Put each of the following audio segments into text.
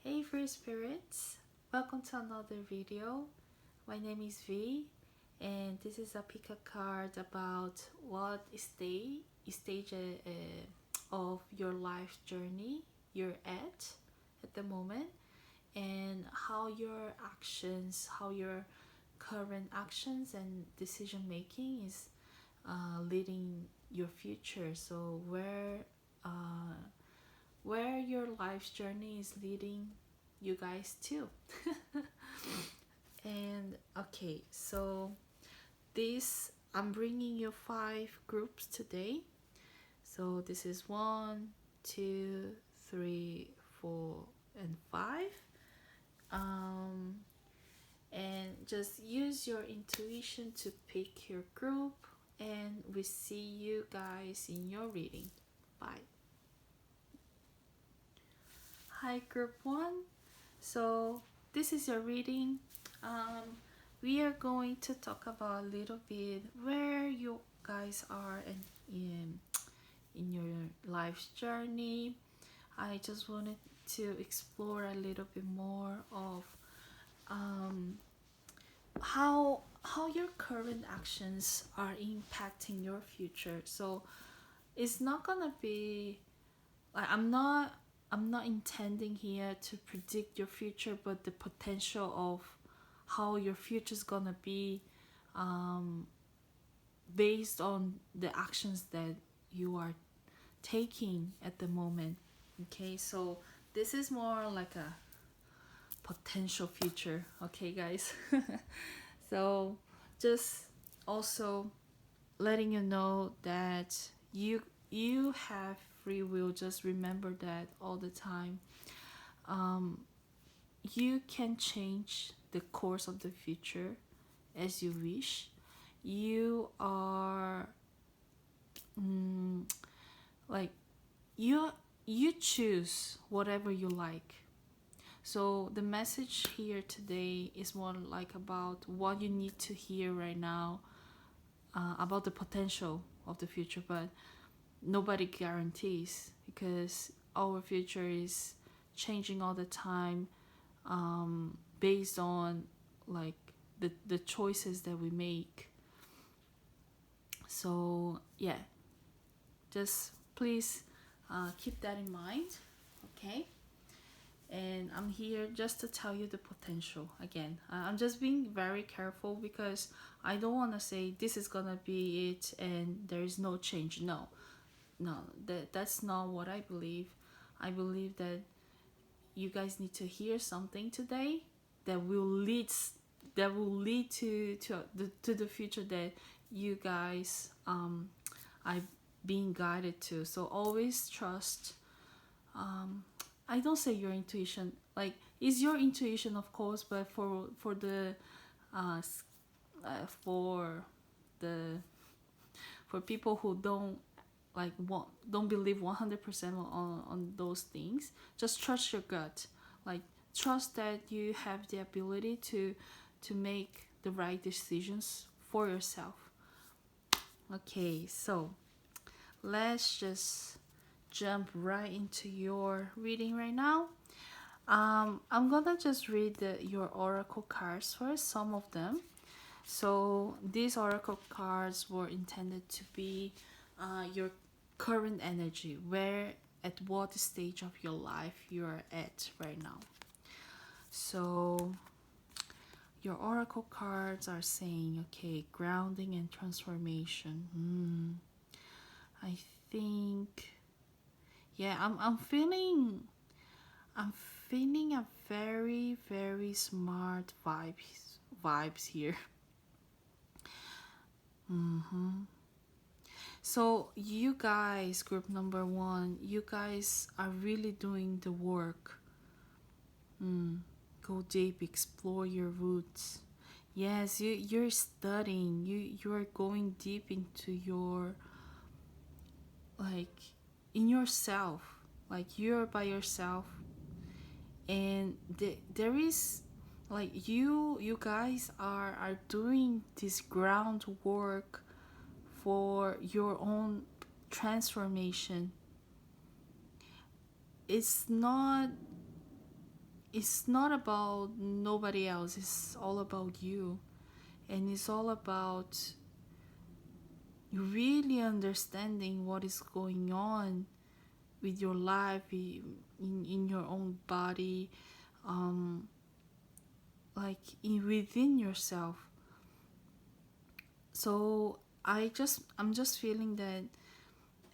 Hey free spirits, welcome to another video. My name is V and this is a pick a card about what stage of your life journey you're at the moment, and how your actions, how your current actions and decision making is leading your future. So where your life's journey is leading you guys to. And okay, so this I'm bringing you 5 groups today. So this is 1, 2, 3, 4 and 5. And just use your intuition to pick your group, and we see you guys in your reading. Bye. Hi group 1. So this is your reading. We are going to talk about a little bit where you guys are in your life's journey. I just wanted to explore a little bit more of how your current actions are impacting your future. So it's not gonna be like I'm not intending here to predict your future, but the potential of how your future is gonna be based on the actions that you are taking at the moment. Okay, so this is more like a potential future. Okay, guys. So just also letting you know that you have free will. Just remember that all the time. You can change the course of the future as you wish. You are like you choose whatever you like. So the message here today is more like about what you need to hear right now, about the potential of the future, but nobody guarantees, because our future is changing all the time, based on like the choices that we make. So yeah, just please keep that in mind. Okay, and I'm here just to tell you the potential. Again, I'm just being very careful because I don't want to say this is gonna be it and there is no change. No, that's not what I believe. I believe that you guys need to hear something today that will lead to the future that you guys are being guided to. So always trust. I don't say your intuition, like it's your intuition of course, but uh, for the for people who don't believe 100% on those things, just trust your gut. Like trust that you have the ability to make the right decisions for yourself. Okay, so let's just jump right into your reading right now. I'm gonna just read your oracle cards first, some of them. So these oracle cards were intended to be your current energy, where at what stage of your life you're at right now. So your oracle cards are saying, okay, grounding and transformation. I think, yeah, I'm feeling a very very smart vibes here. So you guys, group number 1, you guys are really doing the work. Go deep, explore your roots. Yes, you're studying. You're going deep into your, like, in yourself. Like you're by yourself, and there is, like, you guys are doing this groundwork for your own transformation. It's not it's not about nobody else, it's all about you. And it's all about really understanding what is going on with your life, in your own body, um, like within yourself. So I'm just feeling that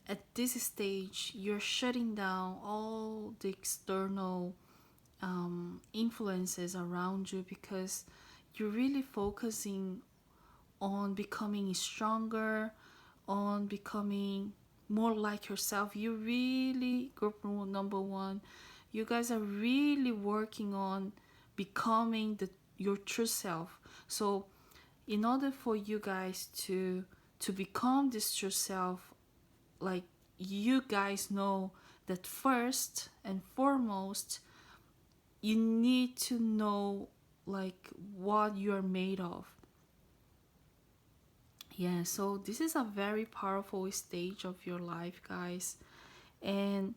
at this stage you're shutting down all the external influences around you, because you're really focusing on becoming stronger, on becoming more like yourself. You really, group number one, you guys are really working on becoming your true self. So in order for you guys to become this true self, like, you guys know that first and foremost you need to know like what you're made of. Yeah, so this is a very powerful stage of your life, guys. And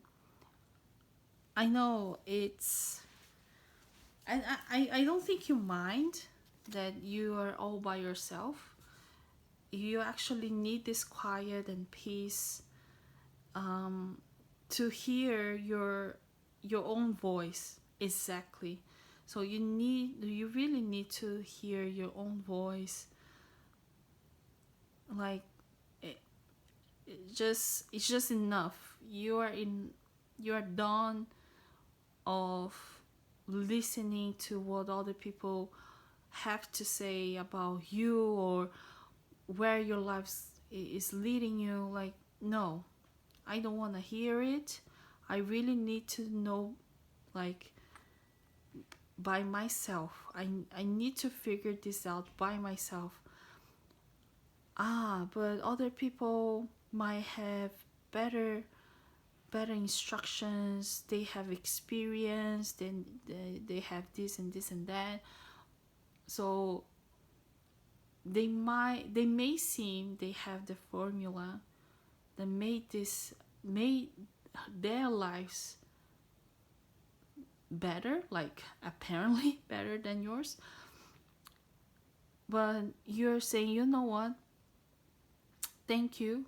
I know it's, and I don't think you mind that you are all by yourself. You actually need this quiet and peace, um, to hear your own voice. Exactly. So you really need to hear your own voice. Like, it, it's just enough. You are done of listening to what other people have to say about you, or where your life is leading you. Like, no, I don't want to hear it. I really need to know, like, by myself. I need to figure this out by myself. But other people might have better better instructions, they have experience, then they have this and this and that. So they may seem they have the formula that made their lives better, like apparently better than yours. But you're saying, you know what, thank you,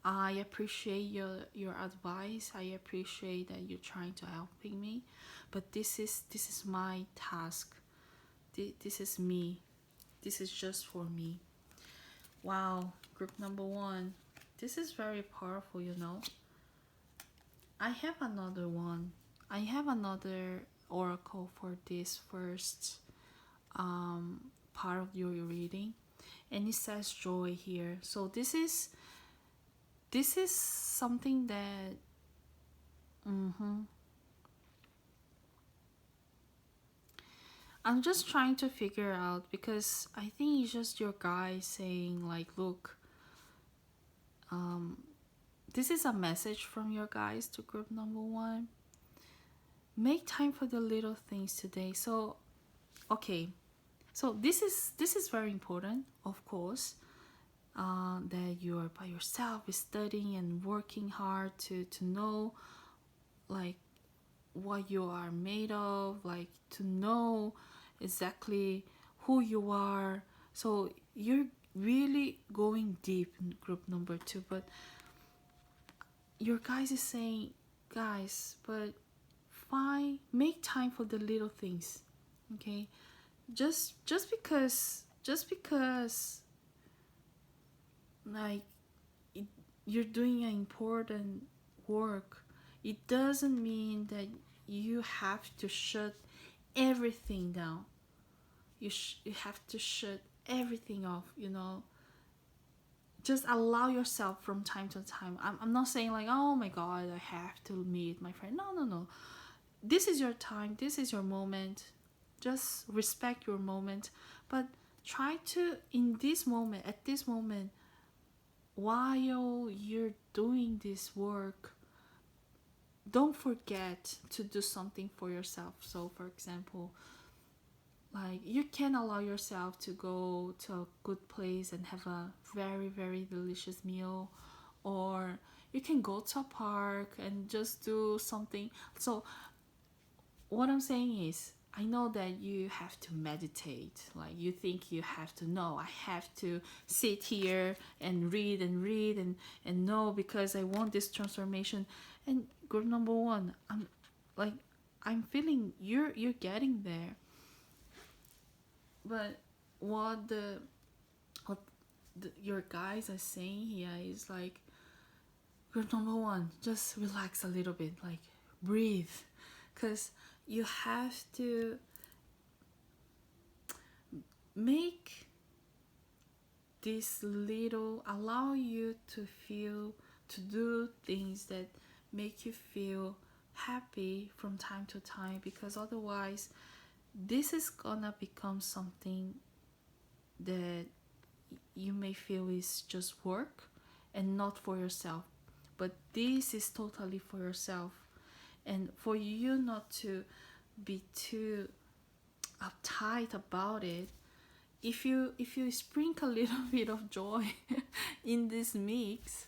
I appreciate your advice, I appreciate that you're trying to helping me, but this is my task. This is me. This is just for me. Wow, group number one. This is very powerful, you know. I have another one. I have another oracle for this first part of your reading, and it says joy here. So this is something that I'm just trying to figure out, because I think it's just your guy saying like, look, this is a message from your guys to group number one. Make time for the little things today. So okay, so this is very important, of course, that you are by yourself studying and working hard to know, like, what you are made of, like to know exactly who you are. So you're really going deep in group number two. But your guys is saying, guys, but fine, make time for the little things. Okay, just because like, it, you're doing an important work, it doesn't mean that you have to shut everything down. You have to shut everything off, you know. Just allow yourself from time to time. I'm not saying like, oh my god, I have to meet my friend. No, no, no. This is your time, this is your moment. Just respect your moment. But try to, in this moment, at this moment, while you're doing this work, don't forget to do something for yourself. So for example, like, you can allow yourself to go to a good place and have a very very delicious meal, or you can go to a park and just do something. So what I'm saying is, I know that you have to meditate. Like you think you have to know. I have to sit here and read and read and know because I want this transformation. And group number one, like I'm feeling you're getting there. But what your guys are saying here is like group number one, just relax a little bit, like breathe, because you have to make this little, allow you to feel, to do things that make you feel happy from time to time, because otherwise this is gonna become something that you may feel is just work and not for yourself. But this is totally for yourself, and for you not to be too uptight about it. If you sprinkle a little bit of joy in this mix,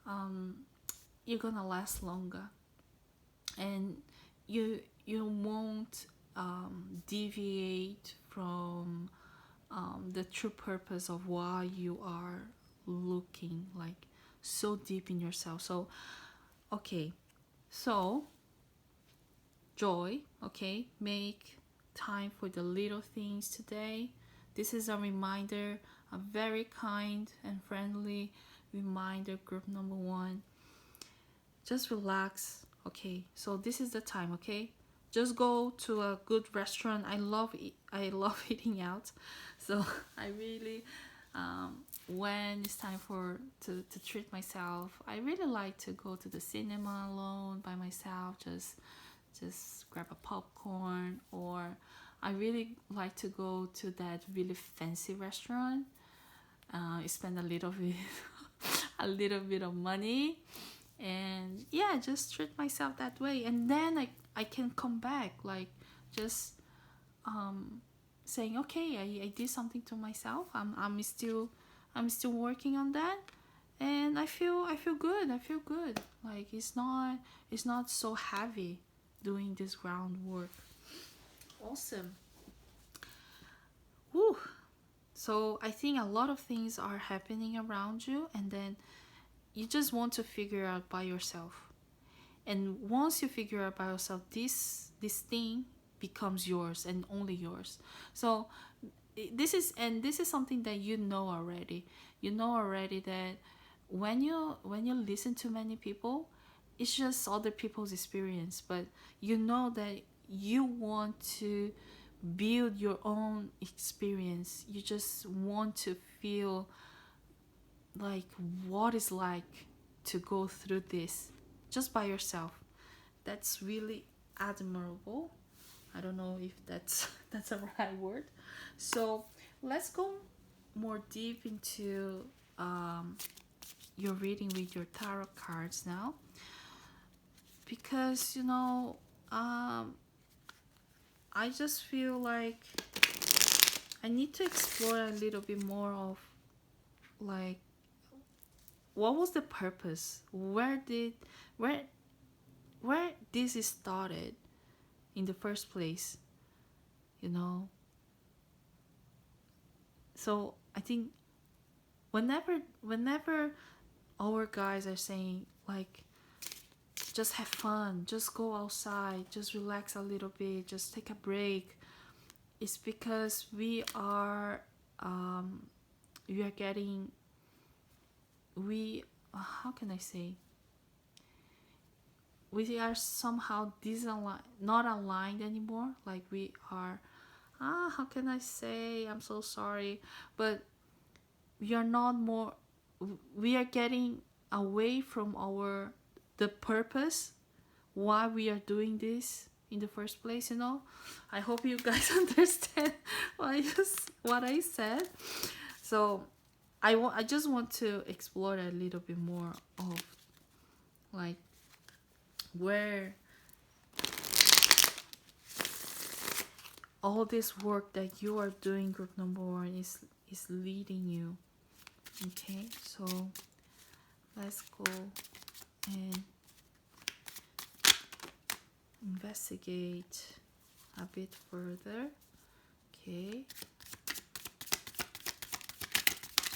um, you're gonna last longer, and you won't deviate from the true purpose of why you are looking like so deep in yourself. So okay, so joy, okay, make time for the little things today. This is a reminder, a very kind and friendly reminder, group number one. Just relax, okay? So this is the time, okay? Just go to a good restaurant. I love eating out, so I really when it's time to treat myself, I really like to go to the cinema alone by myself, just grab a popcorn, or I really like to go to that really fancy restaurant. Spend a little bit a little bit of money, and yeah, just treat myself that way, and then I can come back, like just saying, okay, I did something to myself. I'm still working on that, and I feel good. I feel good. Like it's not so heavy doing this groundwork. Awesome. Woo. So I think a lot of things are happening around you, and then you just want to figure out by yourself. And once you figure out by yourself, this thing becomes yours and only yours. So this is something that you know already. You know already that when you listen to many people, it's just other people's experience, but you know that you want to build your own experience. You just want to feel like what it's like to go through this just by yourself. That's really admirable. I don't know if that's that's a right word. So let's go more deep into your reading with your tarot cards now, because I just feel like I need to explore a little bit more of, like, what was the purpose? Where this is started in the first place, you know? So I think whenever our guys are saying, like, just have fun, just go outside, just relax a little bit, just take a break, it's because we are getting, we how can I say, we are somehow not aligned anymore. Like we are, how can I say, I'm so sorry, but we are not more, we are getting away from the purpose why we are doing this in the first place. I hope you guys understand what I said. So I just want to explore a little bit more of, like, where all this work that you are doing, group number one, is leading you. Okay, so let's go and investigate a bit further. Okay.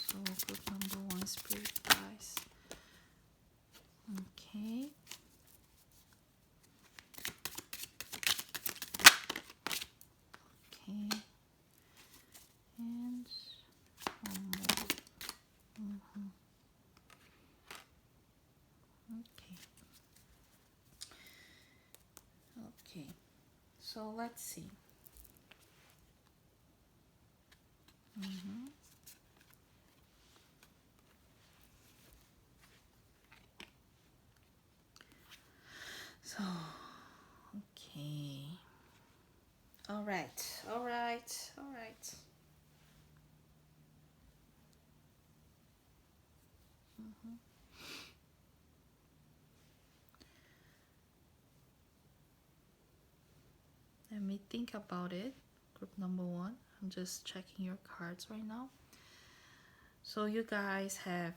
So group number one, spirit guys. Okay. Okay. And one more. Okay. Okay. So let's see. So, okay. All right. All right. All right. Let me think about it. Group number one. I'm just checking your cards right now. So you guys have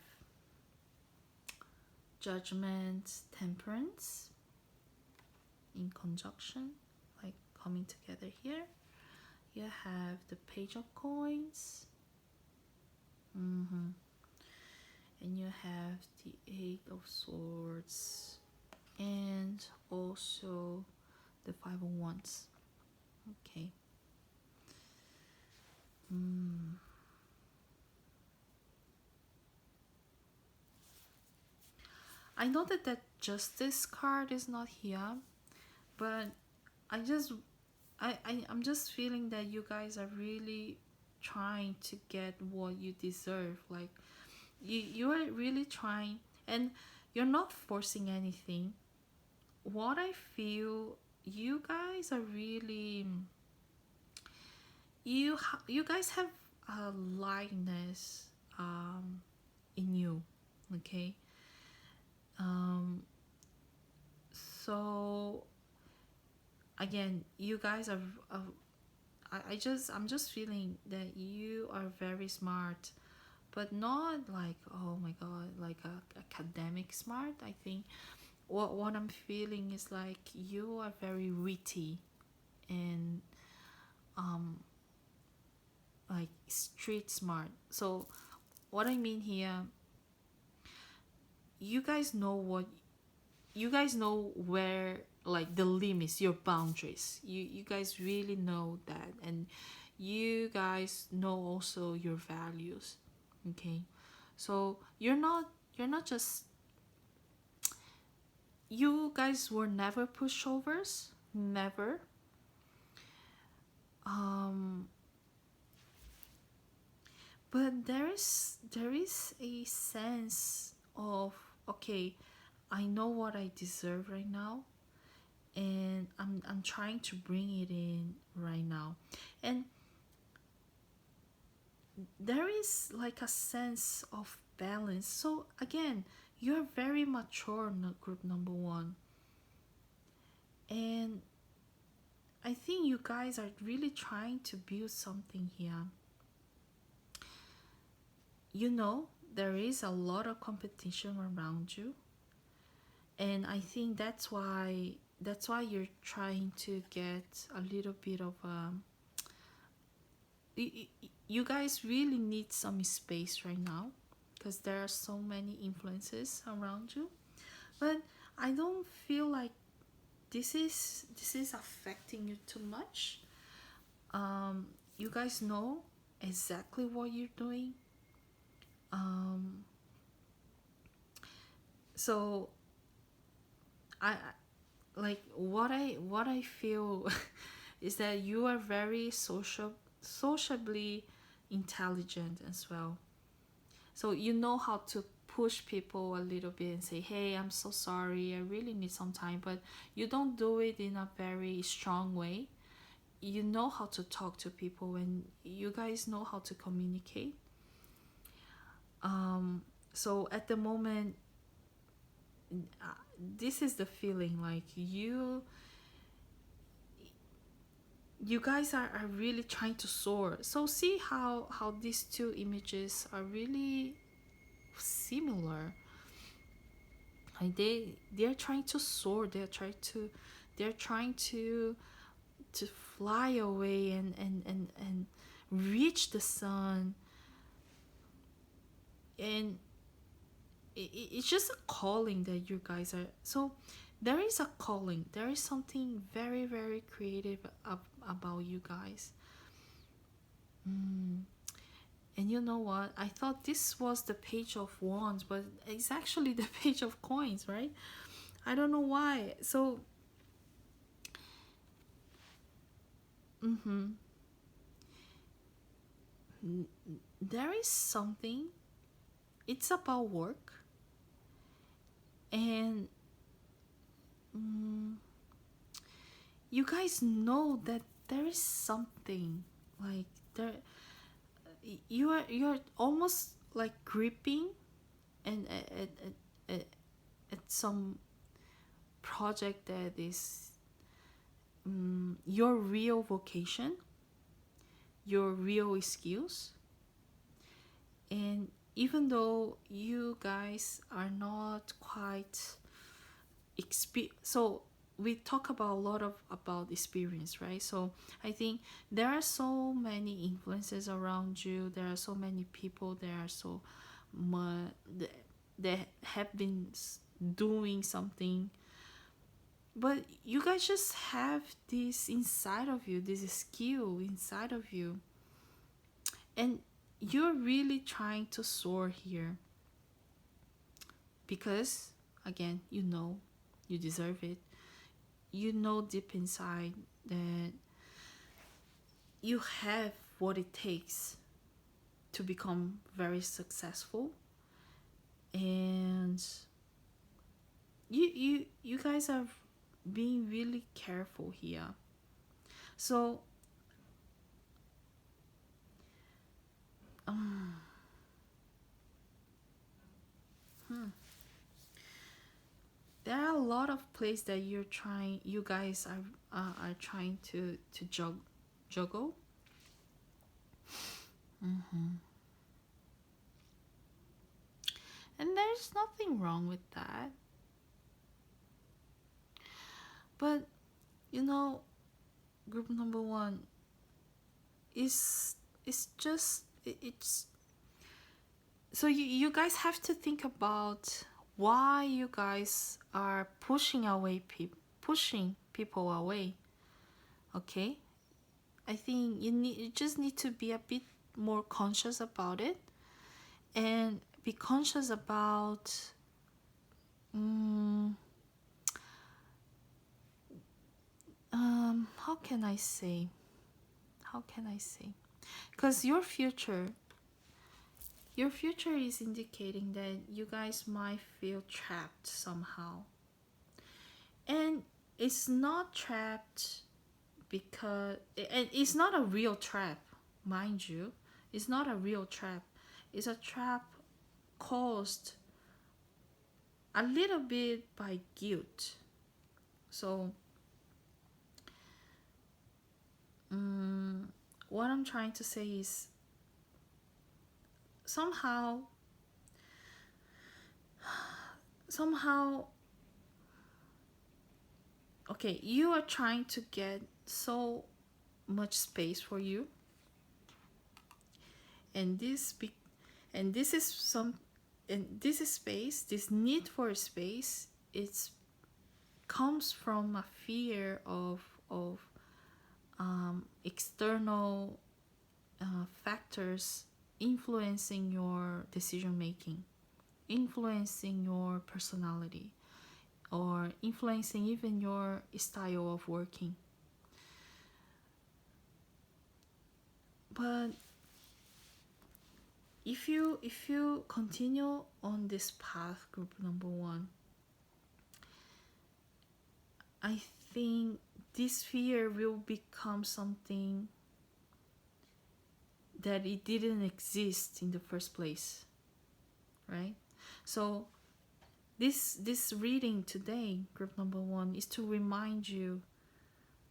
Judgment, Temperance in conjunction, like coming together here. You have the Page of Coins. And you have the Eight of Swords. And also the Five of Wands. Okay. I know that that Justice card is not here, but I just I'm just feeling that you guys are really trying to get what you deserve. Like you are really trying, and you're not forcing anything. What I feel, you guys are really you guys have a lightness in you, okay? So again, you guys are I'm just feeling that you are very smart, but not like, oh my god, like a academic smart. I think what I'm feeling is like you are very witty and like street smart. So what I mean here, you guys know what you guys know where, like the limits, your boundaries. You guys really know that, and you guys know also your values. Okay, so you're not just, you guys were never pushovers, never. um but there is a sense of, okay, I know what I deserve right now, and I'm trying to bring it in right now. And there is like a sense of balance. So again, you're very mature, group number one. And I think you guys are really trying to build something here. You know, there is a lot of competition around you. And I think that's why you're trying to get a little bit of you guys really need some space right now, because there are so many influences around you. But I don't feel like this is affecting you too much. You guys know exactly what you're doing. So I like what I feel is that you are very sociably intelligent as well. So you know how to push people a little bit and say, hey, I'm so sorry, I really need some time. But you don't do it in a very strong way. You know how to talk to people, and you guys know how to communicate. So at the moment, this is the feeling, like you guys are really trying to soar. So see how these two images are really similar. Like they're trying to soar. They're trying to to fly away and reach the sun. And it's just a calling that you guys are. So there is a calling, there is something very very creative about you guys. mm. And you know what, I thought this was the page of wands, but it's actually the page of coins, right? I don't know why. So mm-hmm, there is something, it's about work. And mm, you guys know that there is something like there, you're almost like gripping and at some project that is your real vocation, your real skills. And even though you guys are not quite so we talk about a lot of about experience, right? So I think there are so many influences around you, there are so many people, there are so much that have been doing something, but you guys just have this inside of you, this skill inside of you, and you're really trying to soar here because, again, you know you deserve it. You know deep inside that you have what it takes to become very successful. And you guys are being really careful here. So um, hmm, there are a lot of places that you guys are trying to juggle. Mm-hmm. And there's nothing wrong with that. But you know, group number one is just it's so you guys have to think about why you guys are pushing people away. Okay, I think you just need to be a bit more conscious about it, and be conscious about um, how can I say, because your future is indicating that you guys might feel trapped somehow. And it's not trapped because, and it's not a real trap, mind you. It's not a real trap. It's a trap caused a little bit by guilt. So what I'm trying to say is, somehow, okay, you are trying to get so much space for you, and this is some, and this is space, this need for space, it's comes from a fear of external factors influencing your decision making, influencing your personality, or influencing even your style of working. But if you continue on this path, group number one, I think this fear will become something that it didn't exist in the first place, right? So this reading today, group number one, is to remind you,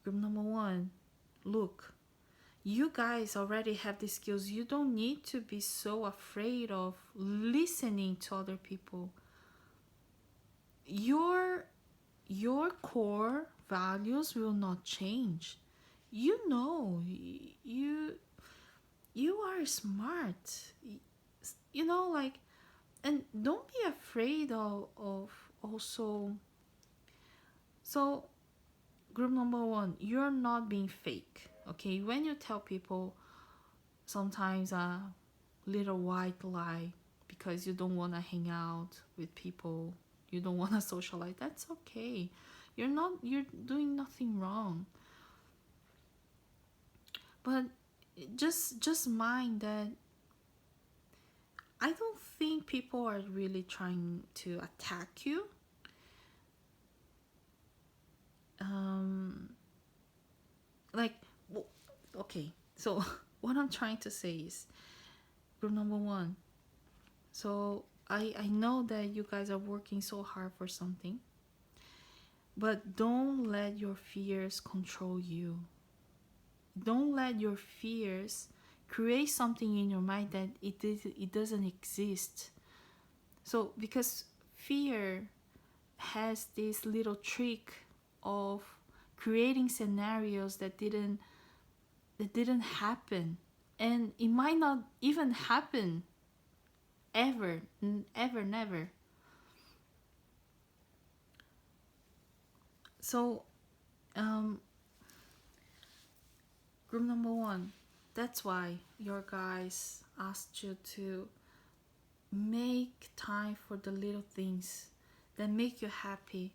group number one, look, you guys already have the skills. You don't need to be so afraid of listening to other people. Your core values will not change. you know, you are smart. You know, like, and don't be afraid of also. So group number one, you're not being fake. Okay, when you tell people sometimes a little white lie because you don't want to hang out with people, you don't want to socialize, that's okay. You're doing nothing wrong. But just mind that I don't think people are really trying to attack you. um like okay, so what I'm trying to say is, group number one, so I know that you guys are working so hard for something, but don't let your fears control you. Don't let your fears create something in your mind that it doesn't exist. So because fear has this little trick of creating scenarios that didn't happen, and it might not even happen ever, ever, never. So um group number one, that's why your guys asked you to make time for the little things that make you happy,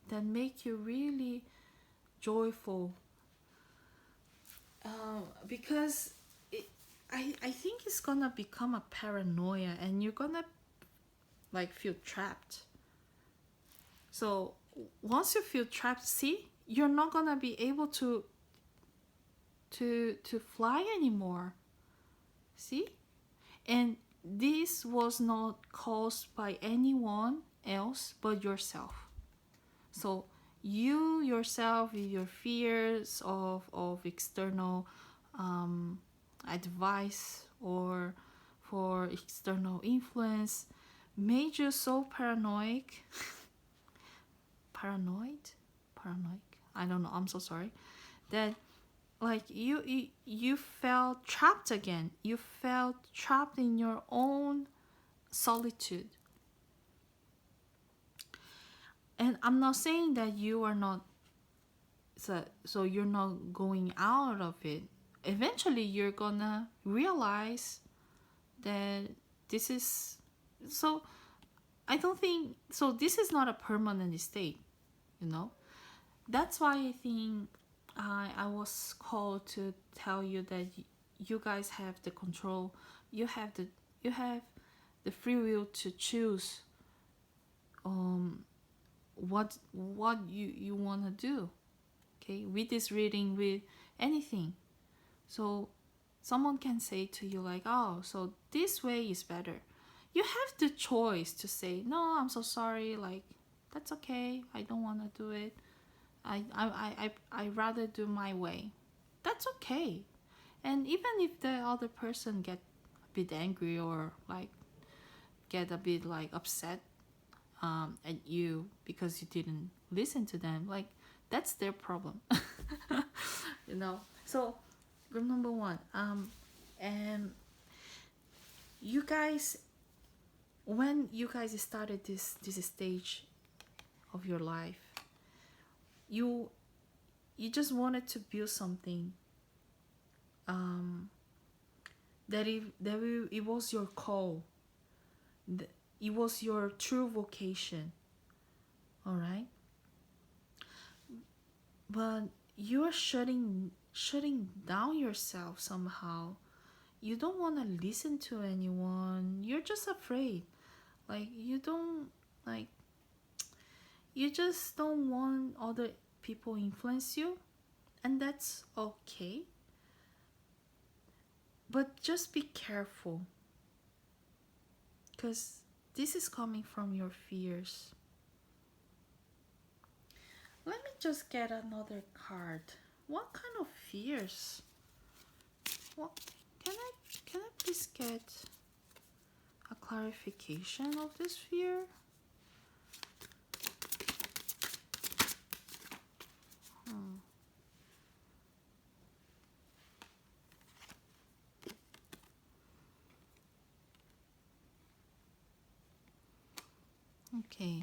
that make you really joyful. Because I think it's gonna become a paranoia, and you're gonna like feel trapped. So once you feel trapped, see, you're not gonna be able to fly anymore. See, and this was not caused by anyone else but yourself. So you yourself, with your fears of external advice or for external influence, made you so paranoid. Paranoid, I don't know, I'm so sorry, that like you felt trapped again. You felt trapped in your own solitude. And I'm not saying that you are not, so you're not going out of it. Eventually you're gonna realize that this is, so I don't think so, this is not a permanent state, you know. That's why I think I was called to tell you that you guys have the control. You have the free will to choose what you want to do. Okay, with this reading, with anything. So someone can say to you like, oh, so this way is better. You have the choice to say, no, I'm so sorry, like, that's okay, I don't want to do it. I rather do my way. That's okay. And even if the other person get a bit angry or like get a bit like upset at you because you didn't listen to them, like, that's their problem. You know. So group number one, and you guys, when you guys started this stage of your life, you just wanted to build something, it was your call, it was your true vocation. All right. But you're shutting down yourself somehow. You don't want to listen to anyone. You're just afraid. Like, like you just don't want other people influence you, and that's okay. But just be careful, because this is coming from your fears. Let me just get another card. What kind of fears? What can I please get a clarification of this fear? Okay,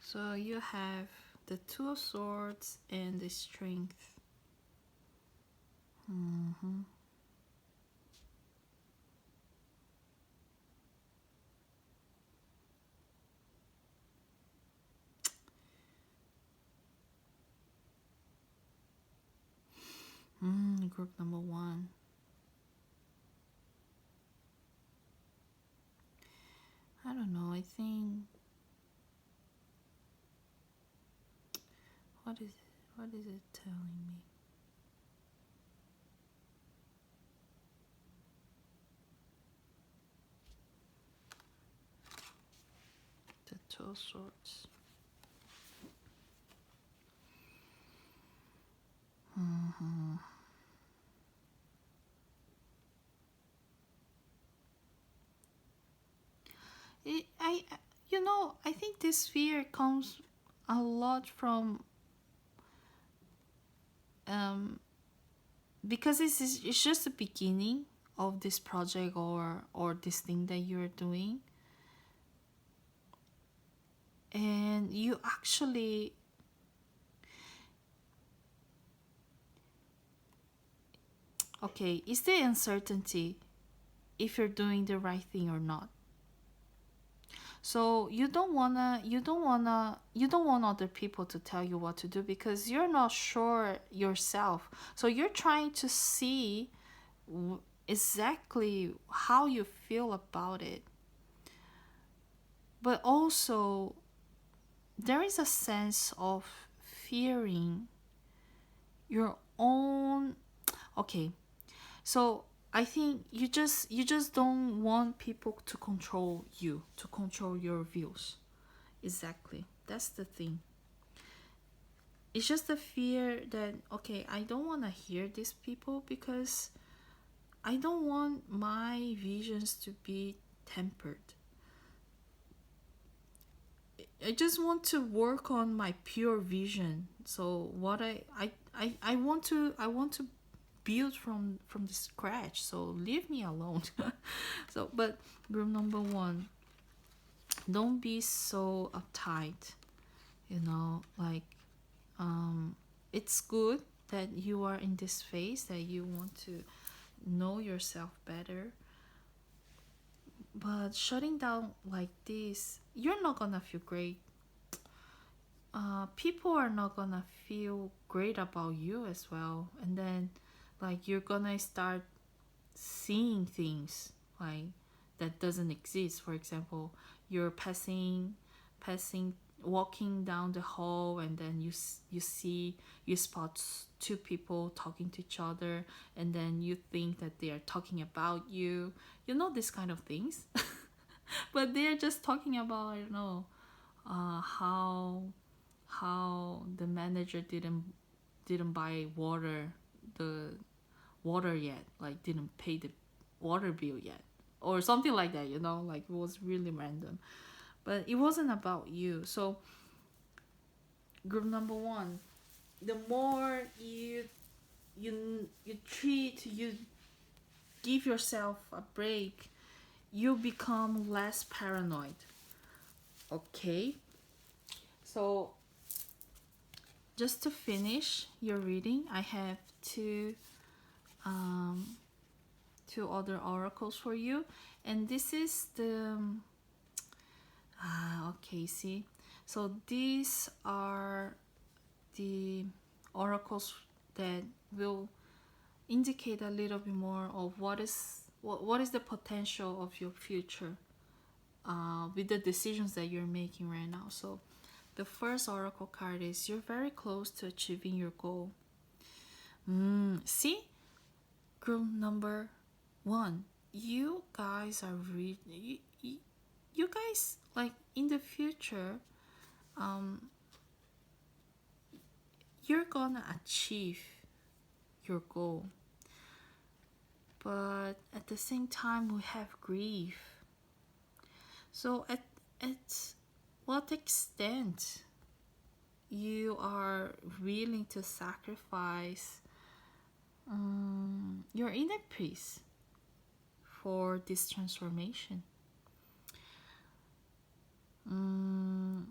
so you have the Two of Swords and the Strength. Mm-hmm. Group number one. I don't know. I think what is it? What is it telling me? The Two of Swords. Mm-hmm. I, I think this fear comes a lot from um, because it's just the beginning of this project or this thing that you're doing, and you actually okay. Is the uncertainty if you're doing the right thing or not? So you don't want other people to tell you what to do because you're not sure yourself. So you're trying to see exactly how you feel about it. But also there is a sense of fearing your own okay. So I think you just don't want people to control you, to control your views. Exactly. That's the thing. It's just the fear that okay, I don't want to hear these people because I don't want my visions to be tempered. I just want to work on my pure vision. So what I I want to build from the scratch. So leave me alone. So but rule number one, don't be so uptight. Like it's good that you are in this phase that you want to know yourself better, but shutting down like this, you're not gonna feel great. People are not gonna feel great about you as well, and then like you're gonna start seeing things like that doesn't exist. For example, you're passing walking down the hall, and then you spot two people talking to each other, and then you think that they are talking about you, this kind of things. But they're just talking about, I don't know, how the manager didn't buy the water yet, like didn't pay the water bill yet, or something like that. Like it was really random, but it wasn't about you. So group number one, the more you give yourself a break, you become less paranoid. Okay, so just to finish your reading, I have um, two other oracles for you, and this is the okay, see, so these are the oracles that will indicate a little bit more of what is the potential of your future with the decisions that you're making right now. So the first oracle card is you're very close to achieving your goal. See, group number one, you guys are you guys, like, in the future, you're gonna achieve your goal, but at the same time we have grief. So at what extent you are willing to sacrifice your inner peace for this transformation? Mm,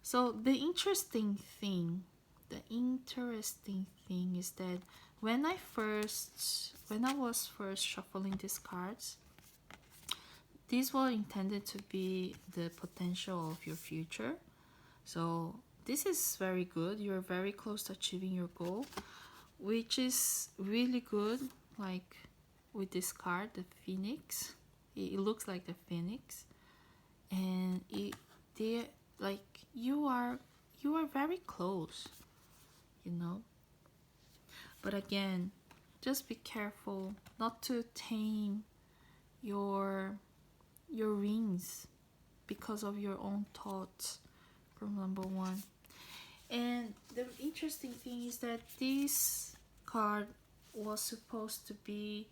so the interesting thing is that when I was first shuffling these cards, these were intended to be the potential of your future. So this is very good. You're very close to achieving your goal, which is really good. Like with this card, the phoenix, it looks like the phoenix, and they like you are very close, you know. But again, just be careful not to tame your rings because of your own thoughts. From number one. And the interesting thing is that this card was supposed to be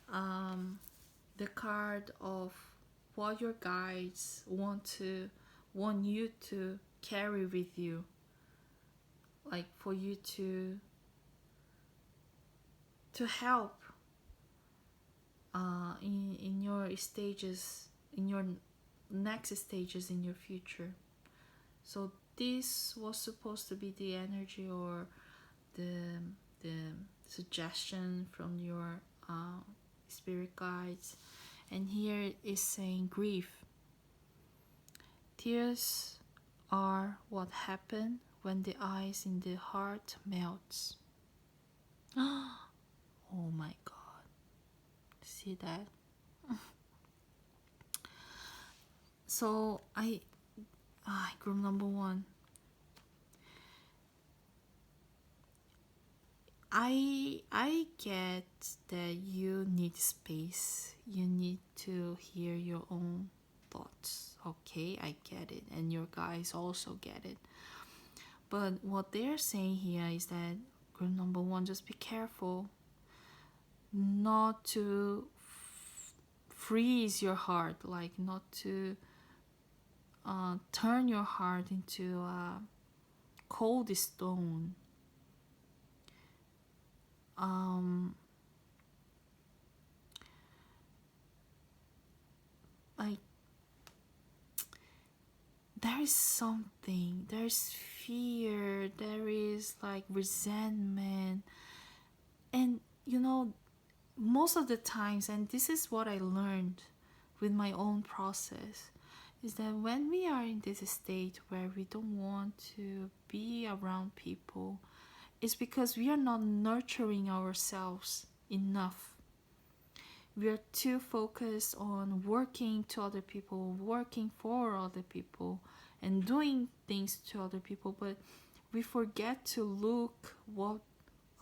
the card of what your guides want you to carry with you, like for you to help in your stages, in your next stages in your future. So this was supposed to be the energy or the the suggestion from your spirit guides. And here is saying grief. Tears are what happen when the ice in the heart melts. Oh my god. See that? So group number one. I get that you need space. You need to hear your own thoughts. Okay, I get it, and your guys also get it. But what they're saying here is that group number one, just be careful not to freeze your heart, like not to turn your heart into a cold stone. Like there is something, there's fear, there is like resentment, and you know, most of the times, and this is what I learned with my own process, is that when we are in this state where we don't want to be around people, it's because we are not nurturing ourselves enough. We are too focused on working to other people, working for other people, and doing things to other people, but we forget to look what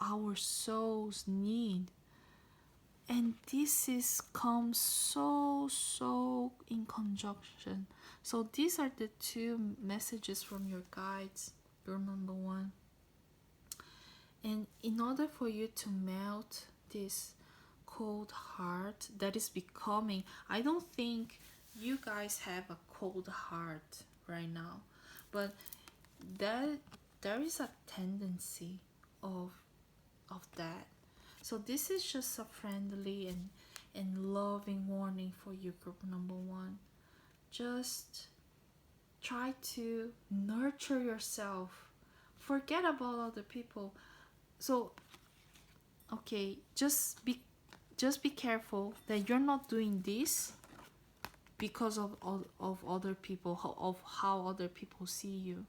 our souls need. And this is comes so in conjunction. So these are the two messages from your guides, your number one. And in order for you to melt this cold heart that is becoming, I don't think you guys have a cold heart right now, but that there is a tendency of that. So this is just a friendly and loving warning for you, group number one. Just try to nurture yourself. Forget about other people. So okay, just be careful that you're not doing this because of other people, of how other people see you.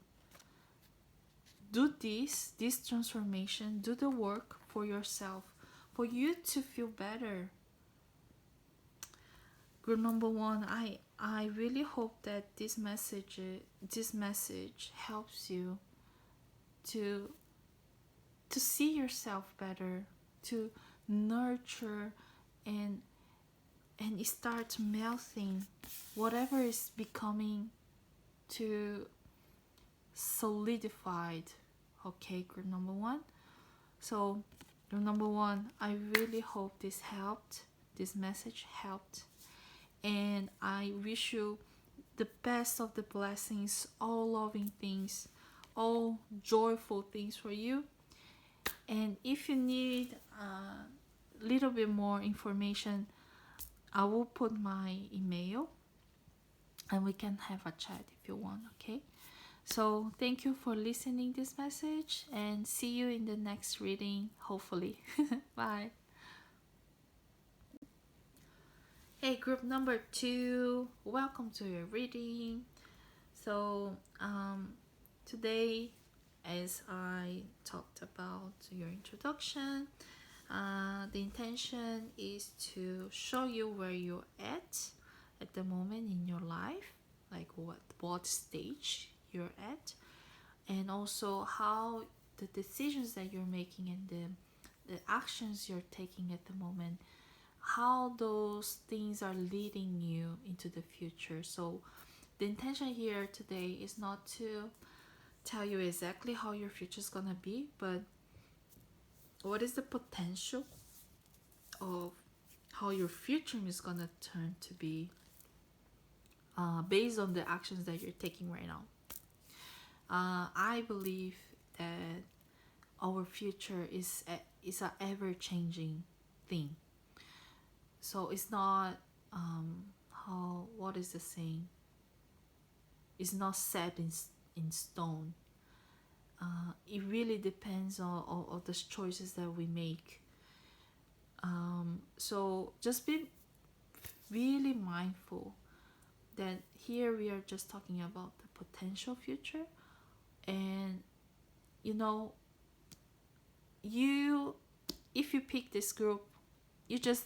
Do this transformation, do the work for yourself, for you to feel better. Group number one, I really hope that this message helps you to see yourself better, to nurture and start melting whatever is becoming too solidified. Okay, group number one. So group number one, I really hope this helped, this message helped, and I wish you the best of the blessings, all loving things, all joyful things for you. And if you need a little bit more information, I will put my email and we can have a chat if you want. Okay, so thank you for listening this message, and see you in the next reading, hopefully. Bye. Hey, group number 2, welcome to your reading. So today, as I talked about your introduction, the intention is to show you where you're at the moment in your life, like what stage you're at, and also how the decisions that you're making and the actions you're taking at the moment, how those things are leading you into the future. So the intention here today is not to tell you exactly how your future is gonna be, but what is the potential of how your future is gonna turn to be, based on the actions that you're taking right now. I believe that our future is a ever changing thing. So it's not, how, what is the saying? It's not set in stone. It really depends on the choices that we make. So just be really mindful that here we are just talking about the potential future, and you know, you if you pick this group, you just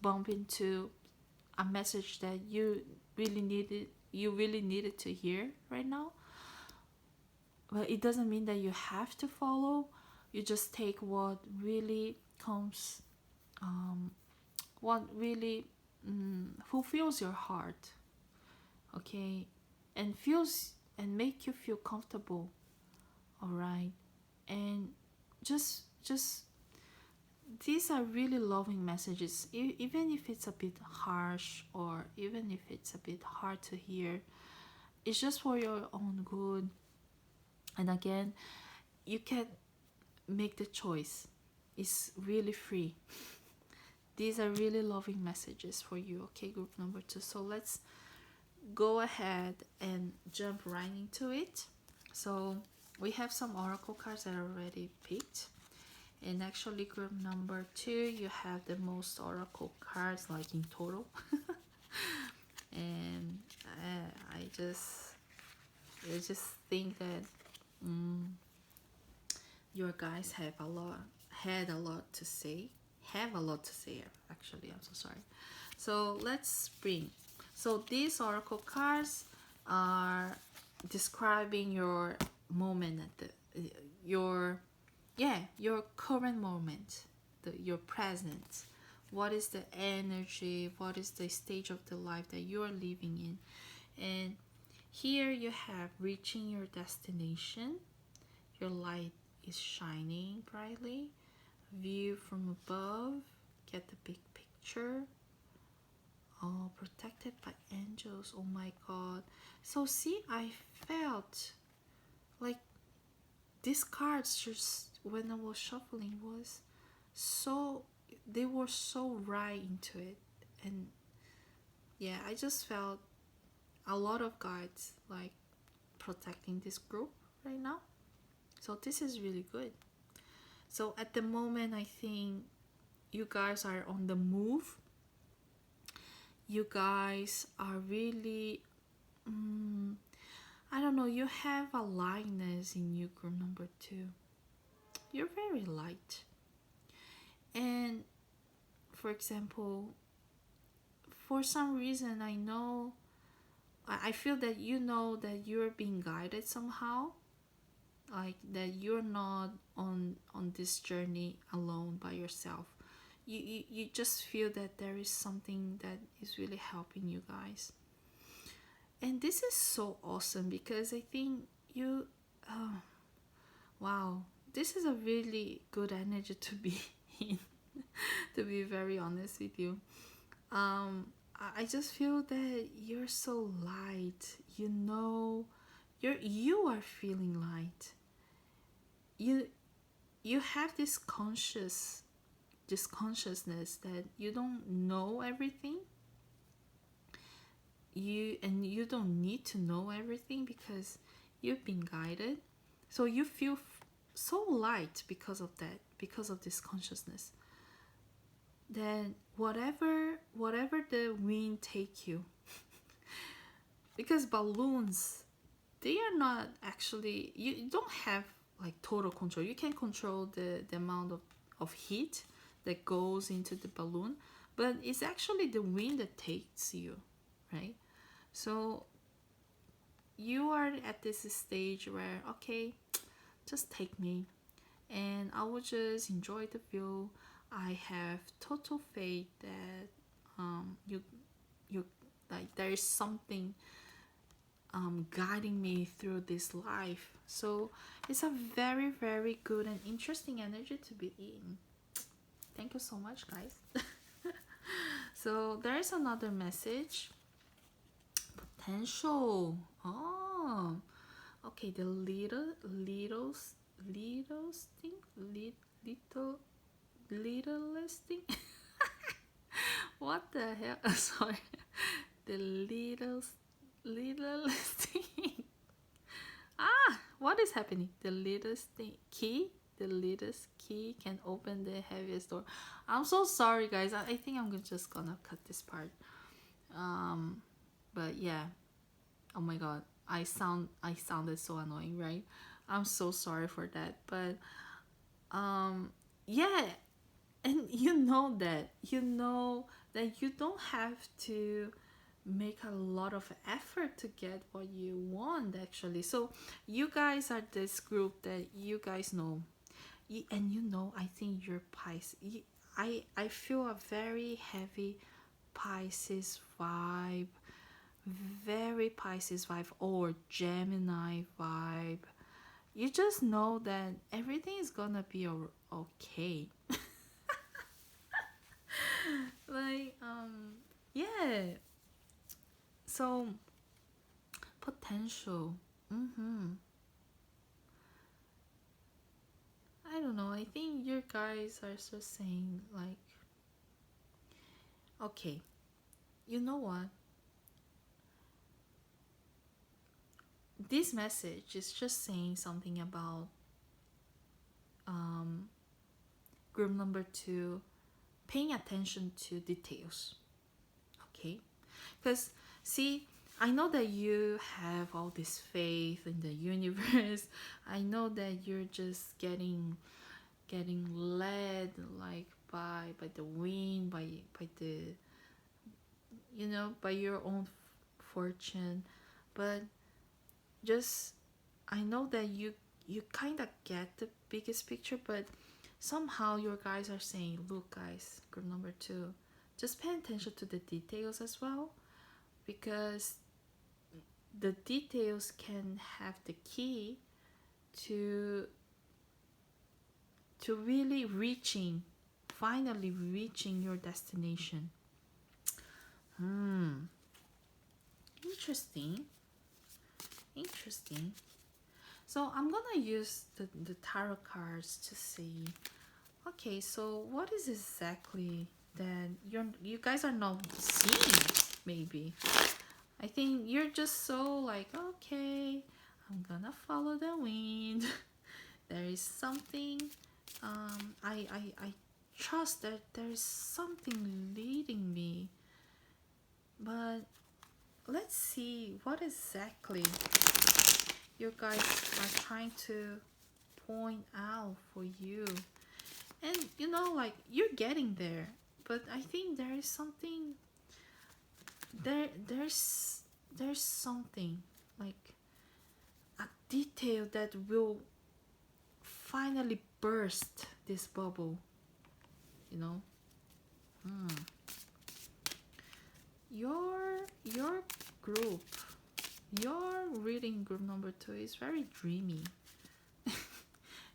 bump into a message that you really needed to hear right now. But it doesn't mean that you have to follow. You just take what really comes, what really fulfills your heart, okay, and feels and make you feel comfortable. All right, and just these are really loving messages, even if it's a bit harsh, or even if it's a bit hard to hear. It's just for your own good. And again, you can make the choice. It's really free. These are really loving messages for you. Okay, group number 2. So let's go ahead and jump right into it. So we have some oracle cards that are already picked, and actually group number 2, you have the most oracle cards, like in total. And I just think that your guys had a lot to say, actually. I'm so sorry. So let's bring, so these oracle cards are describing your moment at the your current moment, your present. What is the energy, what is the stage of the life that you're living in? And here you have reaching your destination, your light is shining brightly, view from above, get the big picture. Oh, protected by angels. Oh my god. So see, I felt like these cards, just when I was shuffling, was so, they were so right into it. And yeah, I just felt a lot of guides like protecting this group right now. So this is really good. So at the moment, I think you guys are on the move. You guys are really, I don't know, you have a lightness in you, group number 2. You're very light. And for example, for some reason, I feel that you know that you're being guided somehow, like that you're not on this journey alone by yourself. You just feel that there is something that is really helping you guys. And this is so awesome, because I think you, oh, wow, this is a really good energy to be in. To be very honest with you, I just feel that you're so light. You know, you are feeling light. You have this consciousness that you don't know everything, you don't need to know everything because you've been guided. So you feel so light because of that, because of this consciousness. Then whatever the wind take you, because balloons, they are not actually, you don't have like total control. You can control the amount of heat that goes into the balloon, but it's actually the wind that takes you, right? So you are at this stage where, okay, just take me and I will just enjoy the view. I have total faith that you like there is something guiding me through this life. So it's a very, very good and interesting energy to be in. Thank you so much, guys. So there is another message. Potential. Oh, okay. The thing, littlest thing. What the hell? Sorry. The littlest thing. What is happening? The littlest thing key. The littlest key can open the heaviest door. I'm so sorry, guys. I think I'm just gonna cut this part. But yeah. Oh my god. I sounded so annoying, right? I'm so sorry for that. But yeah, and you know that you don't have to make a lot of effort to get what you want actually. So you guys are this group that you guys know, and you know, I think you're Pisces. I feel a very heavy Pisces vibe, very Pisces vibe, or Gemini vibe. You just know that everything is gonna be okay. Like yeah. So potential. I don't know. I think you guys are just saying like, okay, you know what? This message is just saying something about group number 2 paying attention to details. Okay? Because see, I know that you have all this faith in the universe. I know that you're just getting led like by the wind, by the, you know, by your own fortune. But just, I know that you kind of get the biggest picture, but somehow your guys are saying, look guys, group number 2, just pay attention to the details as well, because the details can have the key to really finally reaching your destination. Interesting. So I'm gonna use the tarot cards to see, okay, so what is exactly that you guys are not seeing. Maybe I think you're just so like, okay, I'm gonna follow the wind. There is something, I trust that there is something leading me, but let's see what exactly you guys are trying to point out for you. And you know, like, you're getting there, but I think there is something there's something like a detail that will finally burst this bubble, you know. Your group, your reading group number 2 is very dreamy.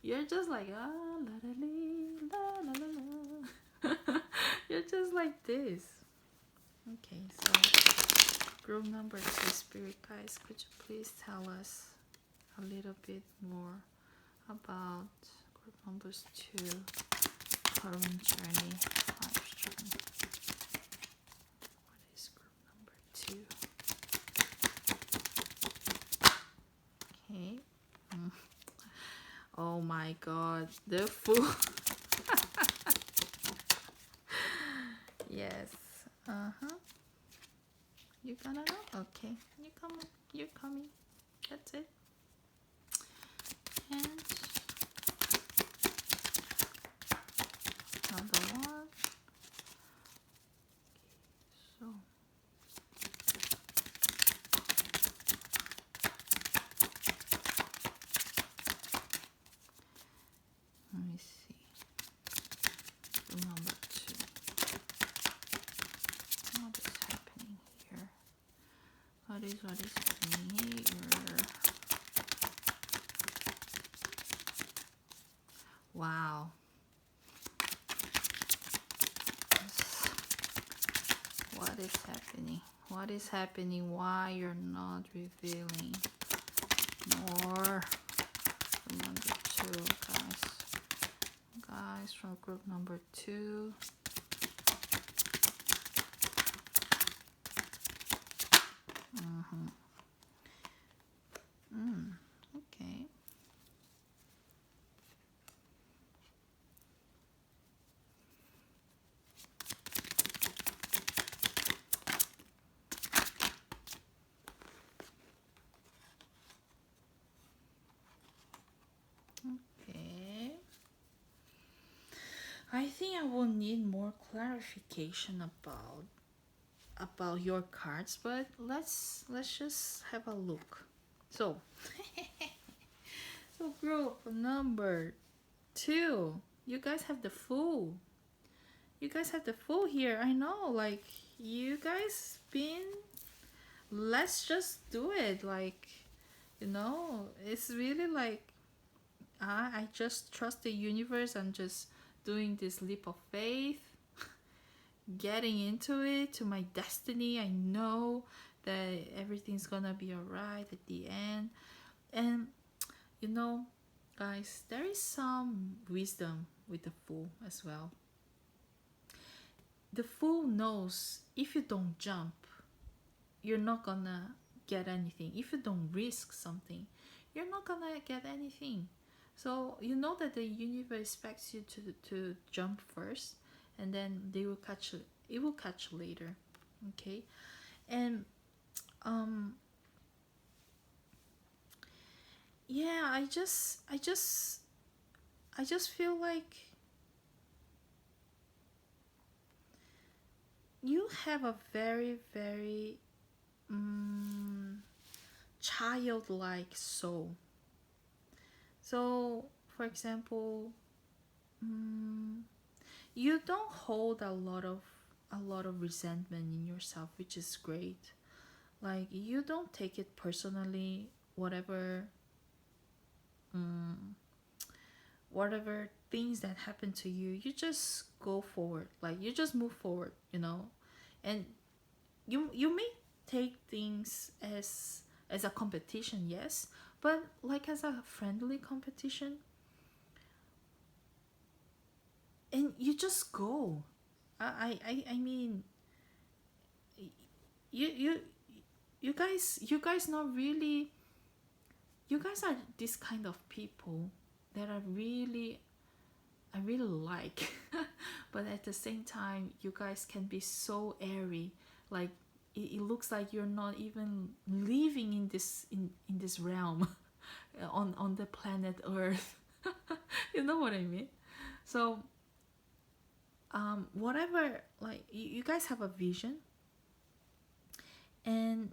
You're just like, la la la la la la. You're just like this. Okay, so group number 2, spirit guys, could you please tell us a little bit more about group numbers 2, current journey, life journey. What is group number 2? Oh my god, the fool. Yes. Uh-huh. You gonna know? Okay. You come. You're coming. That's it. And another one. So let me see. Number two. What is happening here? What is happening here? Wow. What is happening? What is happening? Why you're not revealing more? Number two, guys. Guys from group number two. Okay. Okay. I think I will need more clarification about your cards, but let's just have a look. So, so group number two, you guys have the Fool. You guys have the Fool here. I know, like you guys been. Let's just do it. Like, it's really like I just trust the universe. I'm just doing this leap of faith, getting into it, to my destiny. I know that everything's gonna be alright at the end. And you know, guys, there is some wisdom with the Fool as well. The Fool knows if you don't jump, you're not gonna get anything. If you don't risk something, you're not gonna get anything. So you know that the universe expects you to jump first, and then they will catch it. It will catch later, okay? And yeah, I just feel like you have a very very childlike soul. So, for example, you don't hold a lot of resentment in yourself, which is great. Like you don't take it personally, whatever whatever things that happen to you, you just go forward. Like you just move forward, and you may take things as a competition, yes, but like as a friendly competition, and you just go. I mean, you you you guys not really. You guys are this kind of people that I really like. But at the same time, you guys can be so airy. Like it looks like you're not even living in this realm on the planet Earth. You know what I mean? So whatever, like you guys have a vision, and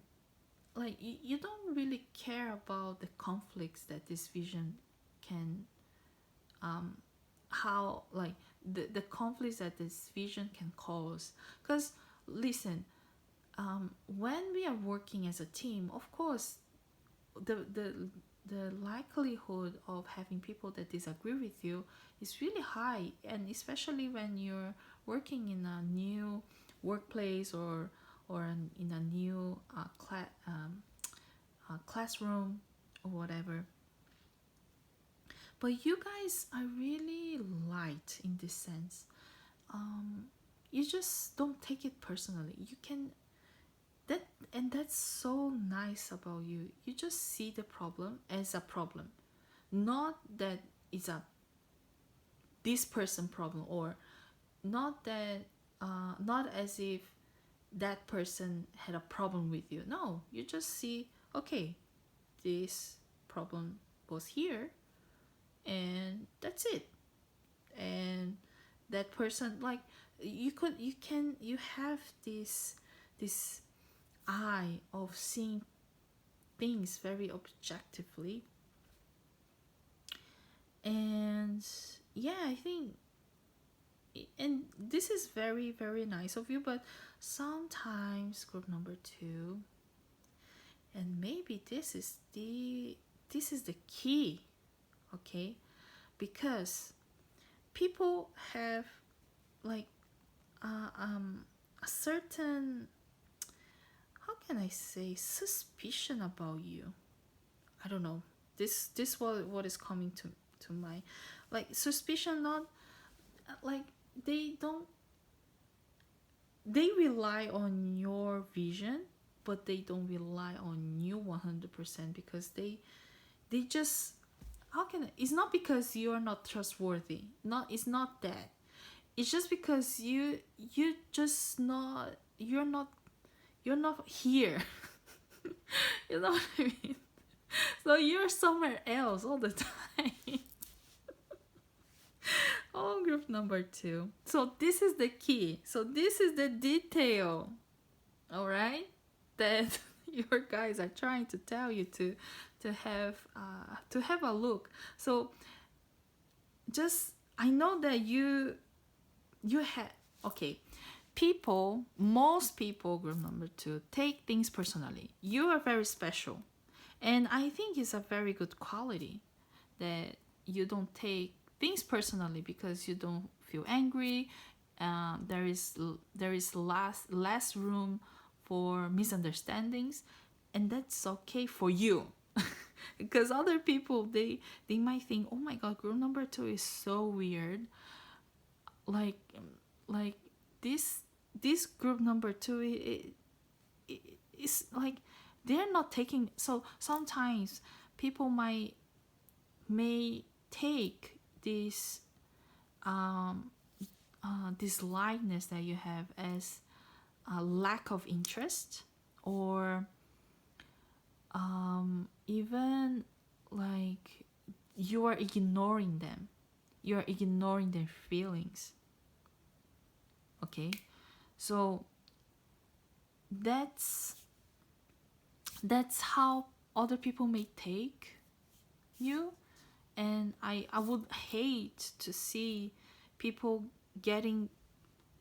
like you don't really care about the conflicts that this vision can how like the conflicts that this vision can cause. Because listen, when we are working as a team, of course the likelihood of having people that disagree with you is really high, and especially when you're working in a new workplace, or in a new classroom or whatever. But you guys are really light in this sense. You just don't take it personally. You can that and that's so nice about you. You just see the problem as a problem, not that it's a this person problem, or not that not as if that person had a problem with you. No, you just see, okay, this problem was here, and that's it. And that person, like, you have this eye of seeing things very objectively. And yeah, I think, and this is very, very nice of you, but sometimes group number two, and maybe this is the key, okay? Because people have, like, a certain, how can I say, suspicion about you. I don't know, this what is coming to mind, like suspicion. Not like, they don't, they rely on your vision, but they don't rely on you 100%, because they just, how can it's not because you're not trustworthy, not, it's not that, it's just because you just not, you're not here. You know what I mean? So you're somewhere else all the time. Oh, group number two. So this is the key. So this is the detail, all right, that your guys are trying to tell you to have a look. So just, I know that you have, okay, people, most people, group number two, take things personally. You are very special, and I think it's a very good quality that you don't take things personally, because you don't feel angry. There is less room for misunderstandings, and that's okay for you. Because other people, they might think, oh my god, group number two is so weird, like like this group number two, it's like they're not taking. So sometimes people may take this lightness that you have as a lack of interest, or even like you are ignoring them, you're ignoring their feelings, okay? So that's how other people may take you. And I would hate to see people getting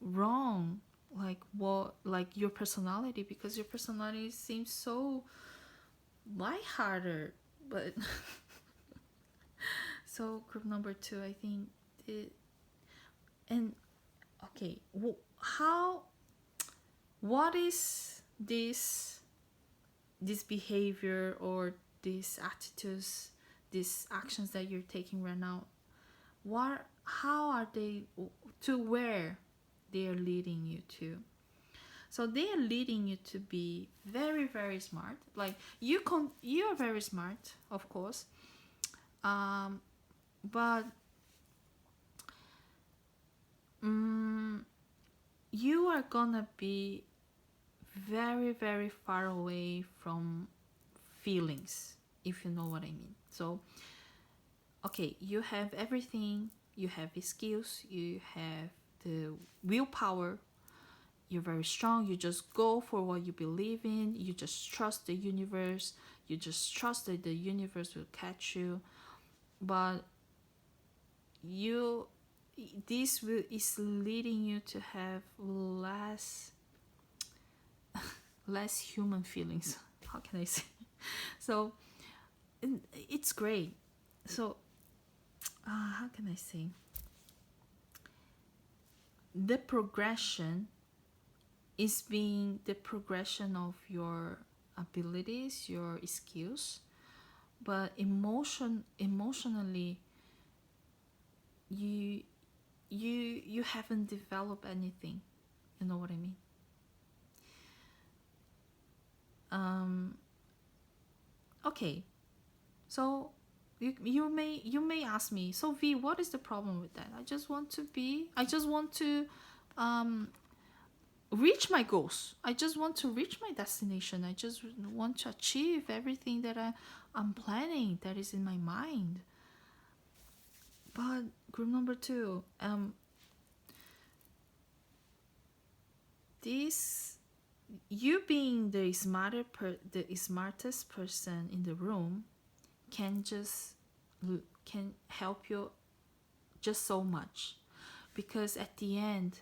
wrong, like what, like your personality, because your personality seems so lighthearted. But so group number two, I think it, and okay, how, what is this behavior, or these attitudes, these actions that you're taking right now, what, how are they, to where they are leading you to? So they are leading you to be very, very smart. Like you are very smart, of course, but you are gonna be very, very far away from feelings, if you know what I mean. So okay, you have everything, you have the skills, you have the willpower, you're very strong, you just go for what you believe in, you just trust the universe, you just trust that the universe will catch you. But you, this will is leading you to have less human feelings. How can I say? So it's great. So how can I say, the progression is being the progression of your abilities, your skills, but emotionally, you haven't developed anything. You know what I mean? Okay, so you may ask me, so V, what is the problem with that? I just want to um reach my goals. I just want to reach my destination. I just want to achieve everything that I'm planning, that is in my mind. But group number two, this you being the smartest person in the room can just can help you just so much, because at the end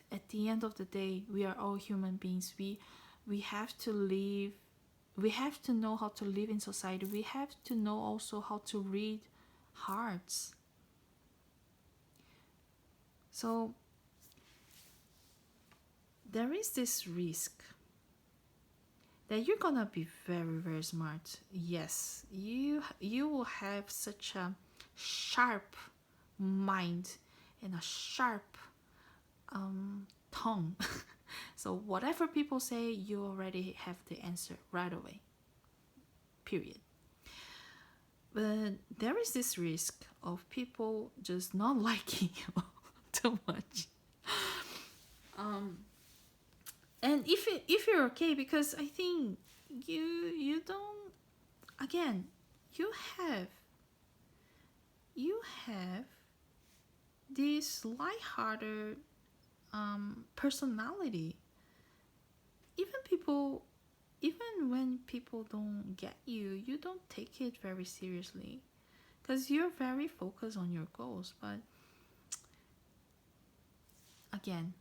of the day, we are all human beings. We have to live, we have to know how to live in society. We have to know also how to read hearts. So there is this risk that you're gonna be very very smart. Yes, you will have such a sharp mind and a sharp tongue. So whatever people say, you already have the answer right away, period. But there is this risk of people just not liking you too much. And if you're okay, because I think you don't, again, you have you have this lighthearted personality. Even people, even when people don't get you, you don't take it very seriously, because you're very focused on your goals. But again,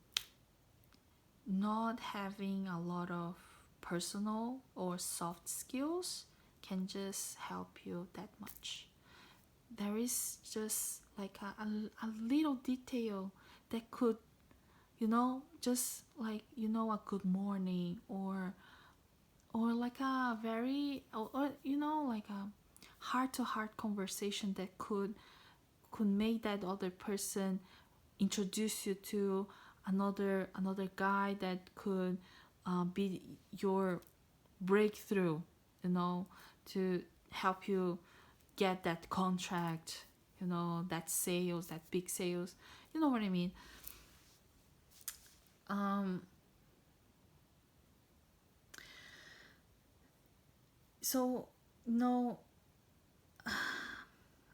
not having a lot of personal or soft skills can just help you that much. There is just like a little detail that could, just like, a good morning, or like a very, or like a heart to heart conversation that could make that other person introduce you to another guy that could be your breakthrough, to help you get that contract, that sales, that big sales. You know what I mean? So no,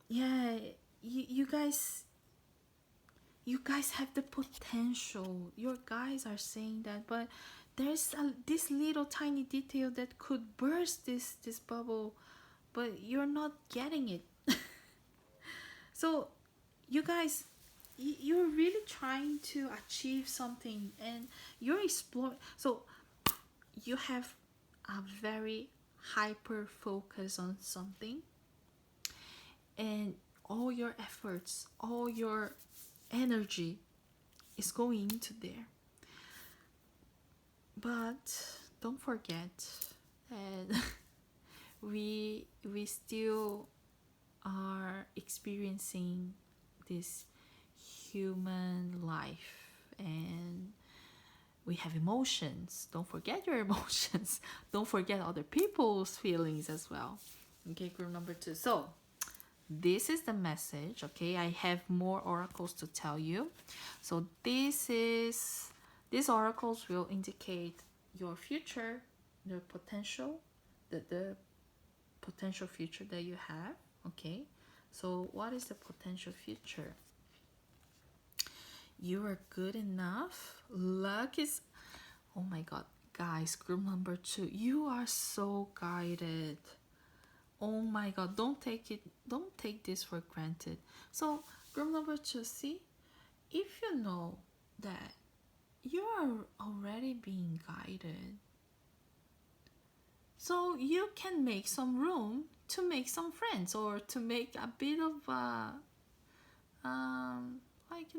yeah, you guys have the potential. Your guys are saying that, but there's this little tiny detail that could burst this bubble, but you're not getting it. So you guys, you're really trying to achieve something, and you're exploring. So you have a very hyper focus on something, and all your efforts, all your energy is going into there. But don't forget that we still are experiencing this human life, and we have emotions. Don't forget your emotions. Don't forget other people's feelings as well. Okay, group number two. So this is the message. Okay, I have more oracles to tell you. So these oracles will indicate your future, your potential, the potential future that you have. Okay, so what is the potential future? You are good enough. Luck is, oh my god, guys, group number two, you are so guided. Oh my god, don't take this for granted. So group number two, see, if you know that you are already being guided, so you can make some room to make some friends, or to make a bit of like,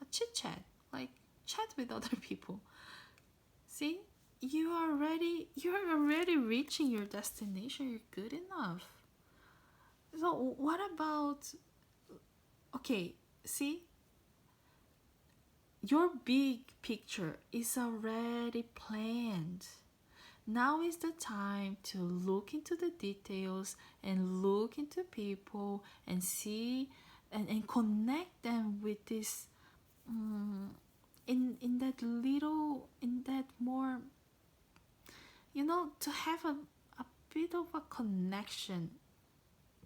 a chit chat, like chat with other people. See, you're already reaching your destination. You're good enough. So what about, okay, see, your big picture is already planned. Now is the time to look into the details and look into people and see and connect them with this, in that little, in that more, to have a bit of a connection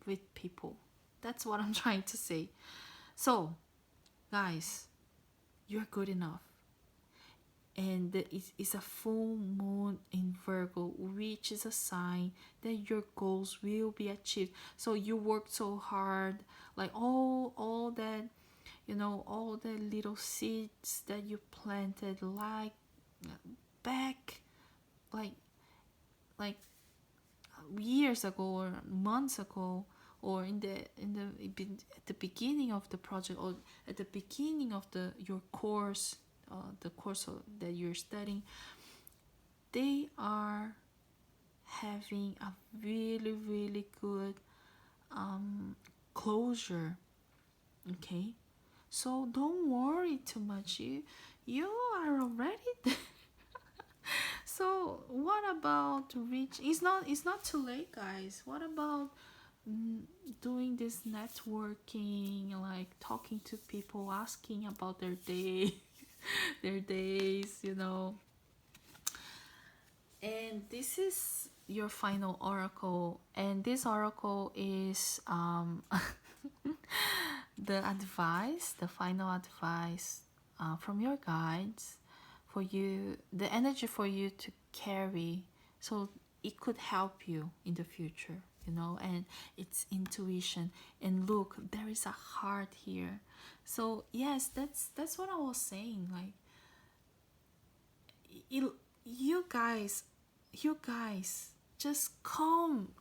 with people. That's what I'm trying to say. So, guys, you're good enough. And it's a full moon in Virgo, which is a sign that your goals will be achieved. So you worked so hard, like all that, all the little seeds that you planted, like back, like like years ago or months ago, or at the beginning of the project, or at the beginning of your course, the course that you're studying, they are having a really really good closure. Okay, so don't worry too much. You are already there. So what about reach? It's not too late, guys. What about doing this networking, like talking to people, asking about their day, their days. And this is your final oracle, and this oracle is the final advice from your guides for you, the energy for you to carry, so it could help you in the future. And it's intuition. And look, there is a heart here. So yes, that's what I was saying. Like, you guys, just come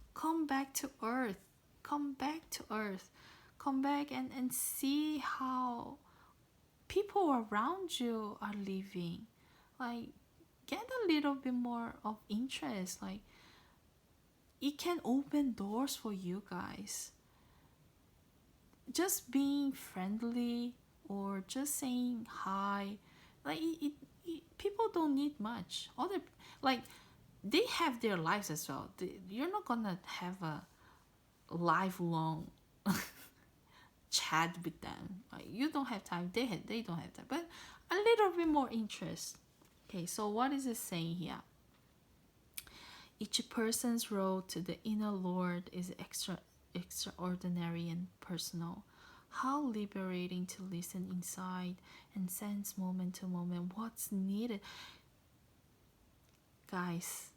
back to earth. Come back to earth. Come back and see how people around you are living. Like, get a little bit more of interest. Like, it can open doors for you guys. Just being friendly or just saying hi, like people don't need much. Other, like, they have their lives as well. You're not gonna have a lifelong chat with them. Like, you don't have time. They don't have time. But a little bit more interest. Okay, so what is it saying here? Each person's road to the inner Lord is extraordinary and personal. How liberating to listen inside and sense moment to moment what's needed. Guys,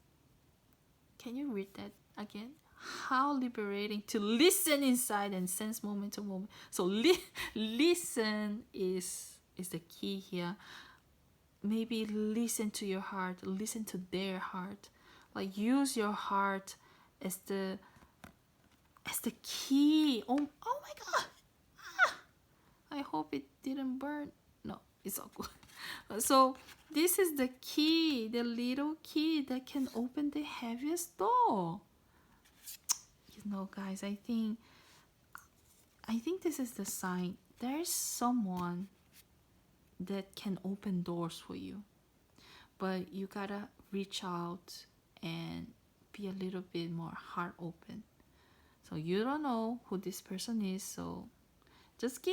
can you read that again? How liberating to listen inside and sense moment to moment. So listen is the key here. Maybe listen to your heart, listen to their heart. Like, use your heart as the key. Oh my god. I hope it didn't burn. No, it's all good. So this is the key, the little key that can open the heaviest door. Guys, I think this is the sign. There's someone that can open doors for you, but you gotta reach out and be a little bit more heart open. So you don't know who this person is, so just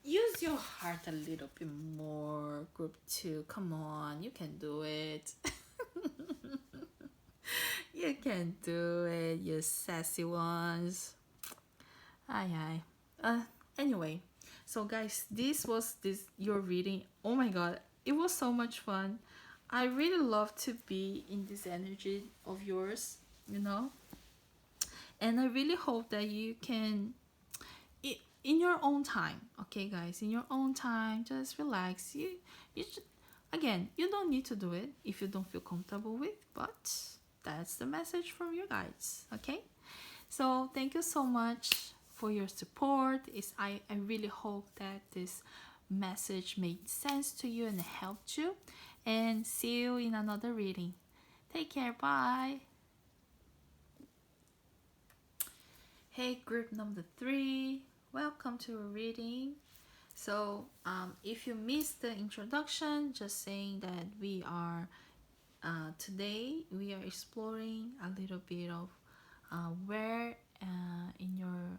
use your heart a little bit more. Group 2, come on, you can do it. You can do it, you sassy ones. Aye. Anyway, so guys, this was your reading. Oh my god, it was so much fun. I really love to be in this energy of yours. And I really hope that you can, in your own time, okay guys, in your own time, just relax. You should, again, you don't need to do it if you don't feel comfortable with, but that's the message from your guides. Okay, so thank you so much for your support. I really hope that this message made sense to you and helped you, and see you in another reading. Take care. Bye. Hey, group number 3, welcome to a reading. So if you missed the introduction, just saying that we are today we are exploring a little bit of where in your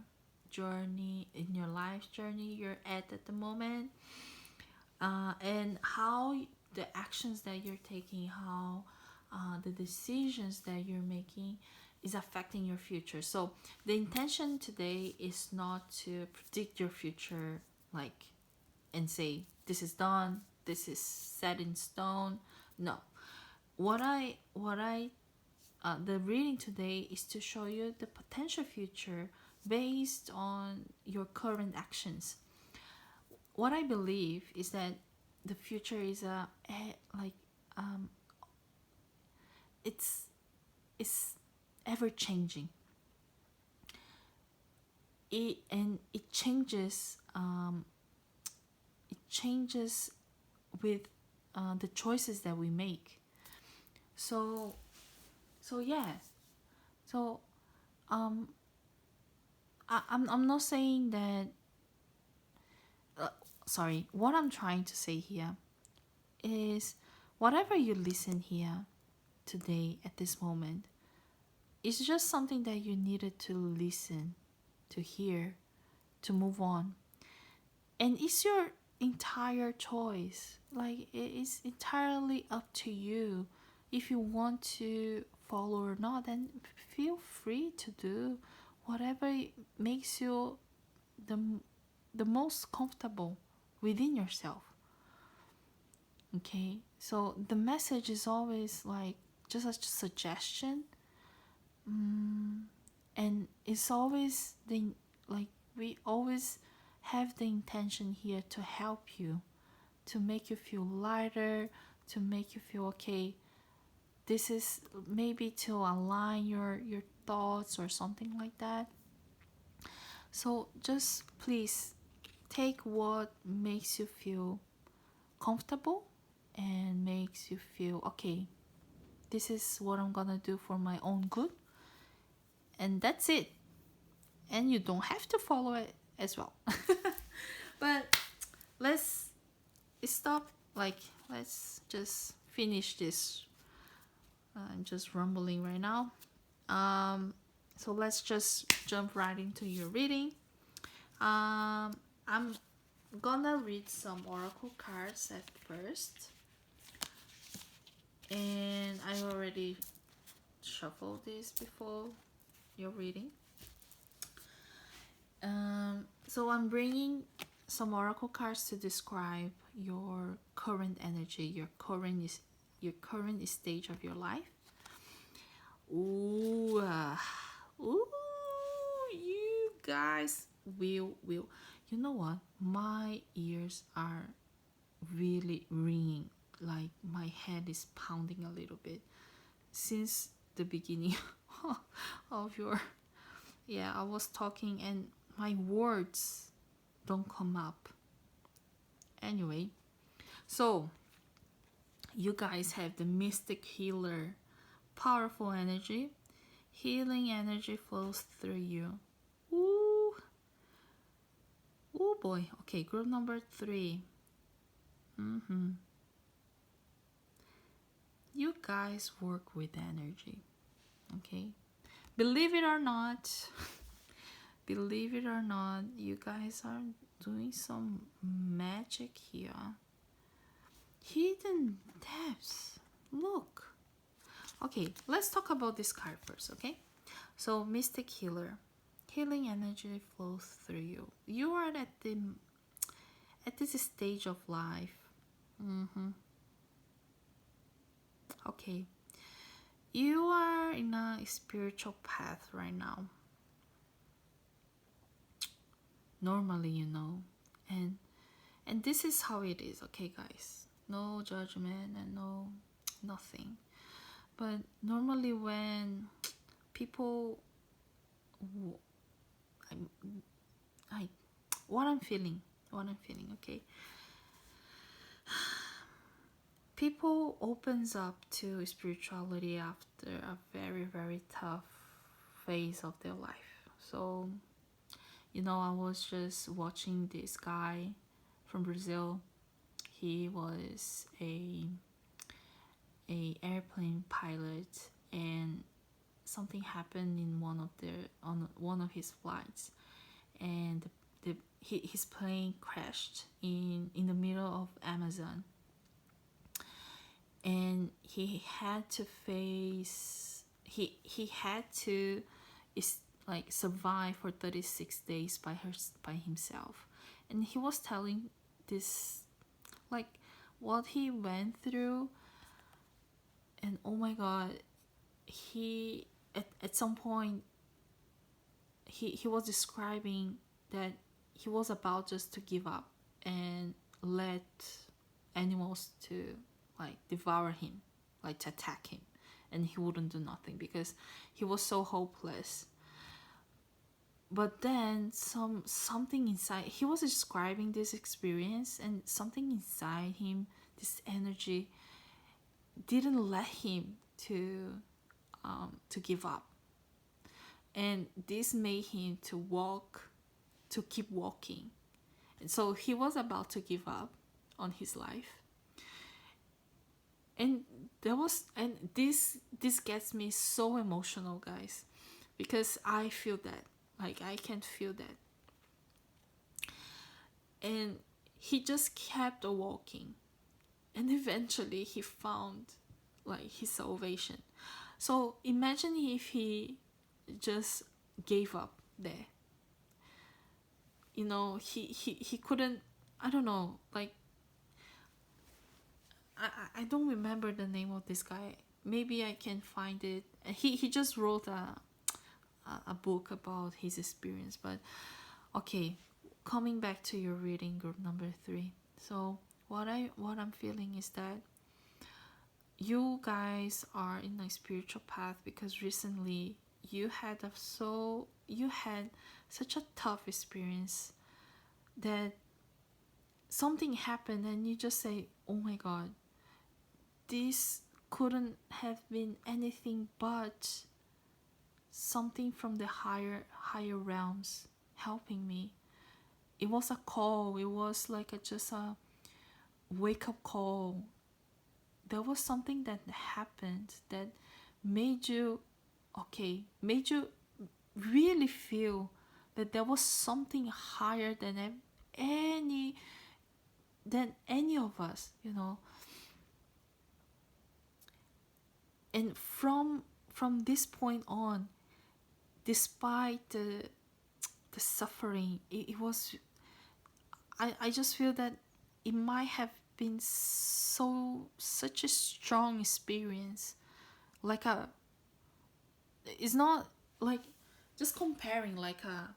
journey, in your life journey, you're at the moment, and how the actions that you're taking, how the decisions that you're making is affecting your future. So the intention today is not to predict your future, like, and say this is done, this is set in stone. No, what I the reading today is to show you the potential future based on your current actions. What I believe is that the future is like um, it's it's ever changing. It changes. It changes with the choices that we make. So yeah. So um, I'm not saying that. Sorry. What I'm trying to say here is whatever you listen here today at this moment, it's just something that you needed to listen, to hear, to move on. And it's your entire choice. Like, it is entirely up to you. If you want to follow or not, then feel free to do whatever makes you the, the most comfortable within yourself. Okay? So the message is always like just a suggestion. And it's always like we always have the intention here to help you, to make you feel lighter, to make you feel okay. This is maybe to align your thoughts or something like that. So just please take what makes you feel comfortable and makes you feel okay. This is what I'm gonna do for my own good, and that's it. And you don't have to follow it as well. But let's stop. Like, let's just finish this. I'm just rumbling right now. So let's just jump right into your reading. I'm gonna read some oracle cards at first, and I already shuffled this before your reading. So I'm bringing some oracle cards to describe your current energy, your current stage of your life. Ooh, you guys will. You know what? My ears are really ringing. Like my head is pounding a little bit since the beginning of your. Yeah, I was talking and my words don't come up. Anyway, so you guys have the mystic healer, powerful energy. Healing energy flows through you. Ooh. Ooh boy. Okay, group number 3. You guys work with energy. Okay? Believe it or not, you guys are doing some magic here. Hidden depths. Look. Okay, let's talk about this card first, okay? So, Mystic Healer. Healing energy flows through you. You are at this stage of life. Okay. You are in a spiritual path right now. Normally, and this is how it is, okay, guys? No judgment and no nothing. But normally when people I what I'm feeling, okay? People opens up to spirituality after a very, very tough phase of their life. So, I was just watching this guy from Brazil. He was a airplane pilot, and something happened in one of their on one of his flights, and his plane crashed in the middle of Amazon, and he had to is like survive for 36 days by himself. And he was telling this, like, what he went through. And oh my god, he at some point he was describing that he was about just to give up and let animals to like devour him, like to attack him, and he wouldn't do nothing because he was so hopeless. But then something inside, he was describing this experience, and something inside him, this energy, didn't let him to give up, and this made him to keep walking. And so he was about to give up on his life, and this gets me so emotional, guys, because I feel that, like, I can feel that. And he just kept walking, and eventually he found like his salvation. So imagine if he just gave up there. He couldn't, I don't know, like, I don't remember the name of this guy. Maybe I can find it. He just wrote a book about his experience. But okay, coming back to your reading group number 3. So what I'm feeling is that you guys are in a spiritual path because recently you had such a tough experience that something happened, and you just say, oh my god, this couldn't have been anything but something from the higher realms helping me. It was a call. It was like just a wake up call. There was something that happened that made you really feel that there was something higher any than any of us, and from this point on, despite the suffering, it was, I just feel that it might have been such a strong experience. Like it's not like, just comparing like a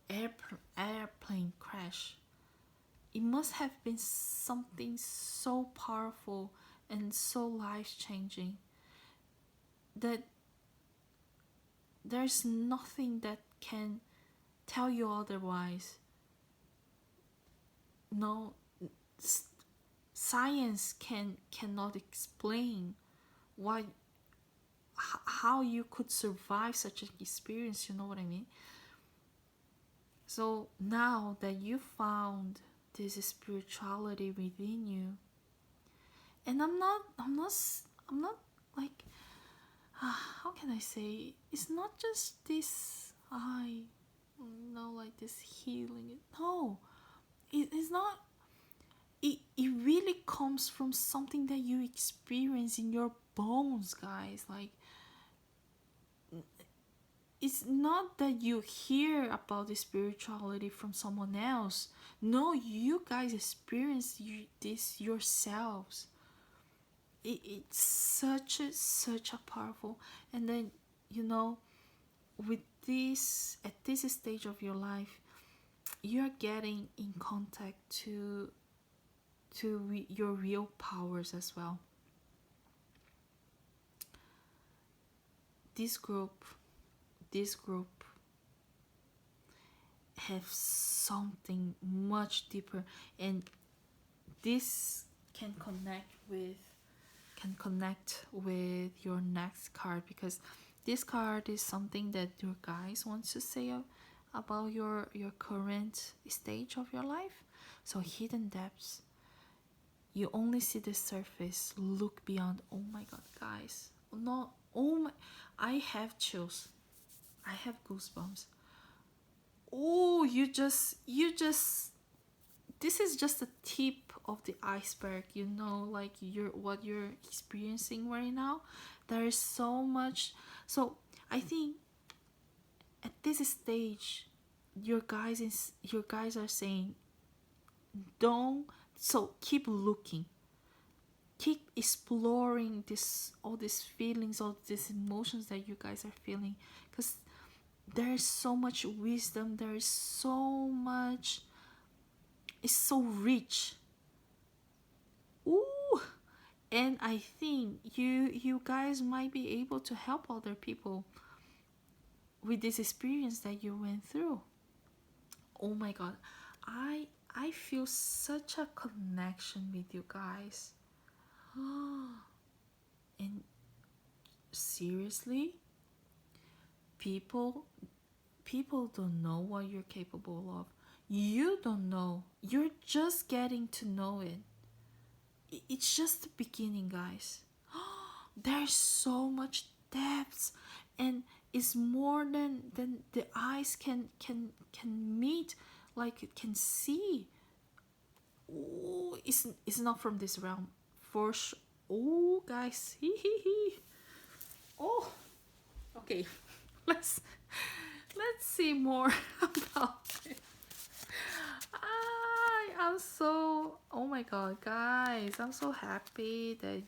airplane crash. It must have been something so powerful and so life changing that there's nothing that can tell you otherwise. No, science cannot explain why, how you could survive such an experience. You know what I mean? So now that you found this spirituality within you, and I'm not like, how can I say? It's not just this, like this healing. No, it's not. It really comes from something that you experience in your bones, guys. Like, it's not that you hear about the spirituality from someone else. No, you guys experience this yourselves. It's such a powerful. And then, with this, at this stage of your life, you're getting in contact to your real powers as well. This group have something much deeper, and this can connect with your next card, because this card is something that your guys wants to say about your current stage of your life. So hidden depths. You only see the surface. Look beyond. Oh my god, guys. No, oh my, I have chills. I have goosebumps. Oh, this is just the tip of the iceberg, like what you're experiencing right now. There is so much. So I think at this stage, your guys are saying, don't. So keep looking, keep exploring all these feelings, all these emotions that you guys are feeling, because there is so much wisdom, there is so much. It's so rich. Ooh. And I think you guys might be able to help other people with this experience that you went through. Oh my god, I feel such a connection with you guys. And seriously, people people don't know what you're capable of. You don't know. You're just getting to know it. It's just the beginning, guys. There's so much depth, and it's more than the eyes can meet, like it can see. Ooh, it's not from this realm, for sure. Oh, guys, oh, okay. let's let's see more about it. I'm so, oh my god, guys, I'm so happy that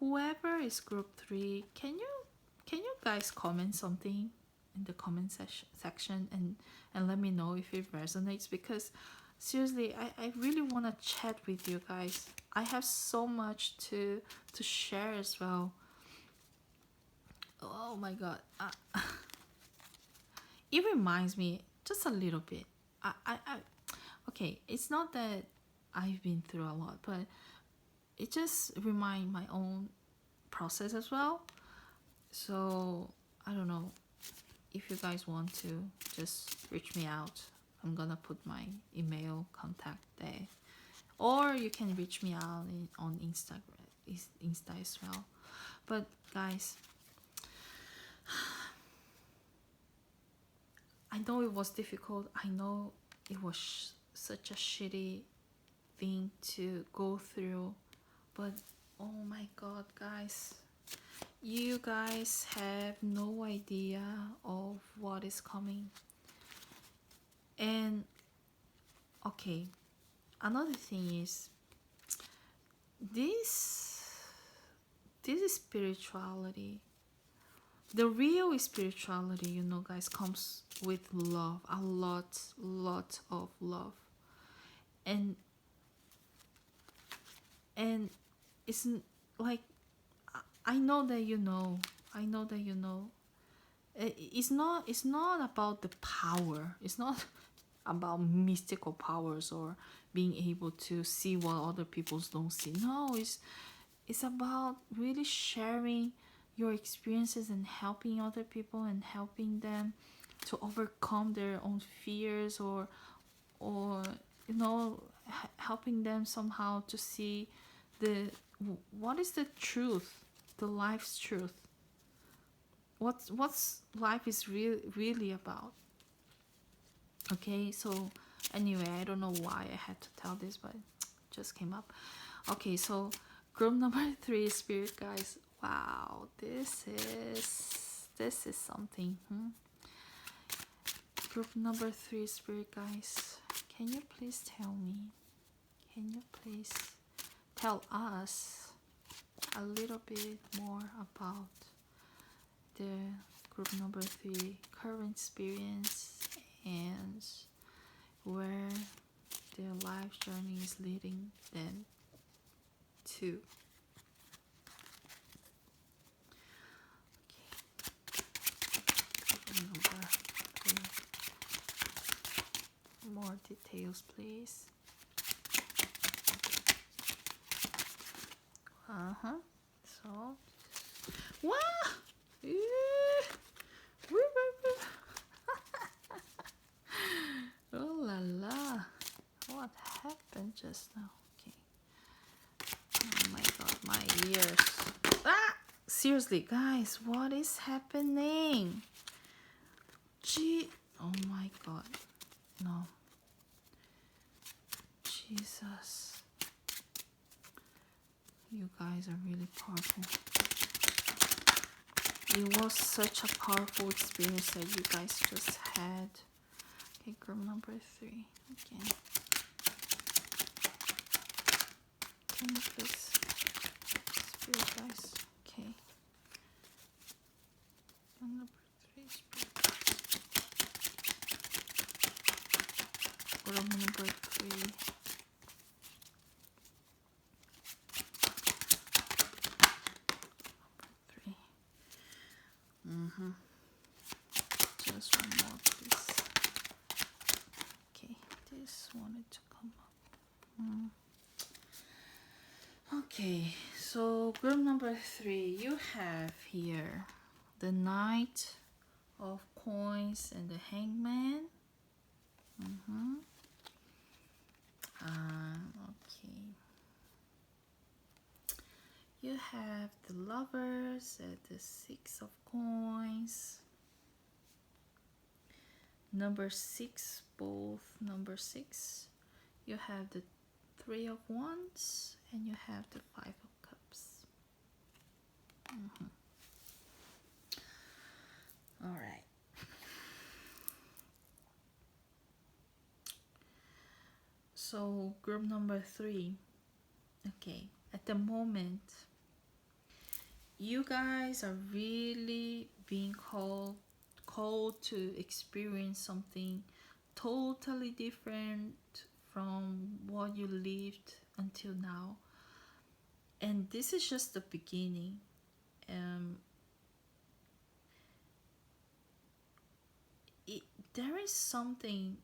whoever is group 3, can you guys comment something in the comment section, and let me know if it resonates, because seriously, I really want to chat with you guys. I have so much to share as well. Oh my god, it reminds me just a little bit. I okay, it's not that I've been through a lot, but it just remind my own process as well. So I don't know, if you guys want to just reach me out, I'm gonna put my email contact there, or you can reach me out on Insta as well. But guys, I know it was difficult. I know it was such a shitty thing to go through, but oh my god, guys, you guys have no idea of what is coming. And okay, another thing is this spirituality, the real spirituality, guys, comes with love, a lot of love. And it's like, I know that you know. It's not about the power. It's not about mystical powers or being able to see what other people don't see. No, it's about really sharing your experiences and helping other people and helping them to overcome their own fears, or helping them somehow to see the what is the truth, the life's truth, what's life is really about. Okay, so anyway, I don't know why I had to tell this, but it just came up. Okay, so group number 3 is spirit guys. Wow, this is something. Group number 3 is spirit guys. Can you please tell me? Can you please tell us a little bit more about the group number 3 current experience and where their life journey is leading them to? Okay. Number 3. More details, please. So, wow. Oh la la. What happened just now? Okay. Oh my god, my ears. Ah! Seriously, guys, what is happening? Gee, oh my god. No. Jesus. You guys are really powerful. It was such a powerful experience that you guys just had. Okay, group number 3. Again. Can you please spirit guys? Okay. Number 3 spirit. Group number 3. Just one more, please. Okay, this wanted to come up. Okay, so group number 3, you have here the Knight of Coins and the Hangman. Okay. You have the Lovers at the 6 of Coins. Number 6, both number 6. You have the 3 of Wands and you have the 5 of Cups. All right. So group number 3. Okay, at the moment, you guys are really being called to experience something totally different from what you lived until now, and this is just the beginning. There is something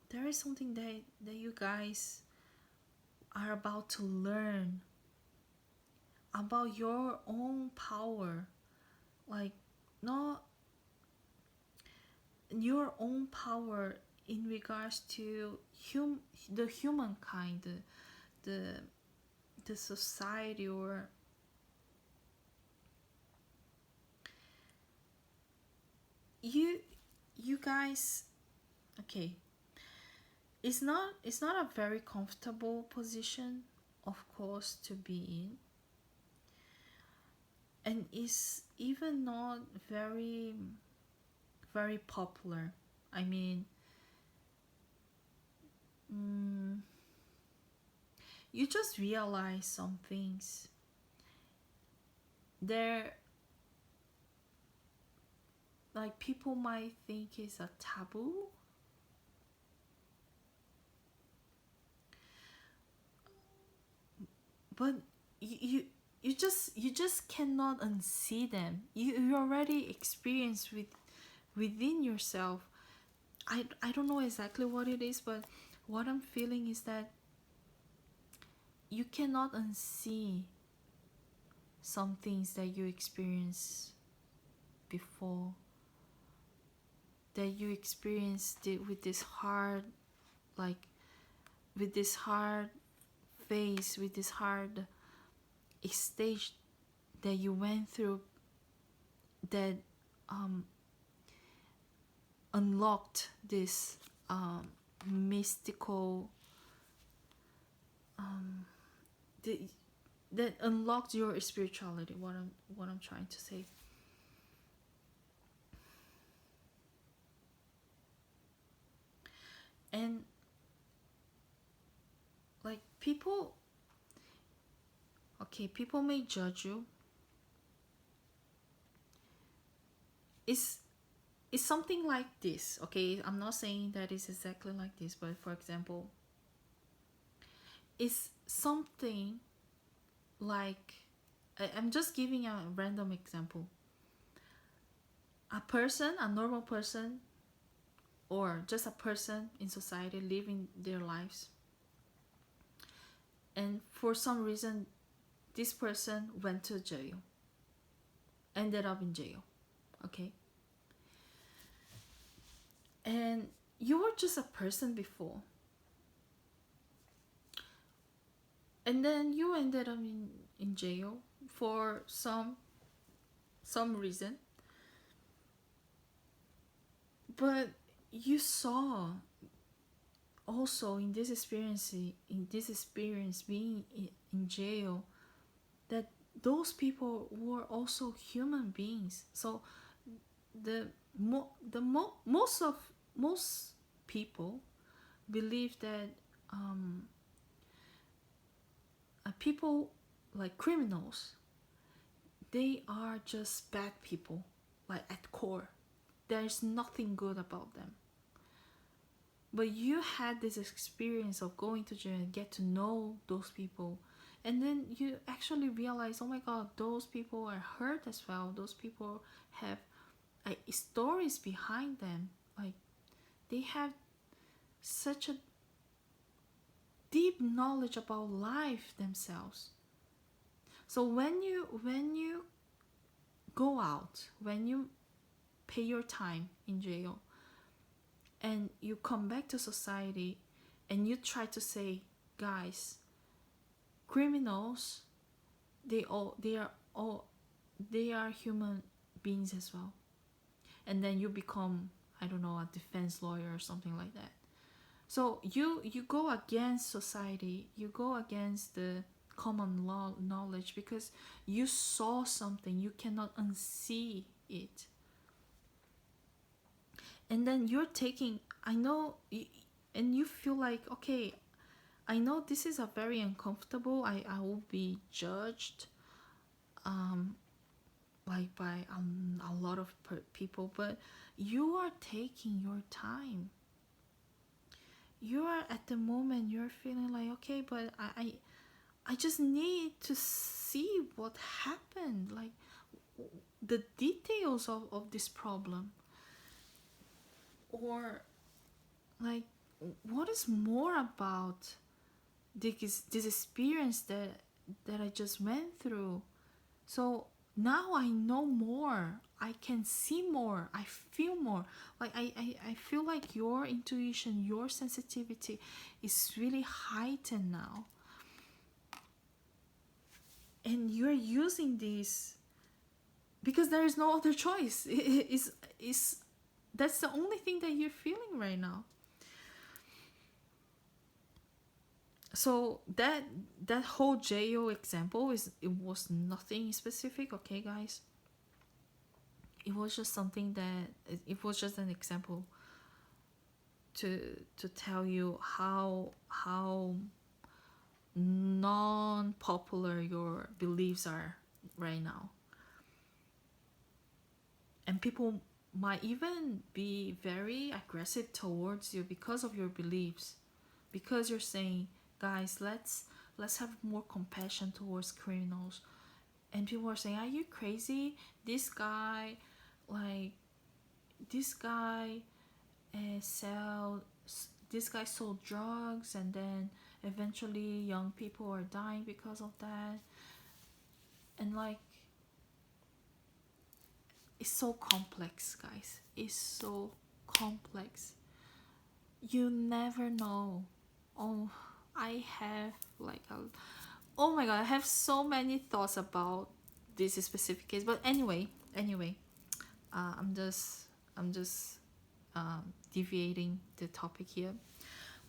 that you guys are about to learn about your own power, like not your own power in regards to the humankind, the society, or you guys. Okay, it's not a very comfortable position, of course, to be in, and it's even not very popular. I mean, you just realize some things. There, like, people might think it's a taboo, but you just cannot unsee them. You already experience within yourself. I don't know exactly what it is, but what I'm feeling is that you cannot unsee some things that you experienced before, that you experienced it with this hard, like, with this hard phase, with this hard stage that you went through, that unlocked this mystical, that unlocked your spirituality. What I'm trying to say. And like, people may judge you. It's something like this. Okay, I'm not saying that it's exactly like this, but for example, it's something like, I'm just giving a random example. A normal person, or just a person in society living their lives, and for some reason this person went to jail, ended up in jail. Okay, and you were just a person before, and then you ended up in jail for some reason. But you saw also in this experience being in jail, that those people were also human beings. So most people believe that um, people like criminals, they are just bad people, like at core. There's nothing good about them. But you had this experience of going to jail and get to know those people, and then you actually realize, oh my god, those people are hurt as well. Those people have stories behind them. Like, they have such a deep knowledge about life themselves. So when you go out, when you pay your time in jail, and you come back to society, and you try to say, guys, criminals, they are human beings as well. And then you become, I don't know, a defense lawyer or something like that. So you go against society, you go against the common law knowledge, because you saw something, you cannot unsee it. And then you're taking, I know, and you feel like, okay, I know this is a very uncomfortable, I will be judged like by a lot of people, but you are taking your time. You are at the moment, you're feeling like, okay, but I just need to see what happened, like the details of this problem, or like what is more about this experience that I just went through. So now I know more, I can see more, I feel more. Like I feel like your intuition, your sensitivity is really heightened now. And you're using this because there is no other choice. Is That's the only thing that you're feeling right now. So that whole JO example, it was nothing specific, okay guys? It was just something that it was just an example to tell you how non-popular your beliefs are right now. And people might even be very aggressive towards you because of your beliefs, because you're saying, guys, let's have more compassion towards criminals. And people are saying, are you crazy? This guy, like, this guy sell this guy sold drugs, and then eventually young people are dying because of that. And like, it's so complex, guys. It's so complex. You never know. Oh, I have like a oh my god, I have so many thoughts about this specific case. But anyway, I'm just deviating the topic here.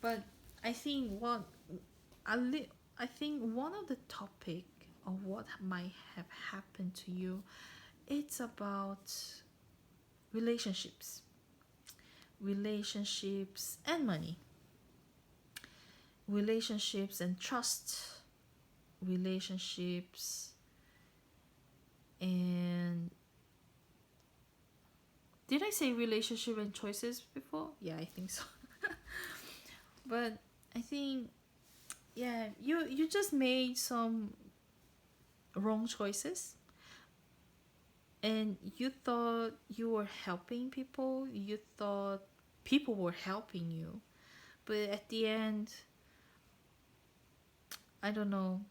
But I think I think one of the topic of what might have happened to you, it's about relationships, relationships and money, relationships and trust, relationships and did I say relationship and choices before? Yeah, I think so. But I think, yeah, you just made some wrong choices, and you thought you were helping people, you thought people were helping you, but at the end, I don't know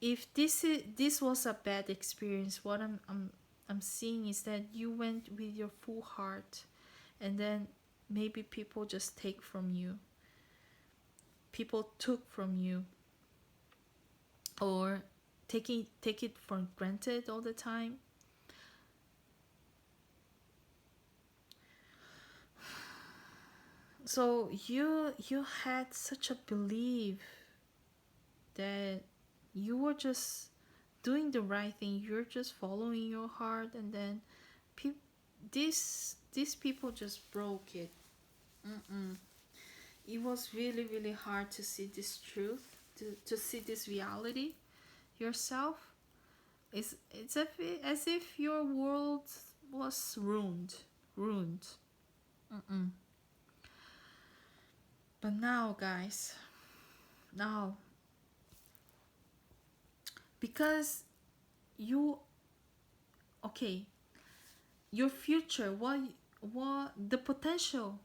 if this was a bad experience. What I'm seeing is that you went with your full heart, and then maybe people just take from you, people took from you, or take it for granted all the time. So you had such a belief that you were just doing the right thing, you're just following your heart, and then pe- these people just broke it. Mm-mm. It was really really hard to see this truth, to see this reality yourself. It's as if your world was ruined. Mm-mm. But now, guys, now, because you, okay, your future, what the potential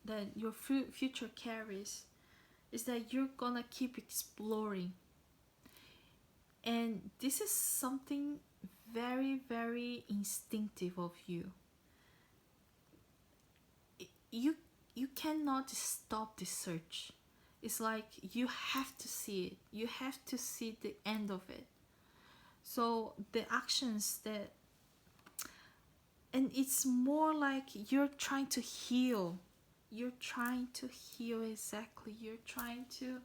that your future carries is that you're gonna keep exploring, and this is something very very instinctive of you. You you cannot stop the search. It's like you have to see it, you have to see the end of it. So the actions that, and it's more like you're trying to heal, you're trying to heal, exactly, you're trying to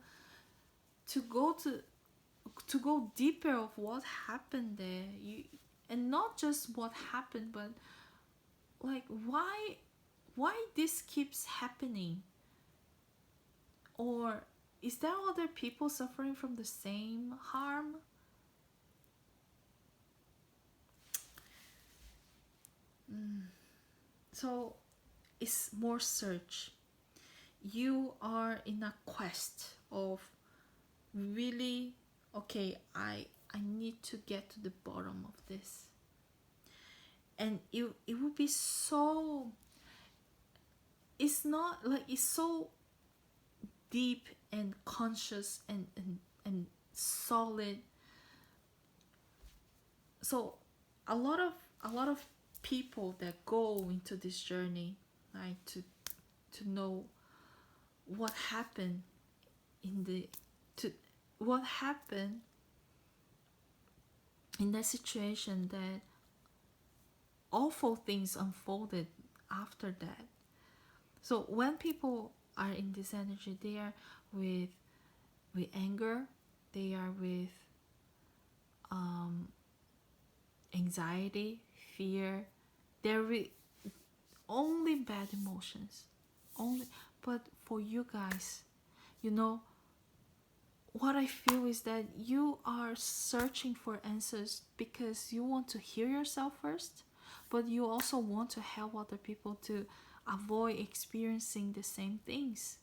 go to go deeper of what happened there. You, and not just what happened, but like why this keeps happening, or is there other people suffering from the same harm? So it's more search. You are in a quest of really, okay, I need to get to the bottom of this. And it would be so, it's not like, it's so deep and conscious and solid. So a lot of people that go into this journey, like to know what happened in the, to what happened in that situation, that awful things unfolded after that. So when people are in this energy, they are with anger, they are with um, anxiety, fear. They're with only bad emotions, only. But for you guys, you know, what I feel is that you are searching for answers because you want to hear yourself first, but you also want to help other people to avoid experiencing the same things.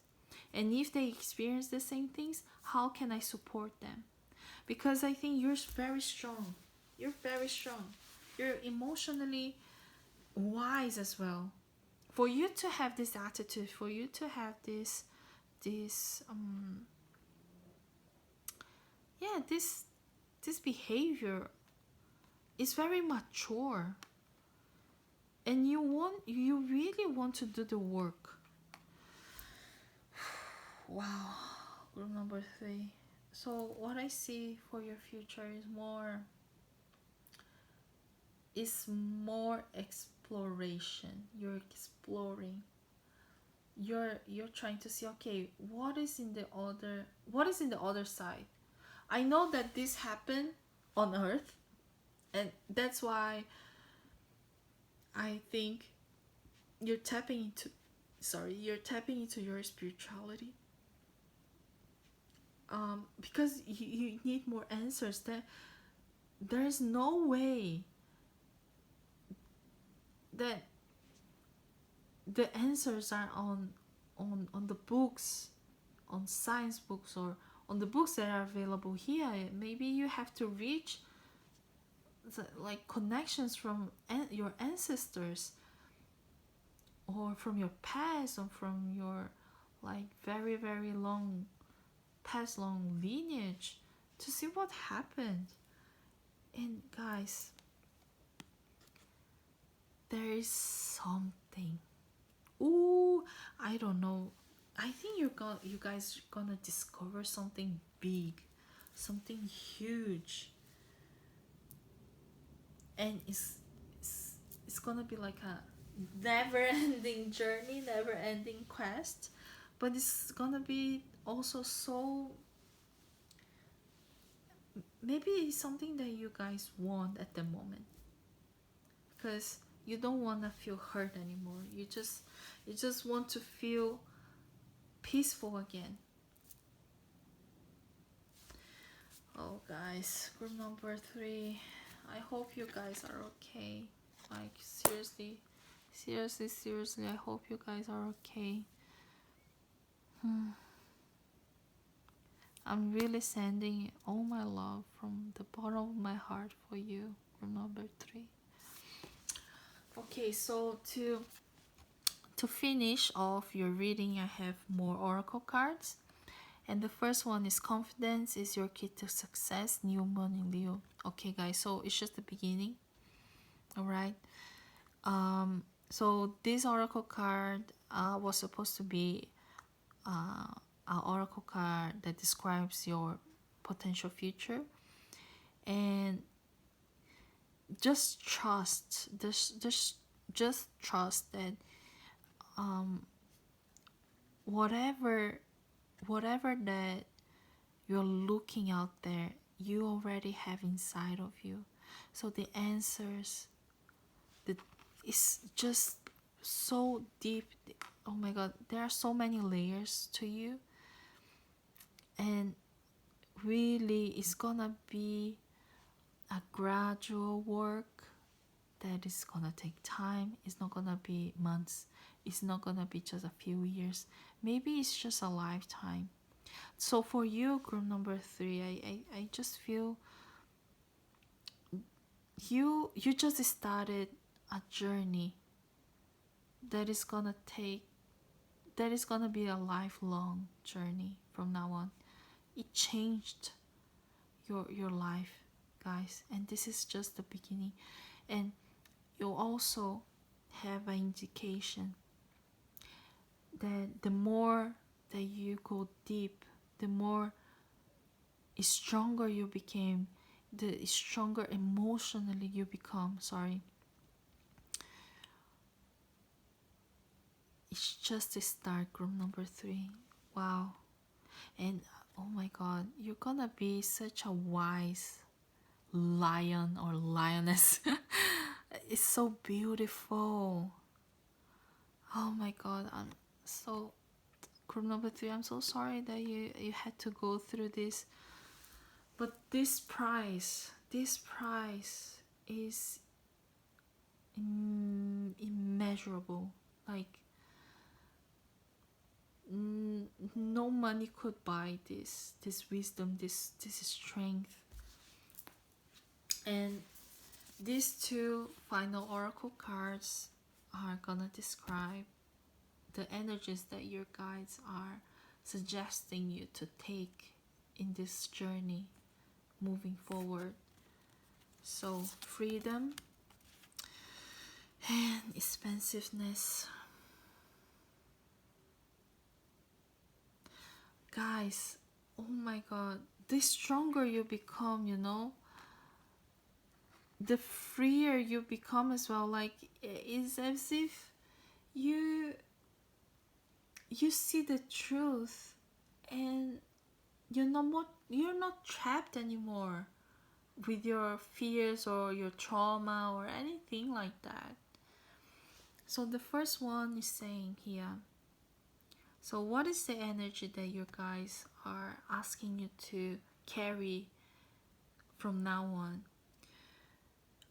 And if they experience the same things, how can I support them? Because I think you're very strong. You're very strong. You're emotionally wise as well. For you to have this attitude, for you to have this yeah, this behavior is very mature, and you really want to do the work. Wow. Group number 3. So what I see for your future is more exploration. You're exploring, you're trying to see, okay, what is in the other side. I know that this happened on earth, and that's why I think you're tapping into, you're tapping into your spirituality, because you need more answers. That there's no way that the answers are on the books, on science books, or on the books that are available here. Maybe you have to reach like connections from your ancestors, or from your past, or from your like very very long past, long lineage, to see what happened. And guys, there is something. Ooh, I don't know. I think you guys gonna discover something big, something huge, and it's gonna be like a never-ending journey, never-ending quest, but it's gonna be also so, maybe it's something that you guys want at the moment, because you don't want to feel hurt anymore. You just want to feel peaceful again. Oh guys, group number 3, I hope you guys are okay. Like seriously, seriously, seriously, I hope you guys are okay. I'm really sending all my love from the bottom of my heart for you, group number 3. Okay, so to finish off your reading, I have more oracle cards. And the first one is confidence is your key to success, new moon in Leo. Okay guys, so it's just the beginning. All right. So this oracle card was supposed to be an oracle card that describes your potential future, and just trust, just trust that whatever that you're looking out there, you already have inside of you. So the answers, the is just so deep. Oh my god, there are so many layers to you, and really it's gonna be a gradual work that is gonna take time. It's not gonna be months, it's not gonna be just a few years, maybe it's just a lifetime. So for you, group number 3, I just feel you just started a journey that is gonna be a lifelong journey from now on. It changed your life, guys, and this is just the beginning. And you also have an indication that the more that you go deep, the more stronger you became, the stronger emotionally you become. Sorry, it's just a start, group number 3. Wow. And oh my god, you're gonna be such a wise lion or lioness. It's so beautiful. Oh my god, I'm so, group number 3, I'm so sorry that you had to go through this, but this price is immeasurable. Like no money could buy this wisdom, this strength. And these 2 final oracle cards are gonna describe the energies that your guides are suggesting you to take in this journey moving forward. So freedom and expansiveness. Guys, oh my god, the stronger you become, the freer you become as well. Like it's as if you see the truth, and you're not trapped anymore with your fears or your trauma or anything like that. So the first one is saying here, so what is the energy that your guys are asking you to carry from now on?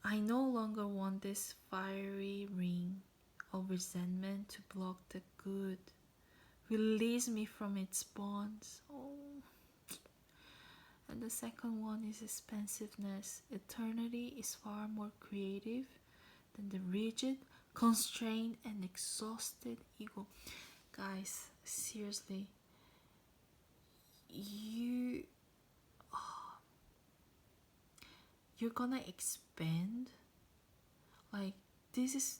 I no longer want this fiery ring of resentment to block the good. Release me from its bonds. Oh. And the second one is expansiveness. Eternity is far more creative than the rigid, constrained, and exhausted ego. Guys, seriously, you're gonna expand. Like this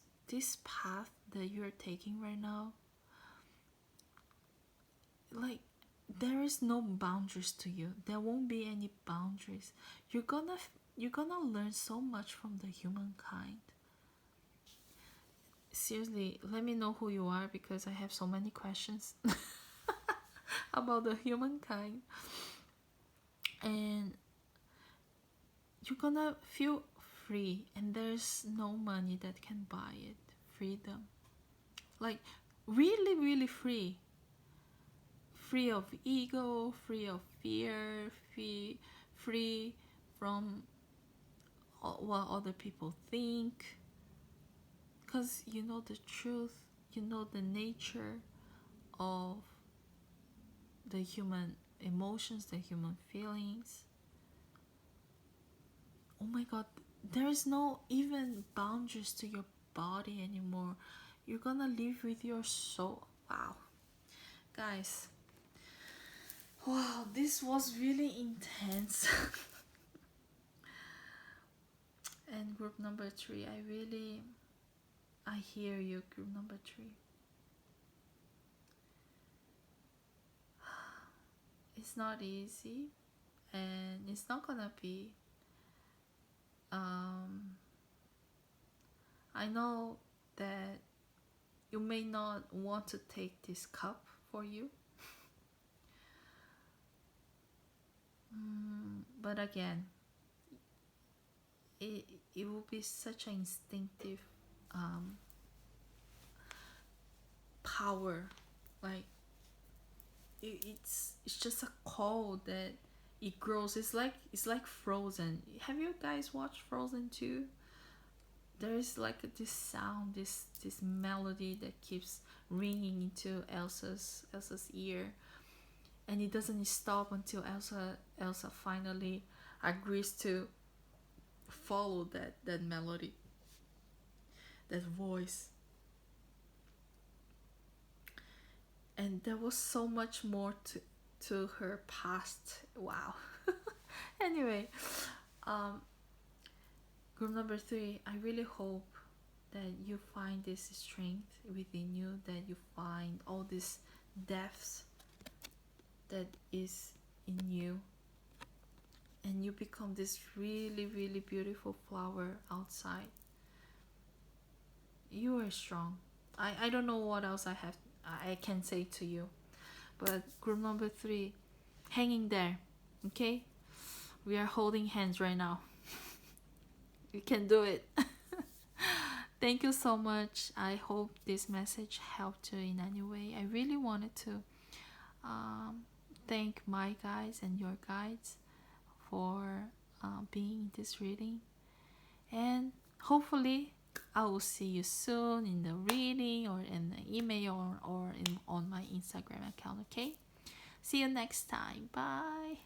path that you're taking right now, like there is no boundaries to you. There won't be any boundaries. You're gonna learn so much from the humankind. Seriously, let me know who you are, because I have so many questions about the humankind. And you're gonna feel free, and there's no money that can buy it. Freedom. Like, really, really free. Free of ego, free of fear, free from what other people think, because you know the truth, you know the nature of the human emotions, the human feelings. Oh my god, there is no even boundaries to your body anymore. You're gonna live with your soul. Wow, guys, wow, this was really intense. And group number 3, I hear you, group number 3. It's not easy, and it's not gonna be. I know that you may not want to take this cup for you, but again, it, it will be such an instinctive power. Like, it's just a call that it grows. It's like Frozen. Have you guys watched Frozen 2? There is like this sound, this melody that keeps ringing into Elsa's ear, and it doesn't stop until Elsa finally agrees to follow that melody, that voice. And there was so much more to her past. Wow. Anyway, um group number 3, I really hope that you find this strength within you, that you find all this depth that is in you, and you become this really, really beautiful flower outside. You are strong. I don't know what else I can say to you. But group number 3, hanging there, okay? We are holding hands right now. You can do it. Thank you so much. I hope this message helped you in any way. I really wanted to thank my guides and your guides for being in this reading. And hopefully, I will see you soon in the reading, or in the email, or on my Instagram account, okay? See you next time. Bye.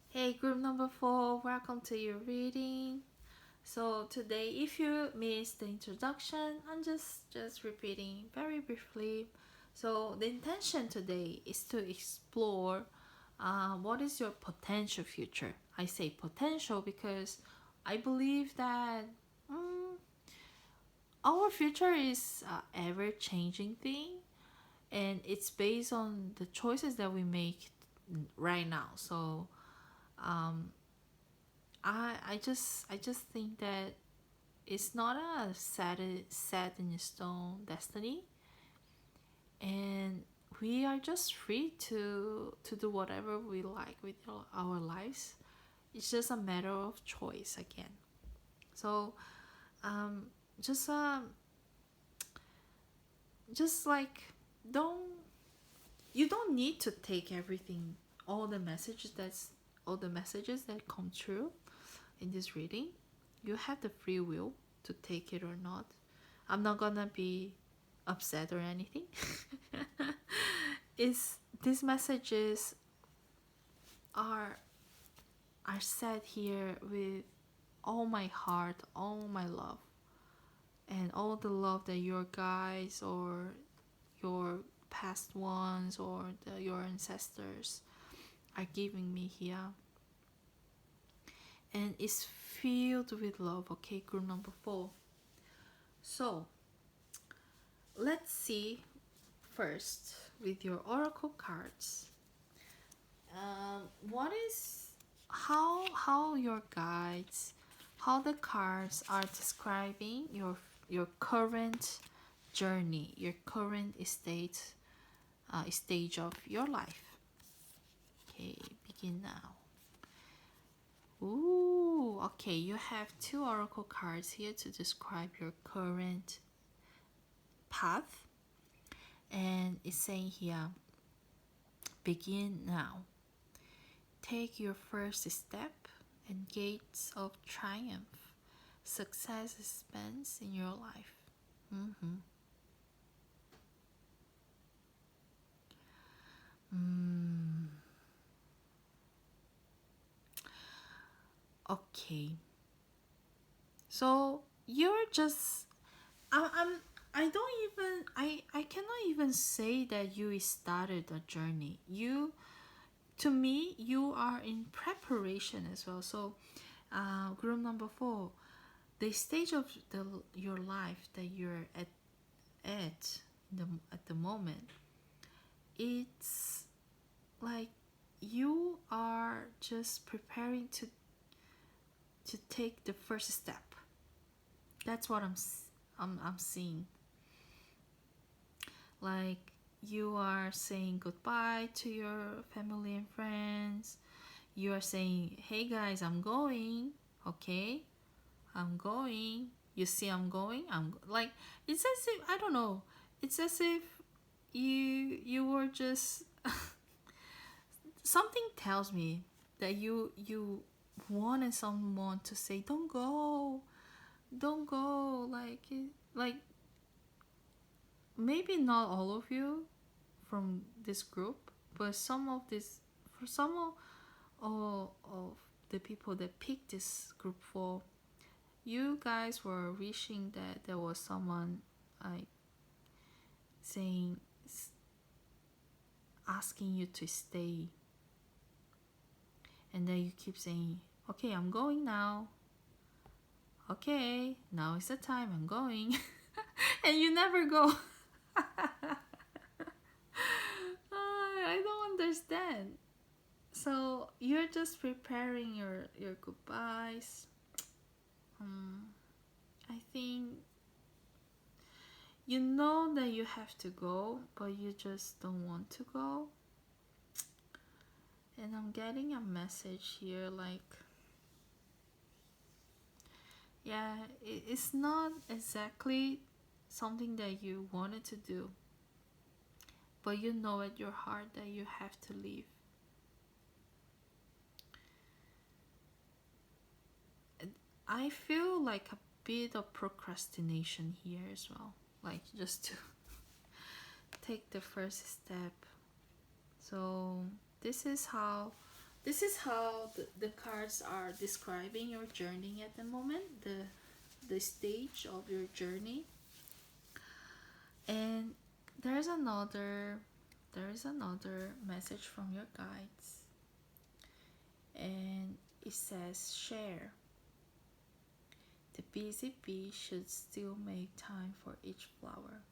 Hey, group number 4, welcome to your reading. So today, if you missed the introduction, I'm just repeating very briefly. So the intention today is to explore what is your potential future. I say potential because I believe that our future is an ever-changing thing, and it's based on the choices that we make right now. So I just think that it's not a set in stone destiny, and we are just free to do whatever we like with our lives. It's just a matter of choice again. So just just like, don't you don't need to take everything, all the messages that come true in this reading. You have the free will to take it or not. I'm not gonna be upset or anything. Is these messages are said here with all my heart, all my love, and all the love that your guides, or your past ones, or your ancestors are giving me here. And it's filled with love, okay, group number 4. So let's see first with your oracle cards. What is how your guides, how the cards are describing your current journey, your current stage of your life. Okay, begin now. Ooh, okay, you have two oracle cards here to describe your current path, and it's saying here, begin now. Take your first step and gates of triumph. Success expands in your life. Mm-hmm. Okay. So you're just I don't even I cannot even say that you started a journey. You, to me, you are in preparation as well. So group number 4, the stage of your life that you're at at the moment, it's like you are just preparing to take the first step. That's what I'm seeing. Like you are saying goodbye to your family and friends. You are saying, hey guys, I'm going. Okay, I'm going. You see, I'm going. I'm like, it's as if, I don't know, it's as if you were just something tells me that you wanted someone to say, don't go, don't go. Like maybe not all of you from this group, but some of this, for some of the people that picked this group for, you guys were wishing that there was someone like saying, asking you to stay, and then you keep saying, okay, I'm going now. Okay, now is the time, I'm going. And you never go. I don't understand. So you're just preparing your goodbyes. I think you know that you have to go, but you just don't want to go. And I'm getting a message here like, yeah, it's not exactly something that you wanted to do, but you know at your heart that you have to leave. I feel like a bit of procrastination here as well, like just to take the first step. So this is how the cards are describing your journey at the moment, the stage of your journey. And there's another message from your guides, and it says, share. The busy bee should still make time for each flower.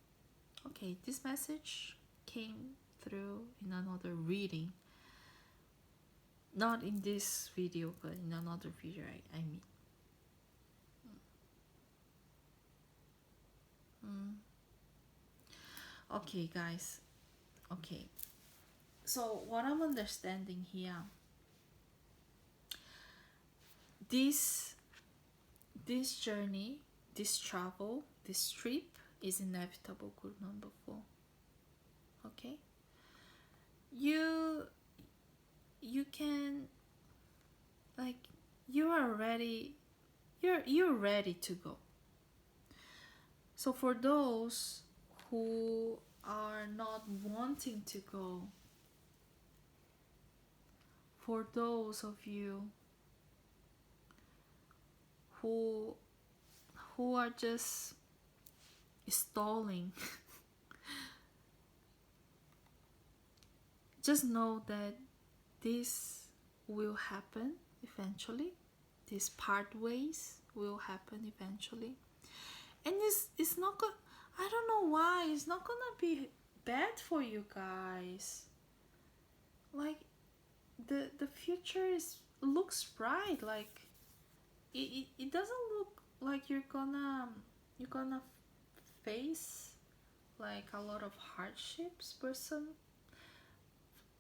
Okay, this message came through in another reading, not in this video, but in another video. I mean, okay guys, okay, so what I'm understanding here, this journey, this travel, this trip is inevitable. Group number 4. Okay, you can, like, you are ready, you're ready to go. So for those who are not wanting to go, for those of you who are just stalling, just know that this will happen eventually. These part ways will happen eventually, and it's not gonna, I don't know why it's not gonna be bad for you guys. Like the future is looks bright. Like it doesn't look like you're gonna face like a lot of hardships, but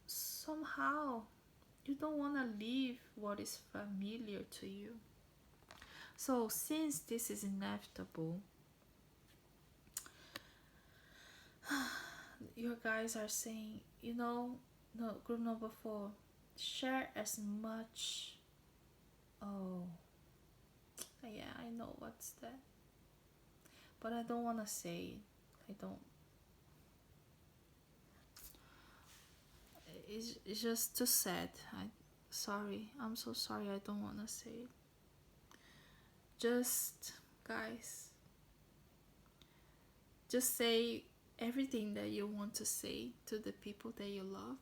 somehow you don't want to leave what is familiar to you. So since this is inevitable, your guys are saying, no, group number 4, share as much. Oh, yeah, I know what's that, but I don't want to say it. I don't. It's just too sad. I'm so sorry. I don't want to say it. Just, guys, just say everything that you want to say to the people that you love.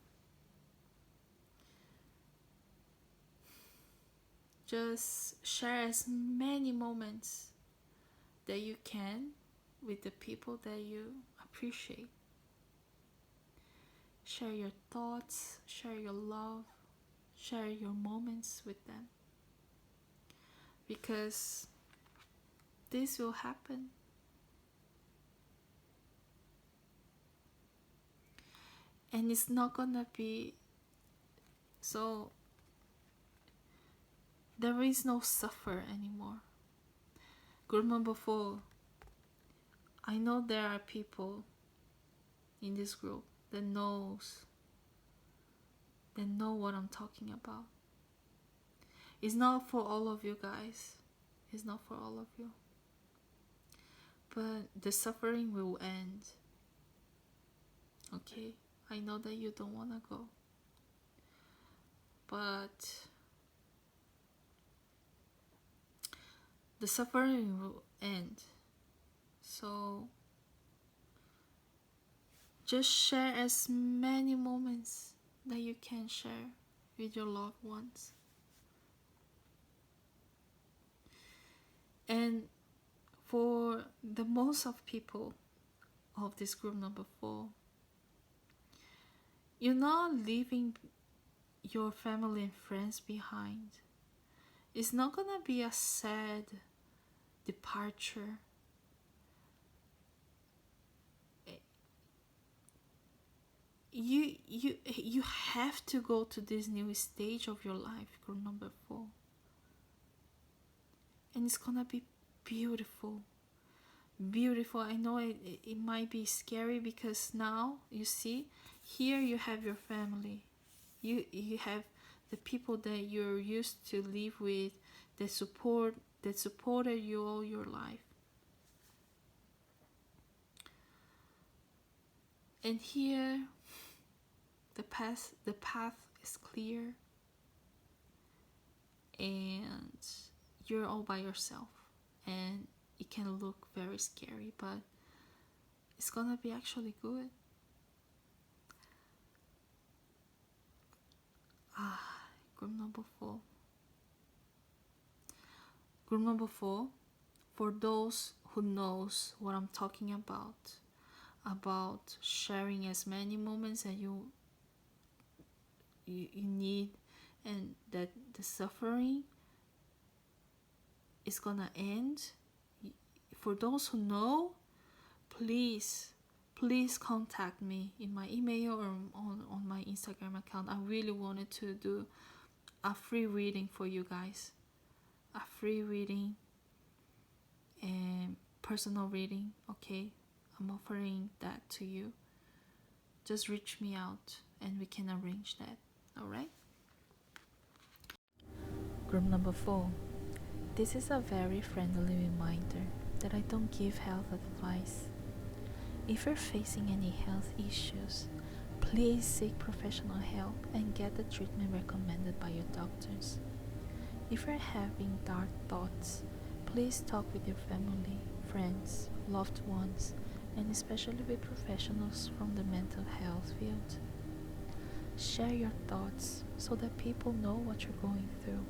Just share as many moments that you can with the people that you appreciate. Share your thoughts, share your love, share your moments with them. Because this will happen. And it's not gonna be so. There is no suffer anymore. Group number 4, I know there are people in this group that know what I'm talking about. It's not for all of you guys. It's not for all of you. But the suffering will end. Okay? I know that you don't want to go. But the suffering will end. So just share as many moments that you can share with your loved ones. And for the most of people of this group number 4, you're not leaving your family and friends behind. It's not gonna be a sad departure. You have to go to this new stage of your life, group number 4. And it's gonna be beautiful. Beautiful. I know it might be scary because now you see here you have your family. You have the people that you're used to live with, that supported you all your life. And here the path is clear, and you're all by yourself, and it can look very scary, but it's gonna be actually good. Group number 4. Group number 4, for those who knows what I'm talking about sharing as many moments that you need, and that the suffering is gonna end. For those who know, please contact me in my email or on my Instagram account. I really wanted to do a free reading for you guys. A free reading and personal reading, okay? I'm offering that to you. Just reach me out and we can arrange that, alright? Group number 4. This is a very friendly reminder that I don't give health advice. If you're facing any health issues, please seek professional help and get the treatment recommended by your doctors. If you're having dark thoughts, please talk with your family, friends, loved ones, and especially with professionals from the mental health field. Share your thoughts so that people know what you're going through.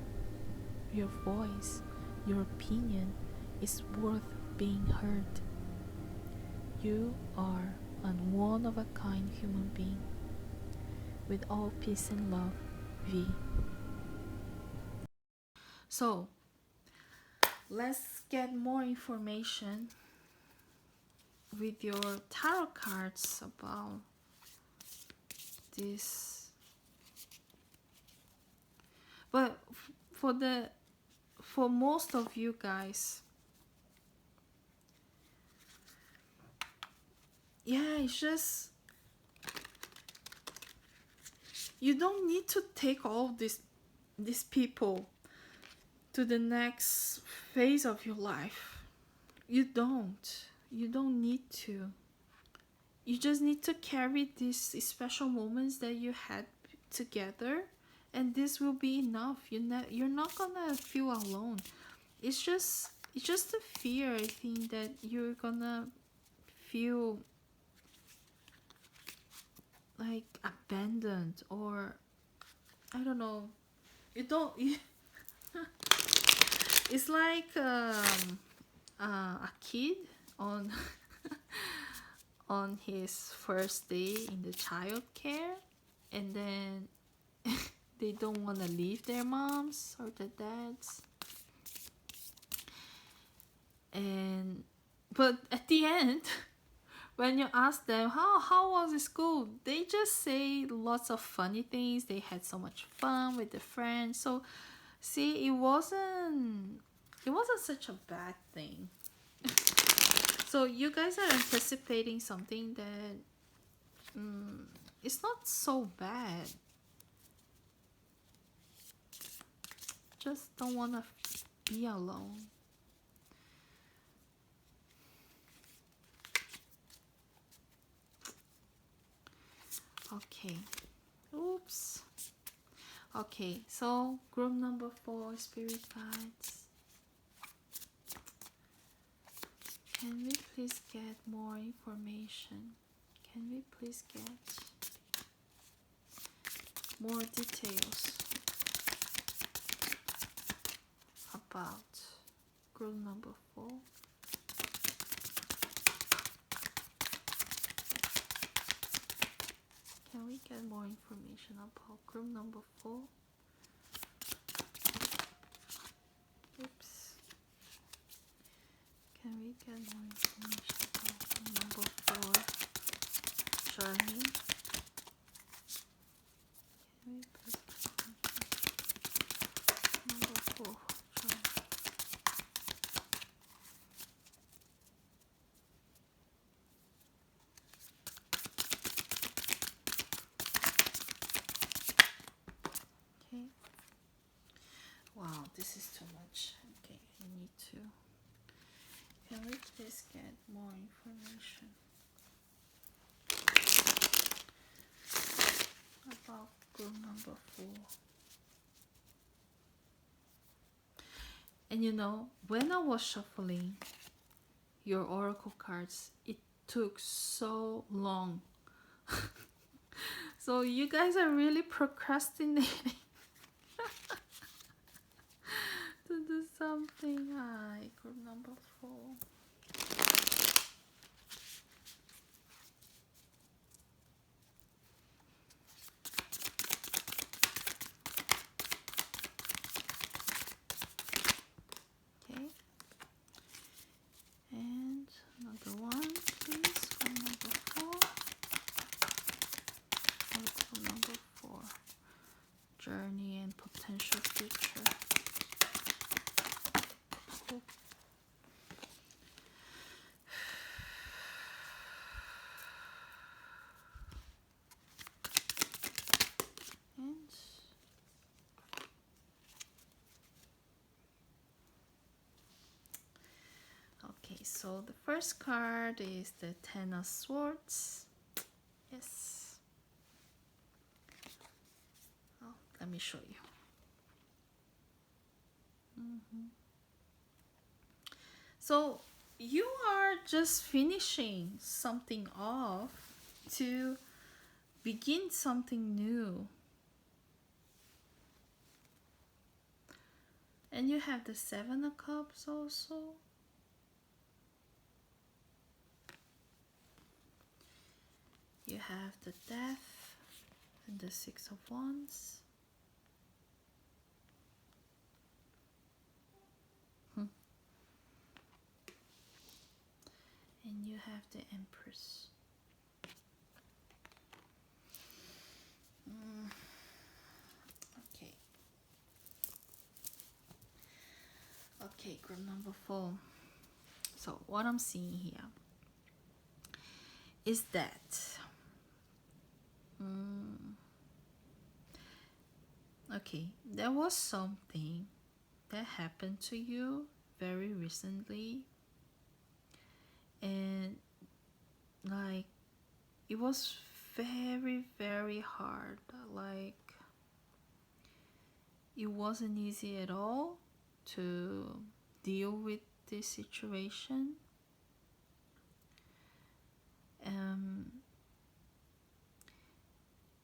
Your voice, your opinion is worth being heard. You are and one of a kind human being. With all peace and love, V. So, let's get more information with your tarot cards about this. But for most of you guys, yeah, it's just you don't need to take all these people to the next phase of your life. You don't need to. You just need to carry these special moments that you had together, and this will be enough. You're not gonna feel alone. It's just the fear, I think, that you're gonna feel like abandoned, or I don't know. You don't. It's like a kid on on his first day in the child care, and then they don't want to leave their moms or their dads, and but at the end when you ask them how was the school, they just say lots of funny things. They had so much fun with their friends. So see, it wasn't such a bad thing. So you guys are anticipating something that it's not so bad. Just don't want to be alone. Okay. Oops. Okay, so group number 4, spirit guides. Can we please get more information? Can we please get more details about group number 4? Can we get more information about group number 4? Oops. Can we get more information about group number 4 journey? Can we please get number 4 journey? Okay. Wow, this is too much. Okay, I need to. Can we please get more information about group number 4? And you know, when I was shuffling your oracle cards, it took so long. So you guys are really procrastinating to do something. Hi, group number 4. Okay. And another one, please. Group number 4. Group number 4. Journey and potential future. Cool. And okay, so the first card is the Ten of Swords. Yes. Oh, let me show you. So you are just finishing something off to begin something new. And you have the Seven of Cups also. You have the Death and the Six of Wands. And you have the Empress. Okay. Okay, group number 4. So what I'm seeing here is that okay, there was something that happened to you very recently, and like it was very, very hard. Like it wasn't easy at all to deal with this situation.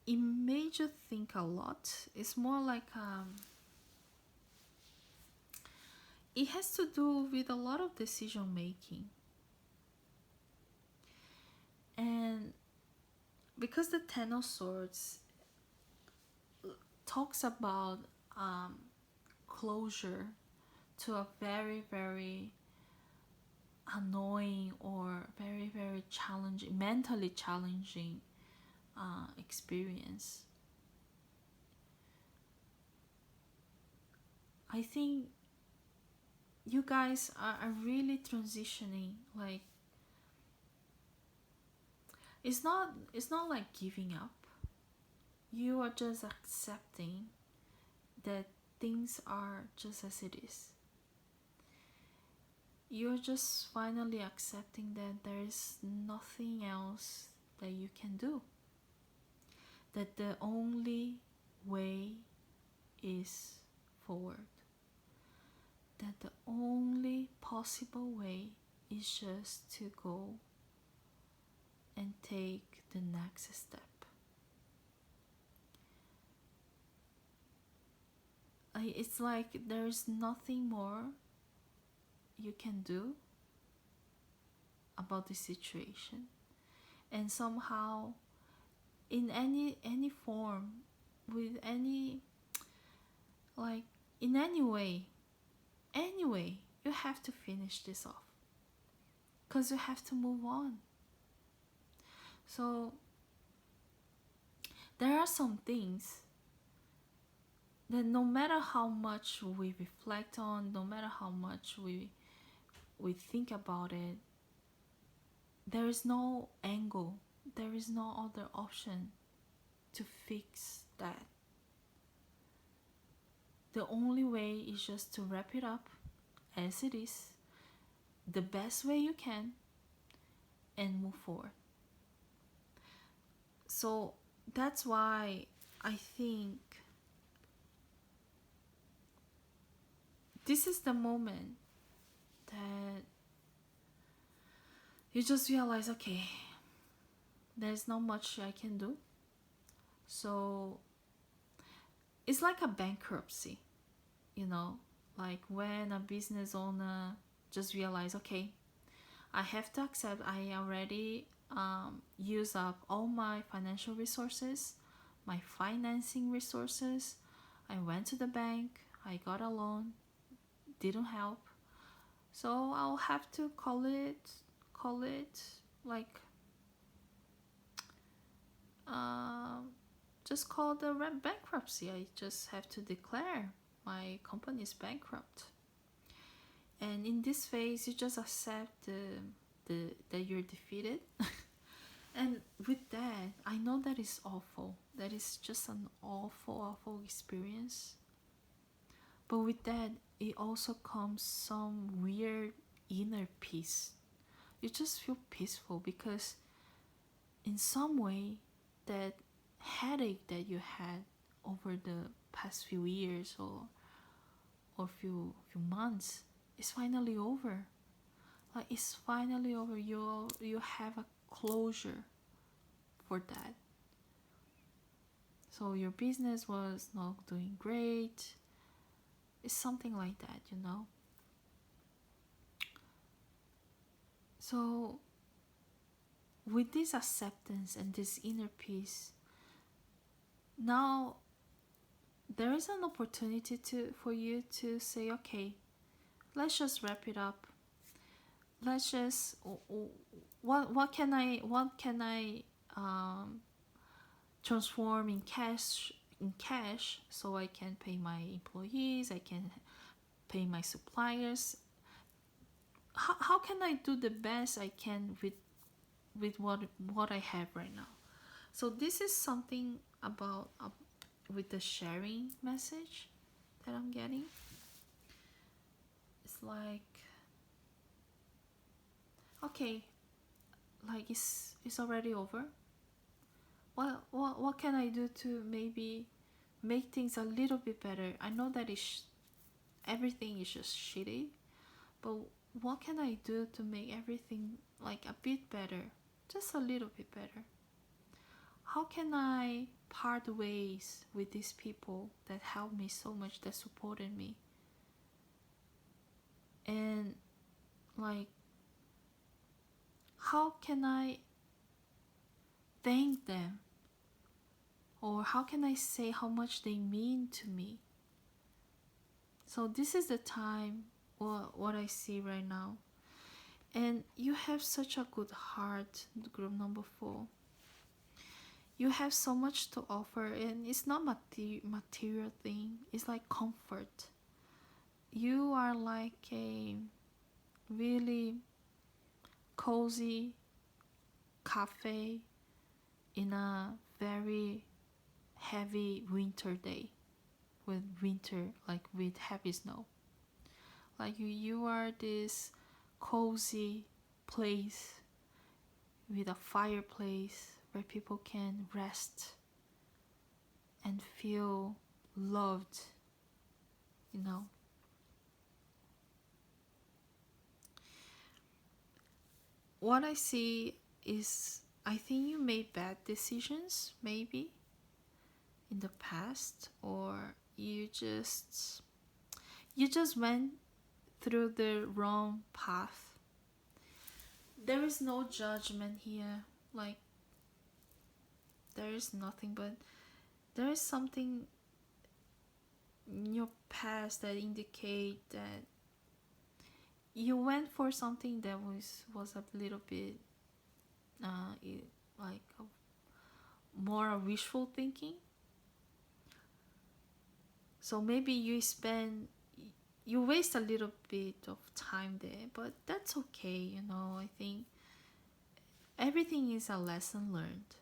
It made you think a lot. It's more like it has to do with a lot of decision making. And because the Ten of Swords talks about closure to a very, very annoying or very, very challenging, mentally challenging experience, I think you guys are really transitioning. Like it's not like giving up. You are just accepting that things are just as it is. You're just finally accepting that there is nothing else that you can do. That the only way is forward. That the only possible way is just to go and take the next step. It's like there's nothing more you can do about the situation, and somehow in any form, with any, like in any way, anyway, you have to finish this off because you have to move on. So there are some things that no matter how much we reflect on, no matter how much we think about it, there is no angle, there is no other option to fix that. The only way is just to wrap it up as it is, the best way you can, and move forward. So that's why I think this is the moment that you just realize, okay, there's not much I can do. So it's like a bankruptcy, like when a business owner just realize, okay, I have to accept I already use up all my financial resources, my financing resources. I went to the bank, I got a loan, didn't help, so I'll have to call it like just call the bankruptcy. I just have to declare my company is bankrupt. And in this phase, you just accept that you're defeated. And with that, I know that is awful. That is just an awful experience. But with that, it also comes some weird inner peace. You just feel peaceful because in some way that headache that you had over the past few years or few months is finally over. Like it's finally over. You have a closure for that. So your business was not doing great. It's something like that, So with this acceptance and this inner peace, now there is an opportunity for you to say, okay, let's just wrap it up. Let's just what can I transform in cash so I can pay my employees, I can pay my suppliers. How can I do the best I can with what I have right now? So this is something about with the sharing message that I'm getting. It's like, okay, like it's already over. What can I do to maybe make things a little bit better? I know that everything is just shitty, but what can I do to make everything like a bit better, just a little bit better? How can I part ways with these people that helped me so much, that supported me? And like, how can I thank them? Or how can I say how much they mean to me? So this is the time, what I see right now. And you have such a good heart, group number 4. You have so much to offer, and it's not material thing. It's like comfort. You are like a really cozy cafe in a very heavy winter day, with heavy snow. Like you are this cozy place with a fireplace where people can rest and feel loved, you know. What I see is, I think you made bad decisions maybe in the past, or you just went through the wrong path. There is no judgment here. Like, there is nothing, but there is something in your past that indicate that you went for something that was a little bit like more wishful thinking. So maybe you waste a little bit of time there, but that's okay, you know. I think everything is a lesson learned.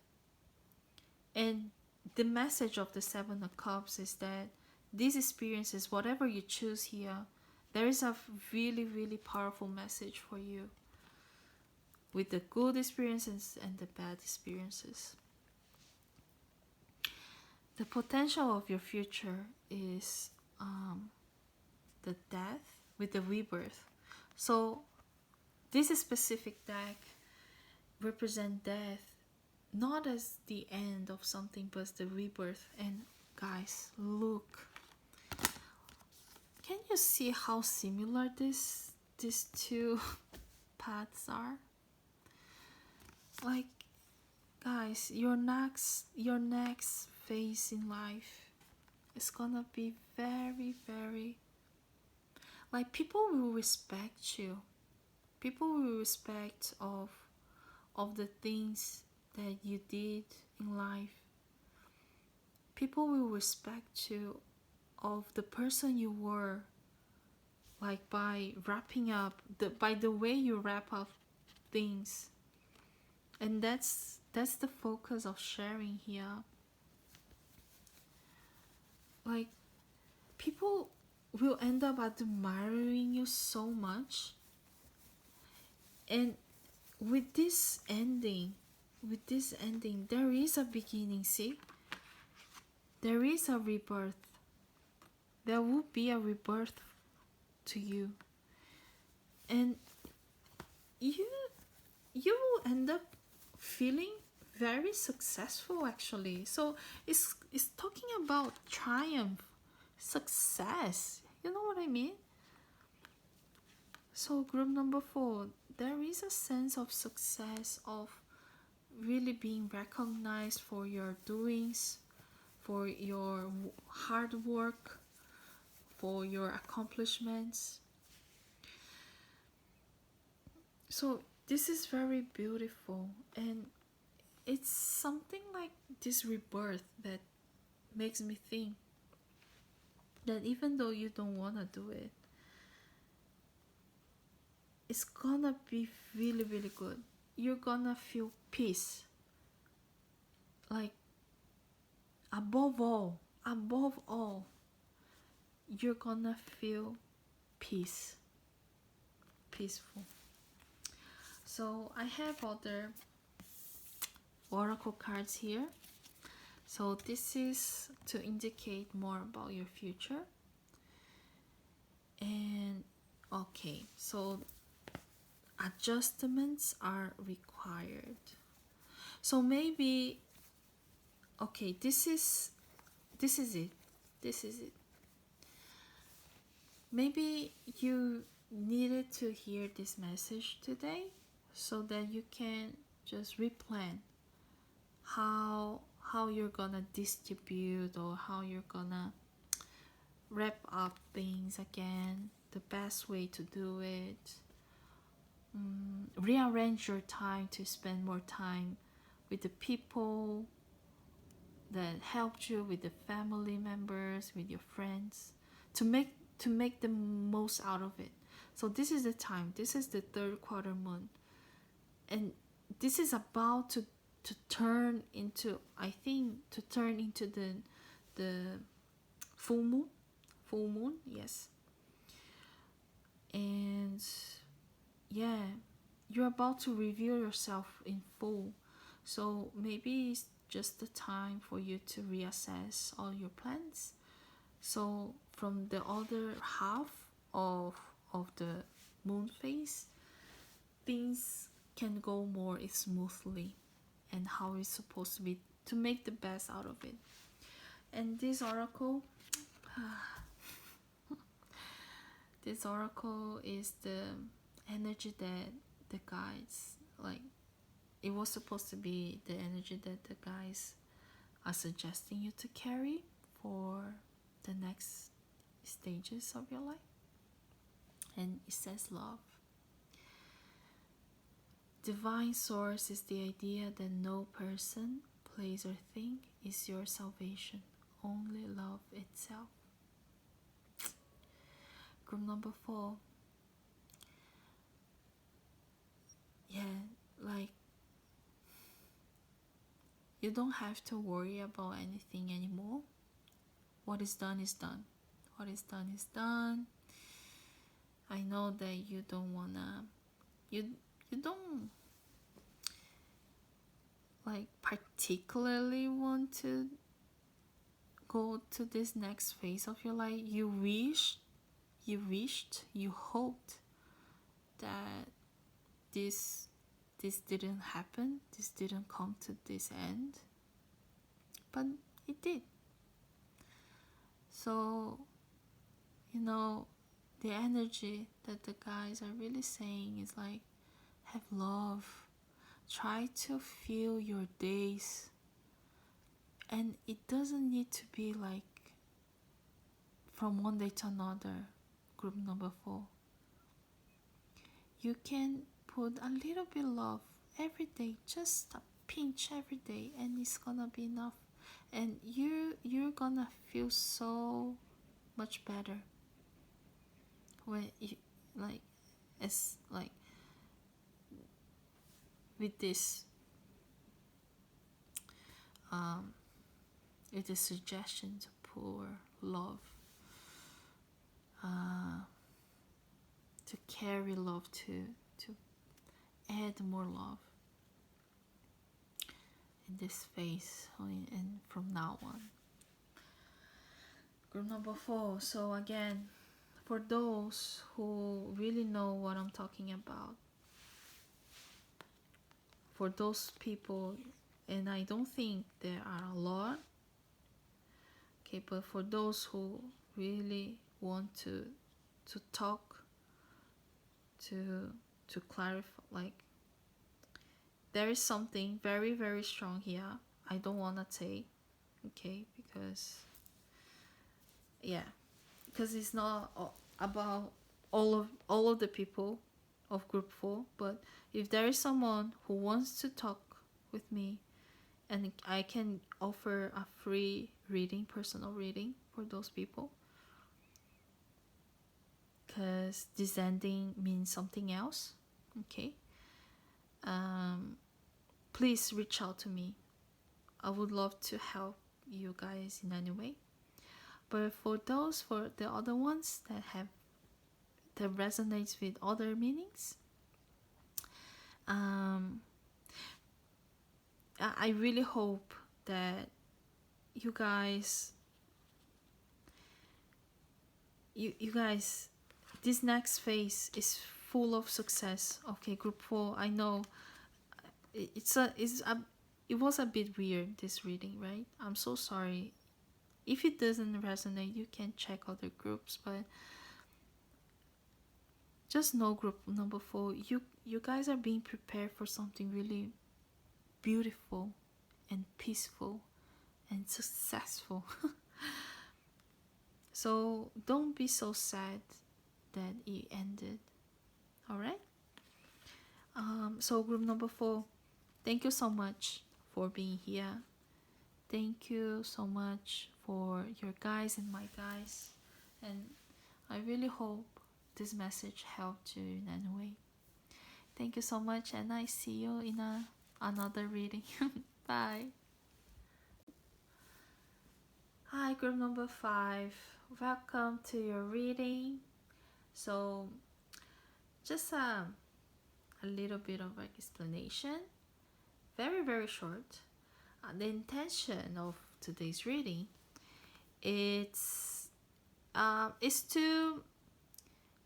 And the message of the 7 of Cups is that these experiences, whatever you choose here, there is a really, really powerful message for you, with the good experiences and the bad experiences. The potential of your future is the death with the rebirth. So this specific deck represents death not as the end of something, but the rebirth. And guys, look, can you see how similar these two paths are? Like, guys, your next phase in life is gonna be very, very, like, people will respect you. People will respect of the things that you did in life. People will respect you of the person you were, like by wrapping up by the way you wrap up things. And that's the focus of sharing here. Like, people will end up admiring you so much. And with this ending, there is a beginning. See, there is a rebirth. There will be a rebirth to you, and you will end up feeling very successful, actually. So it's talking about triumph, success, you know what I mean? So group number 4, there is a sense of success, of really being recognized for your doings, for your hard work, for your accomplishments. So this is very beautiful, and it's something like this rebirth that makes me think that even though you don't want to do it, it's gonna be really, really good. You're gonna feel peace. Like, above all, you're gonna feel peace. Peaceful. So I have other oracle cards here. So this is to indicate more about your future. And okay, so adjustments are required. So maybe, okay, this is it. This is it. Maybe you needed to hear this message today so that you can just replan how you're gonna distribute, or how you're gonna wrap up things again, the best way to do it. Rearrange your time to spend more time with the people that helped you, with the family members, with your friends, to make the most out of it. So this is the time. This is the third quarter moon, and this is about to turn into, I think, to turn into the full moon. Full moon, yes. And yeah, you're about to reveal yourself in full. So maybe it's just the time for you to reassess all your plans. So from the other half of the moon phase, things can go more smoothly, and how it's supposed to be, to make the best out of it. And this oracle, this oracle is the energy that the guides, like, it was supposed to be the energy that the guides are suggesting you to carry for the next stages of your life. And it says love. Divine source is the idea that no person, place, or thing is your salvation, only love itself. Group number 4. Yeah, like, you don't have to worry about anything anymore. What is done is done. What is done is done. I know that you don't wanna, you don't like particularly want to go to this next phase of your life. You wished, you hoped that this didn't happen, this didn't come to this end, but it did. So, the energy that the guys are really saying is like, have love. Try to feel your days, and it doesn't need to be like from one day to another. Group number 4, you can put a little bit of love every day, just a pinch every day, and it's gonna be enough. And you're gonna feel so much better when you, like, as like, with this with a suggestion to pour love, to carry love, to add more love in this phase, and from now on. Group number 4. So again, for those who really know what I'm talking about, for those people, and I don't think there are a lot, okay, but for those who really want to talk, to clarify, like, there is something very, very strong here. I don't want to say, okay, because yeah, because it's not about all of the people of group 4, but if there is someone who wants to talk with me, and I can offer a free reading, personal reading for those people, because this ending means something else, okay, um please reach out to me. I would love to help you guys in any way. But for the other ones that resonates with other meanings, um, I really hope that you guys, you guys, this next phase is full of success. Okay, group 4. I know it was a bit weird, this reading, right? I'm so sorry. If it doesn't resonate, you can check other groups, but just know group number 4, you guys are being prepared for something really beautiful and peaceful and successful. So don't be so sad that it ended. All right. So group number 4, thank you so much for being here. Thank you so much for your guys and my guys, and I really hope this message helped you in any way. Thank you so much, and I see you in another reading. Bye. Hi, group number 5. Welcome to your reading. So, just a little bit of explanation, very, very short. The intention of today's reading it's is to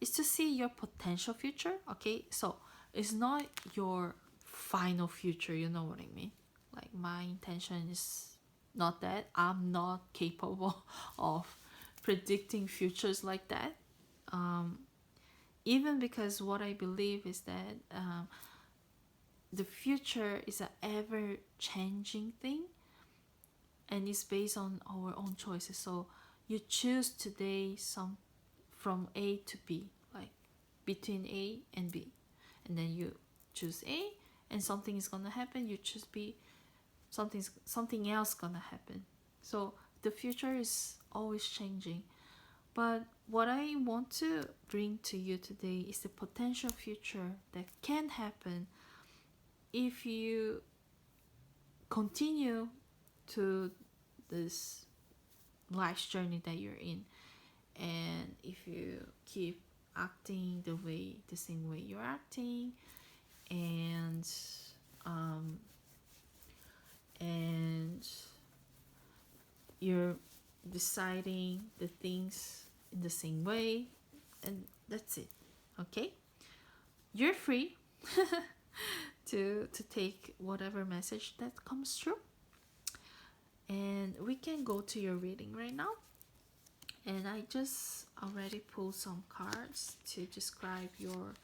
see your potential future. Okay, so it's not your final future. You know what I mean? Like, my intention is not that. I'm not capable of predicting futures like that. Um, Even because what I believe is that the future is an ever changing thing, and it's based on our own choices. So you choose today some from A to B, like between A and B, and then you choose A, and something is gonna happen. You choose B, something else gonna happen. So the future is always changing. But what I want to bring to you today is the potential future that can happen if you continue to this life's journey that you're in, and if you keep acting the same way you're acting, and um, and you're deciding the things in the same way, and that's it. Okay, you're free to take whatever message that comes through, and we can go to your reading right now. And I just already pulled some cards to describe your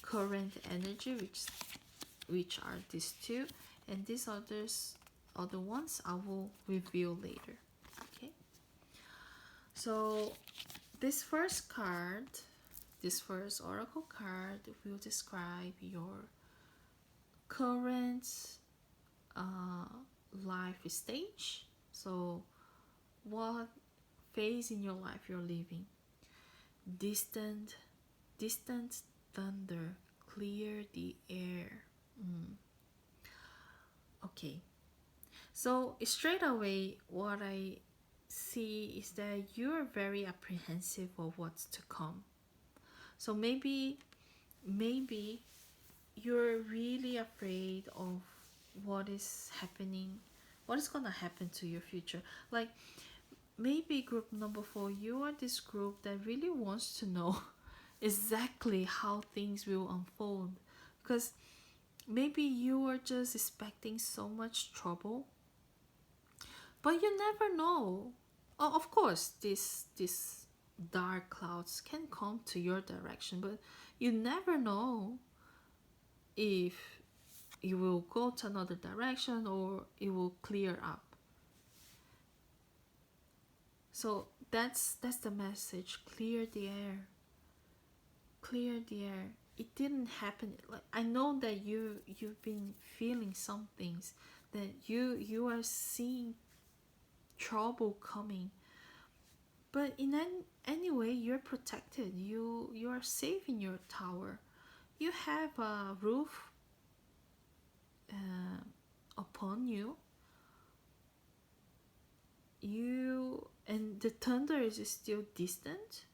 current energy, which are these two, and these other ones I will reveal later. Okay, so this first card, this first oracle card, will describe your current uh, life stage. So what phase in your life you're living. Distant distant thunder, clear the air. Okay, so straight away what I see is that you're very apprehensive of what's to come. So maybe you're really afraid of what is happening, what is gonna happen to your future. Like, maybe group number 4, you are this group that really wants to know exactly how things will unfold, because maybe you are just expecting so much trouble, but you never know. Oh, of course, these dark clouds can come to your direction, but you never know if it will go to another direction or it will clear up. So that's the message. Clear the air. Clear the air. It didn't happen. Like, I know that you've been feeling some things, that you are seeing trouble coming, but in any way you're protected. You are safe in your tower. You have a roof uh, upon you. You and the thunder is still distant.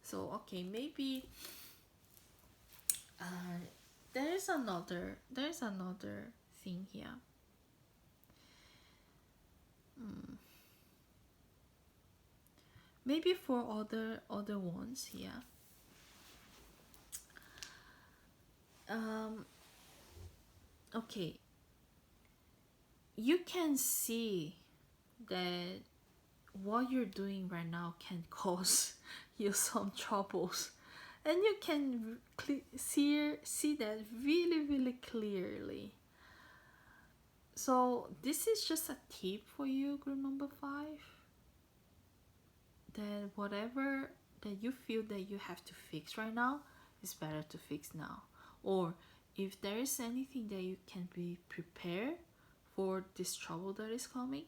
So okay, maybe uh, there's another thing here. Mm. Maybe for other ones here. Um, okay, you can see that what you're doing right now can cause you some troubles, and you can see that really clearly. So this is just a tip for you, group number 5, that whatever that you feel that you have to fix right now is better to fix now. Or if there is anything that you can be prepared for this trouble that is coming,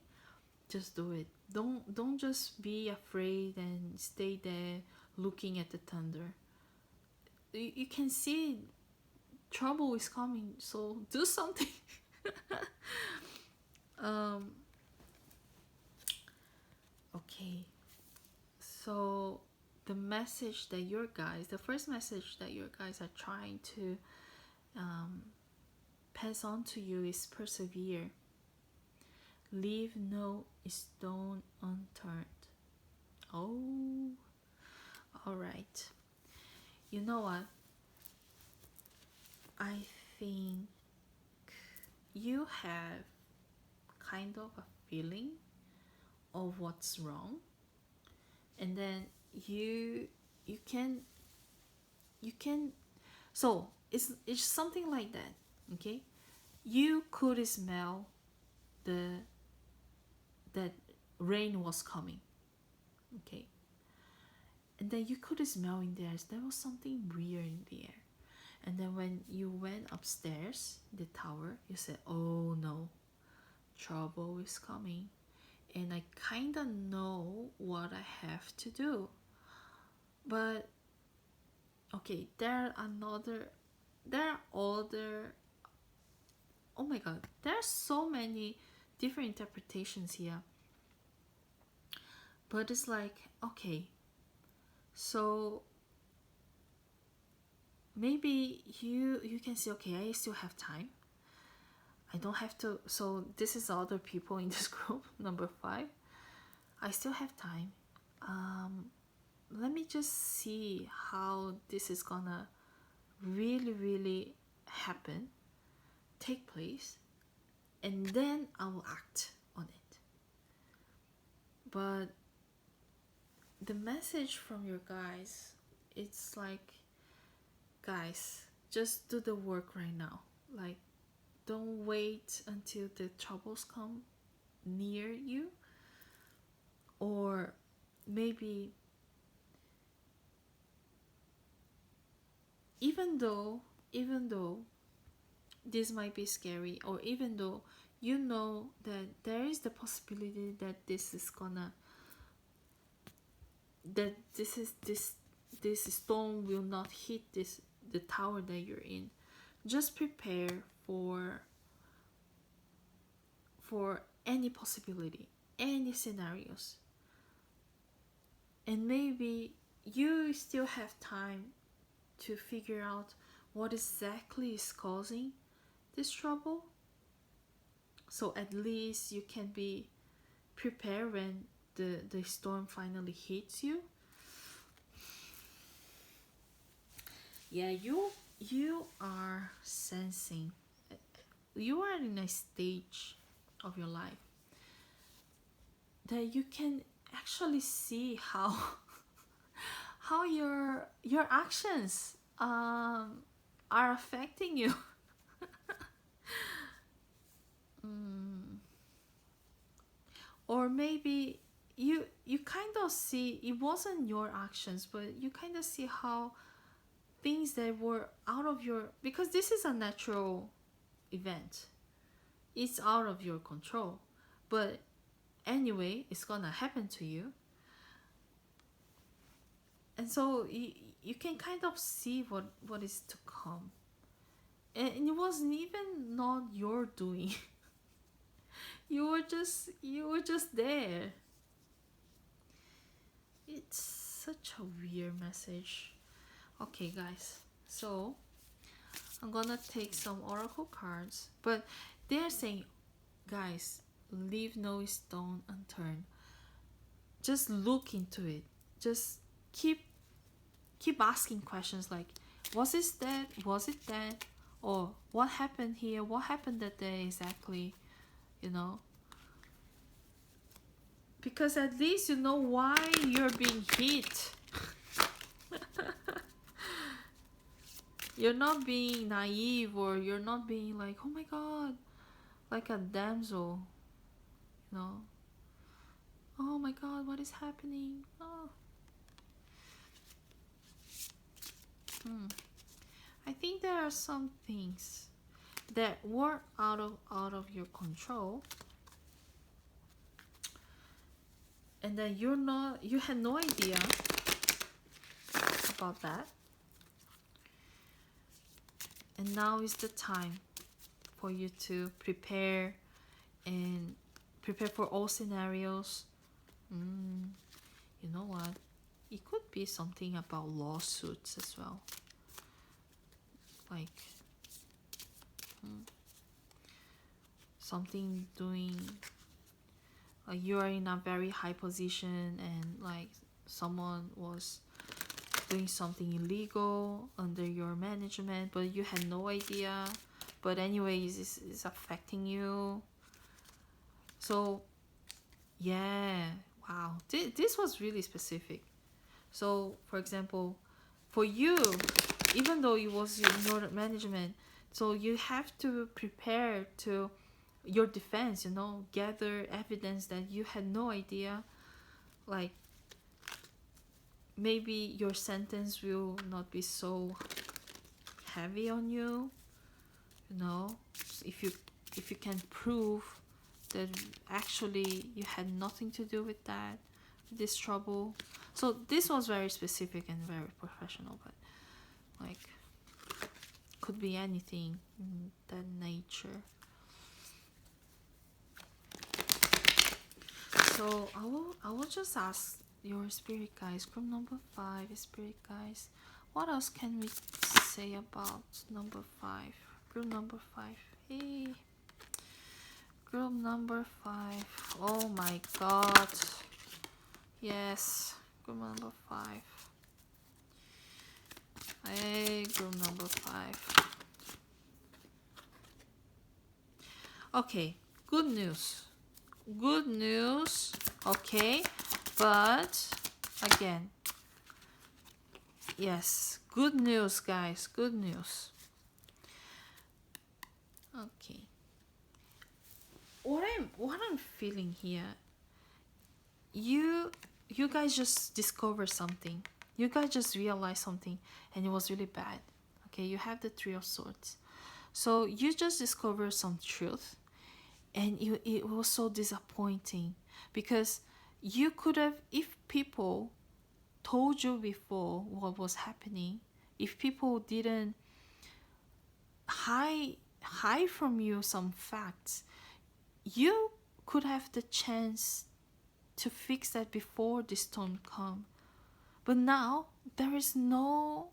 just do it. Don't just be afraid and stay there looking at the thunder. You can see trouble is coming, so do something. um okay, so the first message that your guys are trying to um, pass on to you is persevere. Leave no stone unturned. Oh, all right. You know what? I think you have kind of a feeling of what's wrong, and then you can you can so it's something like that. Okay, you could smell the that rain was coming. Okay, and then you could smell in there was something weird in the air. And then when you went upstairs the tower, you said, oh no, trouble is coming, and I kind of know what I have to do. But okay, there are other, oh my god, there are so many different interpretations here. But it's like, okay, so maybe you can say, okay, I still have time, I don't have to. So this is other people in this group, number 5. I still have time. Let me just see how this is gonna really happen, take place, and then I will act on it. But the message from your guys, it's like, guys, just do the work right now. Like, don't wait until the troubles come near you. Or maybe even though this might be scary, or even though you know that there is the possibility that this storm will not hit the tower that you're in, just prepare for any possibility, any scenarios. And maybe you still have time to figure out what exactly is causing this trouble, so at least you can be prepared when the storm finally hits you. Yeah, you are sensing, you are in a stage of your life that you can actually see how how your actions are affecting you. Or maybe you kind of see it wasn't your actions, but you kind of see how things that were out of your, because this is a natural event, it's out of your control, but anyway it's gonna happen to you. And so you can kind of see what is to come, and it wasn't even not your doing. You were just there. It's such a weird message. Okay, guys, so I'm gonna take some oracle cards, but they're saying, guys, leave no stone unturned. Just look into it. Just keep asking questions like, was it that? Was it that? Or what happened here? What happened that day exactly? You know, because at least you know why you're being hit. You're not being naive, or you're not being like, oh my god, like a damsel, you know. Oh my god, what is happening? Oh. I think there are some things that were out of your control, and that you had no idea about that. And now is the time for you to prepare, and prepare for all scenarios. You know what? It could be something about lawsuits as well. Like something doing, like you are in a very high position, and like someone was doing something illegal under your management, but you had no idea. But anyways, it's affecting you. So yeah, wow, this was really specific. So for example, for you, even though it was your management, so you have to prepare to your defense, gather evidence that you had no idea. Like maybe your sentence will not be so heavy on you, if you can prove that actually you had nothing to do with this trouble. So this was very specific and very professional, but like could be anything in that nature. So I will just ask your spirit guides, group number 5, spirit guides, what else can we say about number 5? Group number 5. Hey, group number 5. Oh my god. Yes, group number 5. Hey, group number 5. Okay, good news. Good news. Okay, but again, yes, good news, guys. Good news. Okay. What I'm feeling here, you guys just discover something. You guys just realize something, and it was really bad. Okay, you have the 3 of Swords. So you just discover some truth, and it was so disappointing, because you could have, if people told you before what was happening, if people didn't hide from you some facts, you could have the chance to fix that before the storm come. But now there's nothing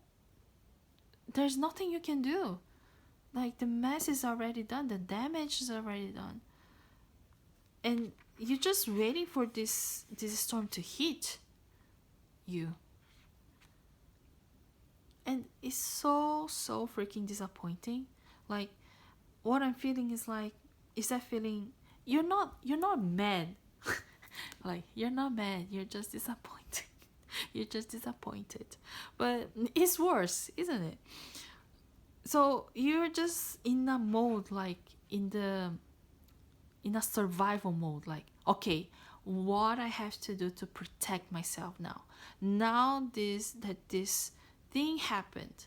you can do. Like the mess is already done, the damage is already done, and you're just waiting for this storm to hit you. And it's so freaking disappointing. Like what I'm feeling is that feeling, you're not mad. Like you're not mad, you're just disappointed. You're just disappointed, but it's worse, isn't it? So you're just in a mode, like in the in a survival mode, like, okay, what I have to do to protect myself now. Now this thing happened.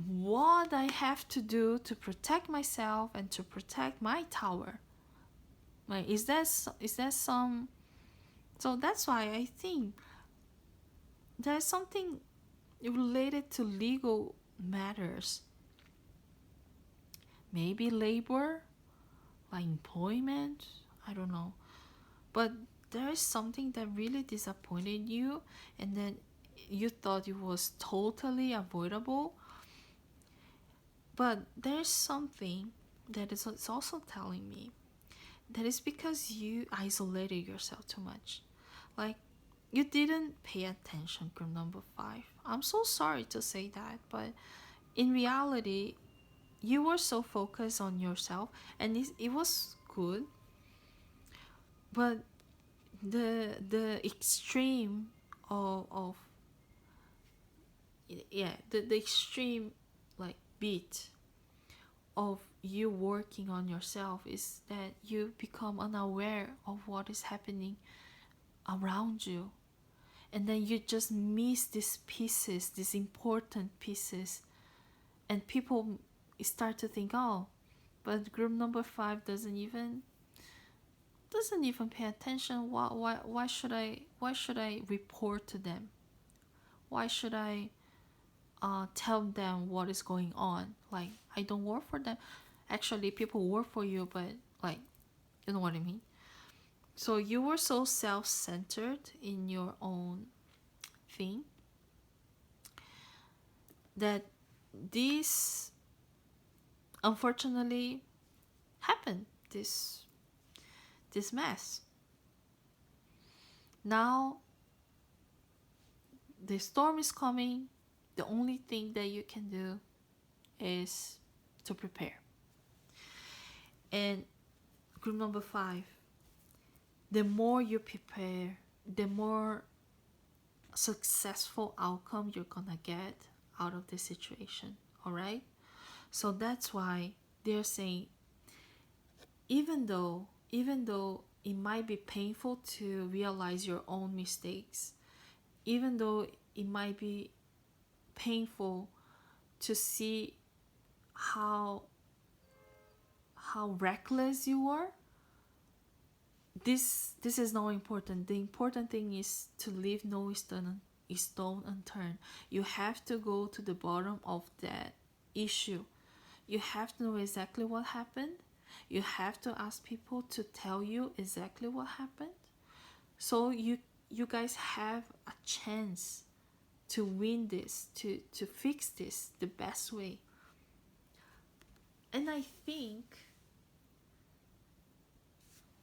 What I have to do to protect myself and to protect my tower. Like, is that some? So that's why I think there's something related to legal matters. Maybe labor, like employment. I don't know. But there is something that really disappointed you, and then you thought it was totally avoidable. But there's something that is it's also telling me that is because you isolated yourself too much. Like, you didn't pay attention, group number 5. I'm so sorry to say that, but in reality, you were so focused on yourself, and it was good, but the extreme of yeah, the extreme, like, beat of you working on yourself is that you become unaware of what is happening around you, and then you just miss these pieces, these important pieces, and people start to think, oh, but group number 5 doesn't even pay attention. Why should I report to them? Why should I tell them what is going on? Like, I don't work for them. Actually, people work for you, but, like, you know what I mean. So you were so self-centered in your own thing that this unfortunately happened. This mess. Now the storm is coming. The only thing that you can do is to prepare. And group number 5, the more you prepare, the more successful outcome you're gonna get out of this situation. All right? So that's why they're saying, even though it might be painful to realize your own mistakes, even though it might be painful to see how reckless you were, this is not important. The important thing is to leave no stone unturned. You have to go to the bottom of that issue. You have to know exactly what happened. You have to ask people to tell you exactly what happened, so you guys have a chance to win this, to fix this the best way. And I think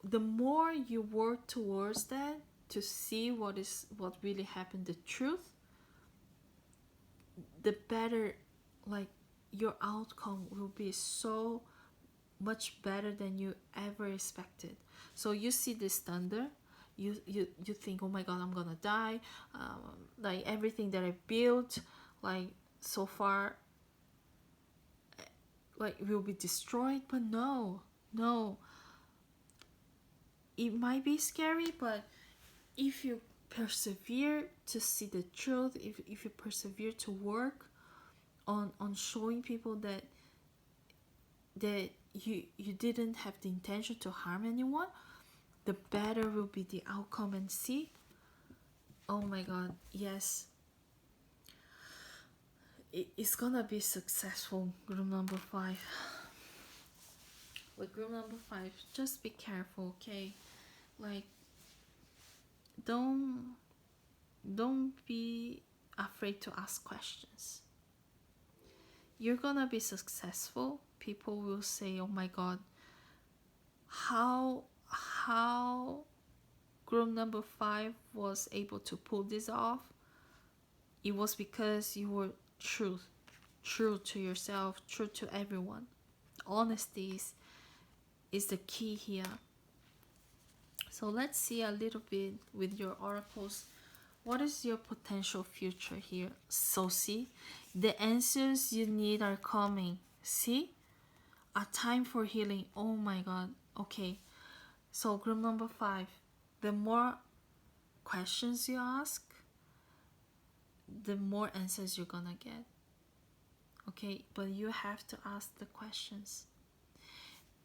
the more you work towards that, to see what really happened, the truth, the better, like, your outcome will be so much better than you ever expected. So you see this thunder, you think, oh my god, I'm gonna die, like, everything that I built, like, so far, like, will be destroyed. But no, it might be scary, but if you persevere to see the truth, if you persevere to work on showing people that you didn't have the intention to harm anyone, the better will be the outcome. And see, oh my god, yes, it's gonna be successful, group number 5. With group number 5, just be careful, okay? Like, don't be afraid to ask questions. You're gonna be successful. People will say, oh my god, how group number 5 was able to pull this off. It was because you were true to yourself, true to everyone. Honesty is the key here. So let's see a little bit with your oracles. What is your potential future here? So see, the answers you need are coming. See, a time for healing. Oh my god. Okay, so group number 5, the more questions you ask, the more answers you're gonna get. Okay, but you have to ask the questions.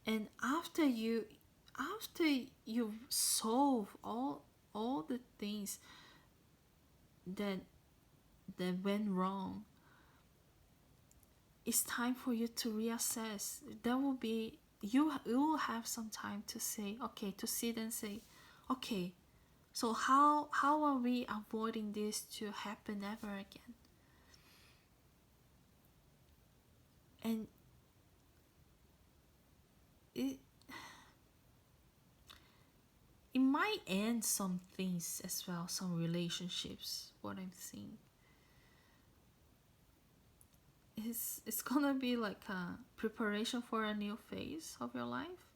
And after you solve all the things that went wrong, it's time for you to reassess. There will be, you will have some time to say, okay, to sit and say, okay, so how are we avoiding this to happen ever again? And it it might end some things as well, some relationships. What I'm seeing is, it's gonna be like a preparation for a new phase of your life.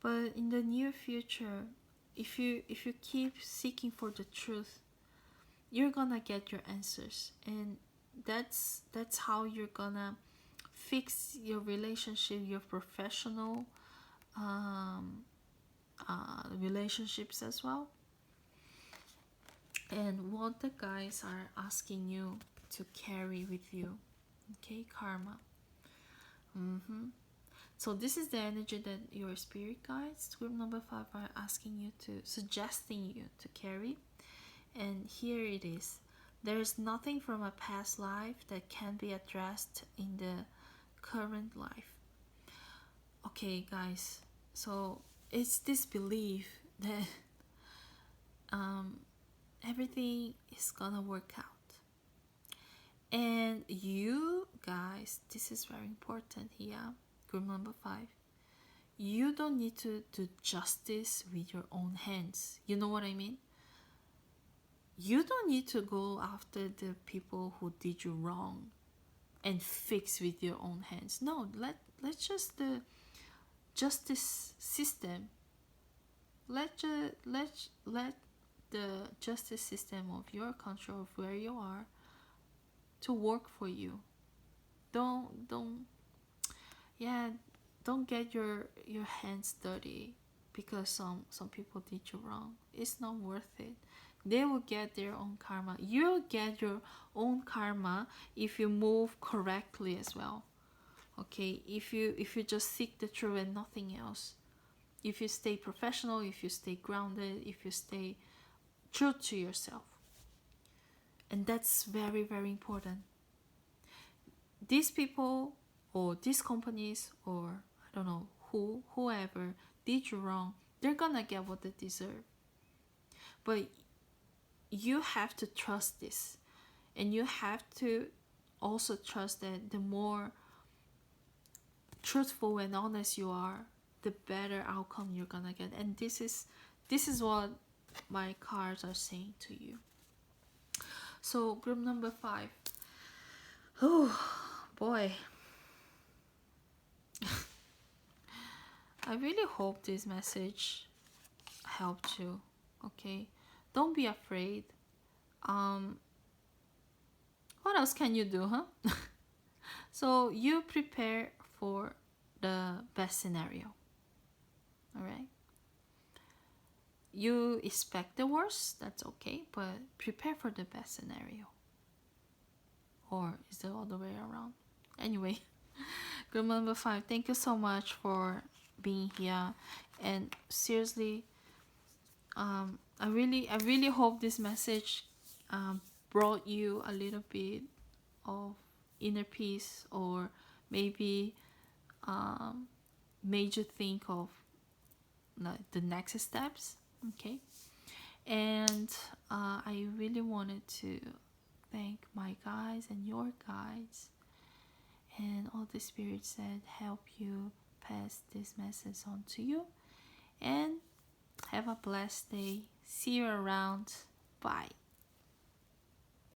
But in the near future, if you keep seeking for the truth, you're gonna get your answers. And that's how you're gonna fix your relationship, your professional um, relationships as well. And what the guys are asking you to carry with you, okay, karma. So this is the energy that your spirit guides, group number 5, are asking you to, suggesting you to carry. And here it is. There is nothing from a past life that can be addressed in the current life. Okay, guys, so it's this belief that everything is gonna work out. And you guys, this is very important here, group number 5. You don't need to do justice with your own hands. You know what I mean? You don't need to go after the people who did you wrong and fix with your own hands. No, let's just the justice system. Let the justice system of your country, of where you are, to work for you. Don't yeah, don't get your hands dirty because some people did you wrong. It's not worth it. They will get their own karma. You'll get your own karma if you move correctly as well. Okay, if you just seek the truth and nothing else, if you stay professional, if you stay grounded, if you stay true to yourself. And that's very, very important. These people or these companies, or I don't know whoever did you wrong, they're gonna get what they deserve. But you have to trust this, and you have to also trust that the more truthful and honest you are, the better outcome you're gonna get. And this is what my cards are saying to you. So group number 5. Oh boy, I really hope this message helped you. Okay, don't be afraid. What else can you do, huh? So you prepare for the best scenario. All right, you expect the worst, that's okay, but prepare for the best scenario. Or is the other way around? Anyway, group number 5, thank you so much for being here. And seriously, I really hope this message brought you a little bit of inner peace, or maybe made you think of like the next steps. Okay, and I really wanted to thank my guides and your guides and all the spirits that help you pass this message on to you. And have a blessed day. See you around. Bye.